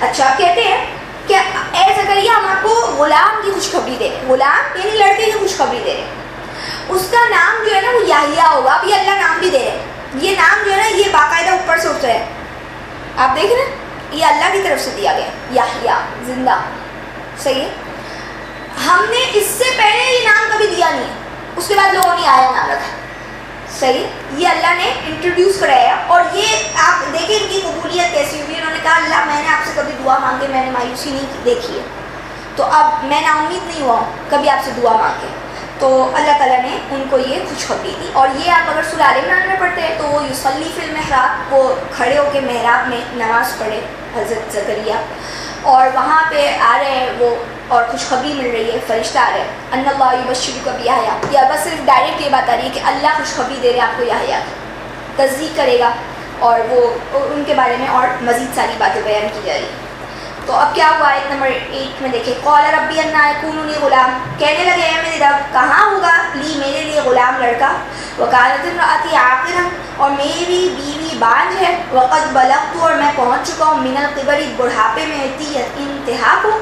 اچھا کہتے ہیں کہ اے زکریا ہم آپ کو غلام کی خوشخبری دے رہے ہیں، غلام یعنی لڑکے کی خوشخبری دے رہے ہیں، اس کا نام جو ہے نا وہ یحییٰ ہوگا۔ اب یہ اللہ نام بھی دے رہے ہیں، یہ نام جو ہے نا یہ باقاعدہ اوپر سے اترا ہے، آپ دیکھ رہے ہیں یہ اللہ کی طرف سے دیا گیا یحییٰ، زندہ، صحیح ہے۔ ہم نے اس سے پہلے یہ نام کبھی دیا نہیں ہے، اس کے بعد لوگوں نے آیا نام رکھا، صحیح، یہ اللہ نے انٹروڈیوس کرایا۔ اور یہ آپ دیکھیں ان کی قبولیت کیسی ہوئی، انہوں نے کہا اللہ میں نے آپ سے کبھی دعا مانگے میں نے مایوسی نہیں دیکھی ہے، تو اب میں نا امید نہیں ہوا ہوں کبھی آپ سے دعا مانگے، تو اللہ تعالیٰ نے ان کو یہ خوشخبری دی۔ اور یہ آپ اگر سورہ آل عمران میں پڑھتے ہیں تو وہ یصلی فی المحراب، وہ کھڑے ہو کے محراب میں نماز پڑھے حضرت زکریا، اور وہاں پہ آ رہے ہیں وہ، اور خوشخبری مل رہی ہے، فرشتہ آ رہے ہیں، ان اللہ یبشرک بیحییٰ، یا بس صرف ڈائریکٹ یہ بات آ رہی ہے کہ اللہ خوشخبری دے رہے ہیں آپ کو یحییٰ کی، تصدیق کرے گا، اور وہ ان کے بارے میں اور مزید ساری باتیں بیان کی جا رہی ہیں۔ تو اب کیا ہوا آیت نمبر 8 میں دیکھیں، قال ربی انا یکون لی غلام، کہنے لگے اے میرے رب کہاں ہوگا لی میرے لیے غلام لڑکا، وکانت امرأتی عاقرا، اور میری بیوی بانجھ ہے، وقد بلغت، اور میں پہنچ چکا ہوں، من الکبر، بڑھاپے میں، عتیت، انتہا کو،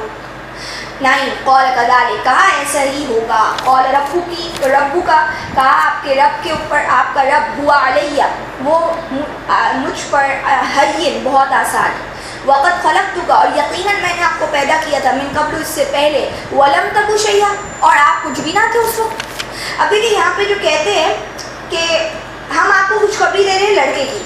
نہیں، قال کذالک، کہا ایسا ہی ہوگا، قال ربک، کہا آپ کے رب کے اوپر، آپ کا رب، ہوا علیہ، وہ مجھ پر، ہین، بہت آسان، وقت خلقتک، اور یقیناً میں نے آپ کو پیدا کیا تھا، من قبل، اس سے پہلے، ولم تک شیئا، اور آپ کچھ بھی نہ تھے اس وقت۔ اب دیکھیں یہاں پہ جو کہتے ہیں کہ ہم آپ کو خوشخبری بھی دے رہے ہیں لڑکے کی.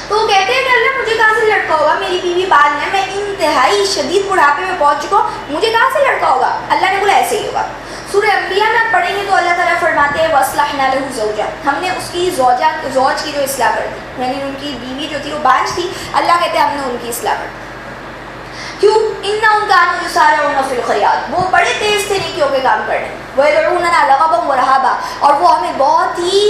تو وہ کہتے ہیں کہ اللہ مجھے کہاں سے لڑکا ہوگا, میری بیوی بال ہے, میں انتہائی شدید بڑھاپے میں پہنچ چکا ہوں, مجھے کہاں سے لڑکا ہوگا. اللہ نے بولا ایسے ہی ہوگا. سورہ انبیاء میں آپ پڑھیں گے تو اللہ تعالیٰ فرماتے ہیں وَأَصْلَحْنَا لَهُ زَوْجًا, ہم نے اس کی زوج کی جو اصلاح کر دی, یعنی ان کی بیوی جو تھی وہ بانجھ تھی, اللہ کہتے ہیں ہم نے ان کی اصلاح کر دی. کیوں؟ اِنَّهُمْ كَانُوا يُسَارِعُونَ فِي الْخَيْرَاتِ, وہ بڑے تیز تھے نیکیوں کے کام کرنے. وَيَدْعُونَنَا رَغَبًا وَرَهَبًا, اور وہ ہمیں بہت ہی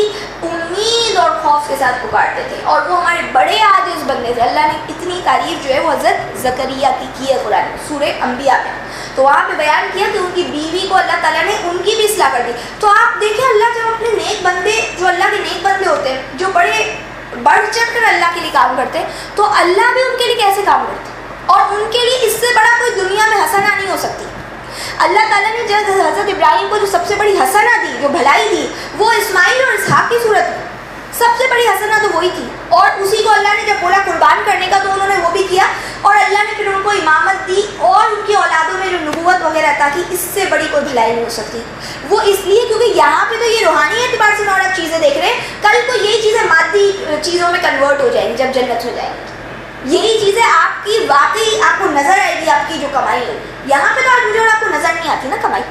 امید اور خوف کے ساتھ پکارتے تھے, اور وہ ہمارے بڑے عاجز بندے تھے. اللہ نے اتنی تعریف جو ہے وہ حضرت زکریا کی ہے قرآن میں سورہ انبیاء میں. تو وہاں پہ بیان کیا کہ ان کی بیوی کو اللہ تعالیٰ نے ان کی بھی اصلاح کر دی. تو آپ دیکھیں اللہ جب اپنے نیک بندے, جو اللہ کے نیک بندے ہوتے ہیں, جو بڑے بڑھ چڑھ کر اللہ کے لیے کام کرتے ہیں, تو اللہ بھی ان کے لیے کیسے کام کرتے ہیں, اور ان کے لیے اس سے بڑا کوئی دنیا میں حسنہ نہیں ہو سکتی. اللہ تعالیٰ نے جب حضرت ابراہیم کو جو سب سے بڑی حسنہ دی, جو بھلائی دی, وہ اسماعیل اور اسحاق کی صورت میں سب سے بڑی حسنہ تو وہی تھی. اور اسی کو اللہ نے جب بولا قربان کرنے کا تو انہوں نے وہ بھی کیا, اور اللہ نے پھر ان کو امامت دی اور ان کی اولادوں میں جو نبوت وغیرہ عطا کی. اس سے بڑی کوئی بھلائی نہیں ہو سکتی. وہ اس لیے کیونکہ یہاں پہ تو یہ روحانی اعتبار سے آپ چیزیں دیکھ رہے ہیں, کل کو یہی چیزیں مادی چیزوں میں کنورٹ ہو جائیں گی جب جنت ہو جائیں گی. یہی چیزیں آپ کی واقعی آپ کو نظر آئے گی, آپ کی جو کمائی ہوگی. یہاں پہ تو آج مجھے اور آپ کو نظر نہیں آتی نا کمائی,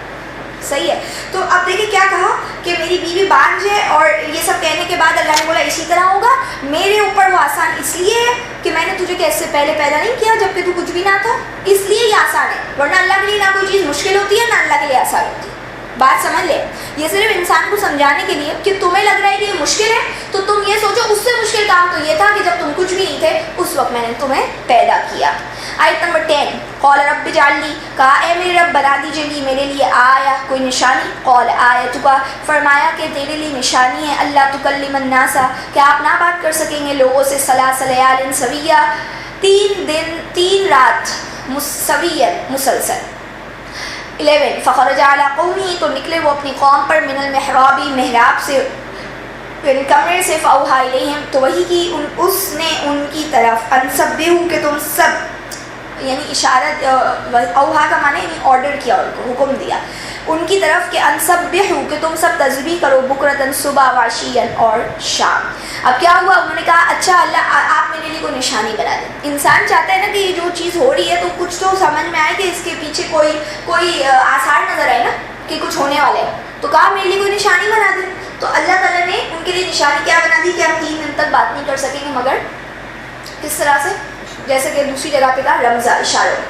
صحیح ہے. تو اب دیکھیں کیا کہا کہ میری بیوی بانجھ ہے, اور یہ سب کہنے کے بعد اللہ نے بولا اسی طرح ہوگا. میرے اوپر وہ آسان اس لیے ہے کہ میں نے تجھے کیسے پہلے پیدا نہیں کیا جب کہ تو کچھ بھی نہ تھا, اس لیے یہ آسان ہے. ورنہ اللہ کے لیے نہ کوئی چیز مشکل ہوتی ہے, نہ اللہ کے لیے آسان ہوتی ہے. بات سمجھ لے, یہ صرف انسان کو سمجھانے کے لیے کہ تمہیں لگ رہا ہے کہ یہ مشکل ہے, تو تم یہ سوچو اس سے مشکل کام تو یہ تھا کہ جب تم کچھ بھی نہیں تھے اس وقت میں نے تمہیں پیدا کیا. آیت نمبر 10, قال رب اجعل لی, کہا اے میرے رب بنا دیجیے لی میرے لیے آیا, کوئی نشانی. قال آیتک, فرمایا کہ تیرے لیے نشانی ہے اللہ تکلم الناس, کہ آپ نہ بات کر سکیں گے لوگوں سے, ثلاث لیال سویہ, 3 دن 3 رات سویہ مسلسل. 11 فخرج علی قومی, تو نکلے وہ اپنی قوم پر, من المحرابی, محراب سے, کمرے سے, فاوحا الیہم, تو وہی کی اس نے ان کی طرف, ان سبحوا, کہ تم سب, یعنی اشارت, اوہا کا معنی یعنی آرڈر کیا, ان کو حکم دیا ان کی طرف کہ ان سبحوا, کہ تم سب تسبیح کرو, بکرتن صبح, وعشیا اور شام. اب کیا ہوا, انہوں نے کہا اچھا اللہ آپ میرے لیے کوئی نشانی بنا دیں. انسان چاہتا ہے نا کہ یہ جو چیز ہو رہی ہے تو کچھ تو سمجھ میں آئے کہ اس کے پیچھے کوئی آثار نظر آئے نا کہ کچھ ہونے والے ہے. تو کہا میرے لیے کوئی نشانی بنا دیں. تو اللہ تعالیٰ نے ان کے لیے نشانی کیا بنا دی کہ ہم 3 دن تک بات نہیں کر سکیں گے, مگر کس طرح سے, جیسے کہ دوسری جگہ پہ کہا رمزہ, اشاروں.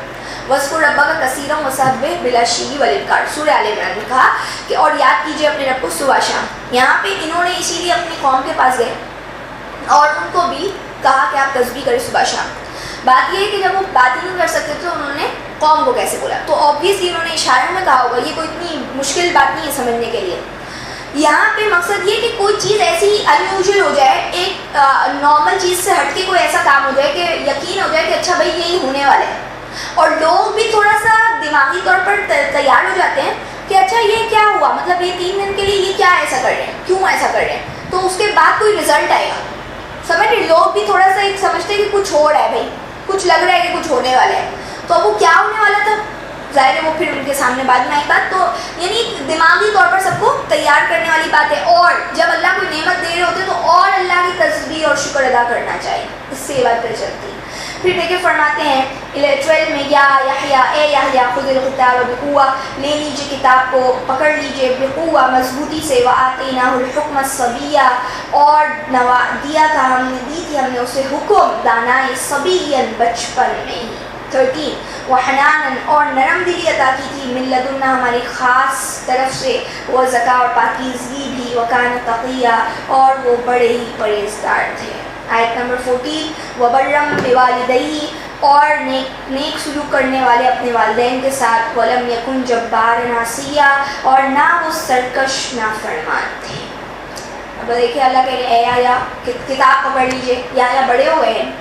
وَاذْكُرْ رَبَّكَ كَثِيرًا وَسَبِّحْ بِالْعَشِيِّ وَالْإِبْكَارِ, سورہ آل عمران نے کہا کہ اور یاد کیجیے اپنے رب کو صبح شام. یہاں پہ انہوں نے اسی لیے اپنی قوم کے پاس گئے اور ان کو بھی کہا کہ آپ تسبیح کریں صبح شام. بات یہ ہے کہ جب وہ بات ہی نہیں کر سکتے تو انہوں نے قوم کو کیسے بولا, تو آبویسلی انہوں نے اشاروں میں کہا ہوگا, یہ کوئی اتنی مشکل بات نہیں ہے سمجھنے کے لیے. یہاں پہ مقصد یہ کہ کوئی چیز ایسی انیوژل ہو جائے, ایک نارمل چیز سے ہٹ کے کوئی ایسا کام ہو جائے کہ یقین ہو جائے کہ اچھا بھائی یہی ہونے والا ہے, اور لوگ بھی تھوڑا سا دماغی طور پر تیار ہو جاتے ہیں کہ اچھا یہ کیا ہوا, مطلب یہ 3 دن کے لیے یہ کیا ایسا کر رہے ہیں, کیوں ایسا کر رہے ہیں, تو اس کے بعد کوئی رزلٹ آئے گا. سمجھ رہے, لوگ بھی تھوڑا سا ایک سمجھتے ہیں کہ کچھ ہو رہا ہے بھائی, کچھ لگ رہا ہے کہ کچھ ہونے والا ہے. تو اب وہ کیا ہونے والا تھا, ظاہر ہے وہ پھر ان کے سامنے بعد میں آئی بات. تو یعنی دماغی طور پر سب کو تیار کرنے والی بات ہے. اور جب اللہ کوئی نعمت دے رہے ہوتے تو اور اللہ کی تسبیح اور شکر ادا کرنا چاہیے, اس سے یہ بات پھر چلتی ہے. پھر دیکھیں فرماتے ہیں 12 میں, یا یحییٰ, اے یحییٰ, خذ الکتاب بقوہ, لے لیجیے کتاب کو, پکڑ لیجیے, بقوہ, مضبوطی سے, وآتیناہ الحکم صبیہ, اور دیا تھا ہم نے, دی تھی ہم نے اسے حکم, دانائی, صبیًا, بچپن میں ہی. 13 وحناناً, اور نرم دلی عطا کی تھی, من لدنا, ہماری خاص طرف سے, وزکاة, اور پاکیزگی بھی, وکان تقیہ, اور وہ بڑے ہی پرہیزگار تھے. آیت نمبر 14 وبرم بوالدیہ, اور نیک سلوک کرنے والے اپنے والدین کے ساتھ, ولم یکن جبارا عصیا, اور نہ وہ سرکش نافرمان تھے. اب دیکھیں اللہ کہہ رہے ہیں یا کتاب پکڑ لیجیے, یا بڑے ہو گئے ہیں,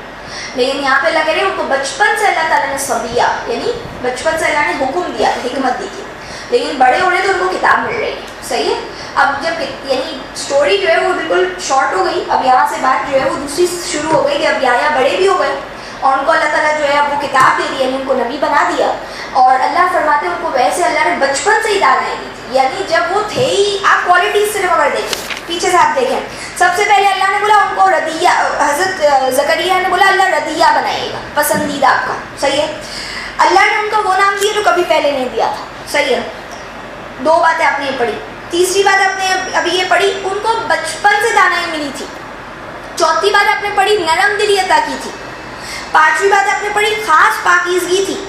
لیکن یہاں پہ اللہ کہہ رہے ہیں ان کو بچپن سے اللہ تعالیٰ نے صبیہ, یعنی بچپن سے اللہ نے حکم دیا, حکمت دی تھی, لیکن بڑے ہو رہے تو ان کو کتاب مل رہی ہے. صحیح ہے. اب جب یعنی سٹوری جو ہے وہ بالکل شارٹ ہو گئی, اب یہاں سے بات جو ہے وہ دوسری شروع ہو گئی کہ اب یا بڑے بھی ہو گئے اور ان کو اللہ تعالیٰ جو ہے اب وہ کتاب دے دی, یعنی ان کو نبی بنا دیا. اور اللہ فرماتے ہیں ان کو ویسے اللہ نے بچپن سے ہی دانائی دی تھی, یعنی جب وہ تھے ہی. آپ کوالٹیز صرف اگر دیکھیں, پیچھے سے آپ دیکھیں, سب سے پہلے اللہ نے بولا ان کو ردیہ، حضرت زکریا نے بولا اللہ ردیہ بنائے گا، پسندیدہ آپ کا، صحیح ہے. اللہ نے ان کو وہ نام دیا جو کبھی پہلے نہیں دیا تھا، صحیح ہے. دو باتیں آپ نے یہ پڑھی. تیسری بات آپ نے ابھی یہ پڑھی ان کو بچپن سے دانائی ملی تھی. چوتھی بات آپ نے پڑھی نرم دلی عطا کی تھی. پانچویں بات آپ نے پڑھی خاص پاکیزگی تھی.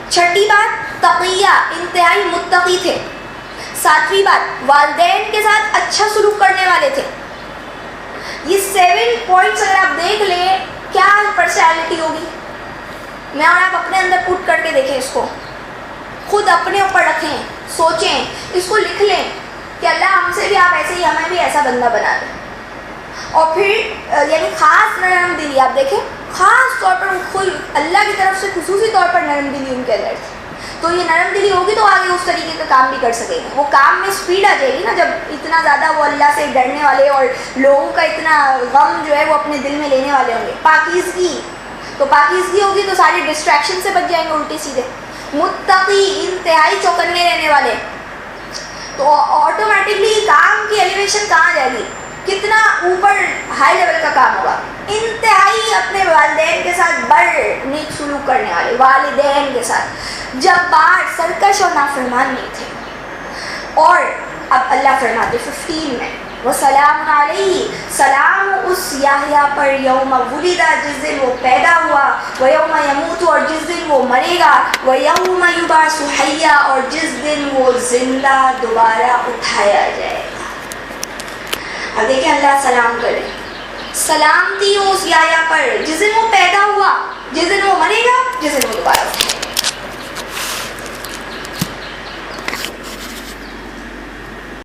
چھٹی بات تقیہ، انتہائی متقی تھے. ساتویں بات والدین کے ساتھ اچھا سلوک کرنے والے تھے. یہ 7 پوائنٹس اگر آپ دیکھ لیں کیا پرسنالٹی ہوگی. میں اور آپ اپنے اندر پٹ کر کے دیکھیں، اس کو خود اپنے اوپر رکھیں، سوچیں، اس کو لکھ لیں کہ اللہ ہم سے بھی، آپ ایسے ہی ہمیں بھی ایسا بندہ بنا دیں. اور پھر یعنی خاص نرم دلی، آپ دیکھیں خاص طور پر خود اللہ کی طرف سے خصوصی طور پر نرم دلی ان کے اندر تھی. تو یہ نرم دلی ہوگی تو آگے اس طریقے کا کام بھی کر سکیں گے. وہ کام میں سپیڈ آ جائے گی نا، جب اتنا زیادہ وہ اللہ سے ڈرنے والے اور لوگوں کا اتنا غم جو ہے وہ اپنے دل میں لینے والے ہوں گے. پاکیزگی، تو پاکیزگی ہوگی تو سارے ڈسٹریکشن سے بچ جائیں گے الٹے سیدھے. متقی، انتہائی چوکنے رہنے والے. تو آٹومیٹکلی کام کی ایلیویشن کہاں جائے گی، کتنا اوپر ہائی لیول کا کام ہوگا. انتہائی اپنے والدین کے ساتھ بڑھ نیک سلوک کرنے والے، والدین کے ساتھ جبار، سرکش اور نافرمان نہیں تھے. اور اب اللہ فرماتے 15 میں وَسَلَامٌ عَلَيْهِ، سلام اس یحییٰ پر یوم ولدہ، جس دن وہ پیدا ہوا، وَيَوْمَ يَمُوتُ، اور جس دن وہ مرے گا، وَيَوْمَ يُبْعَثُ حَيًّا، اور جس دن وہ زندہ دوبارہ اٹھایا جائے گا. اب دیکھیں اللہ سلام کرے، سلامتی ہو اس یحییٰ پر جس دن وہ پیدا ہوا.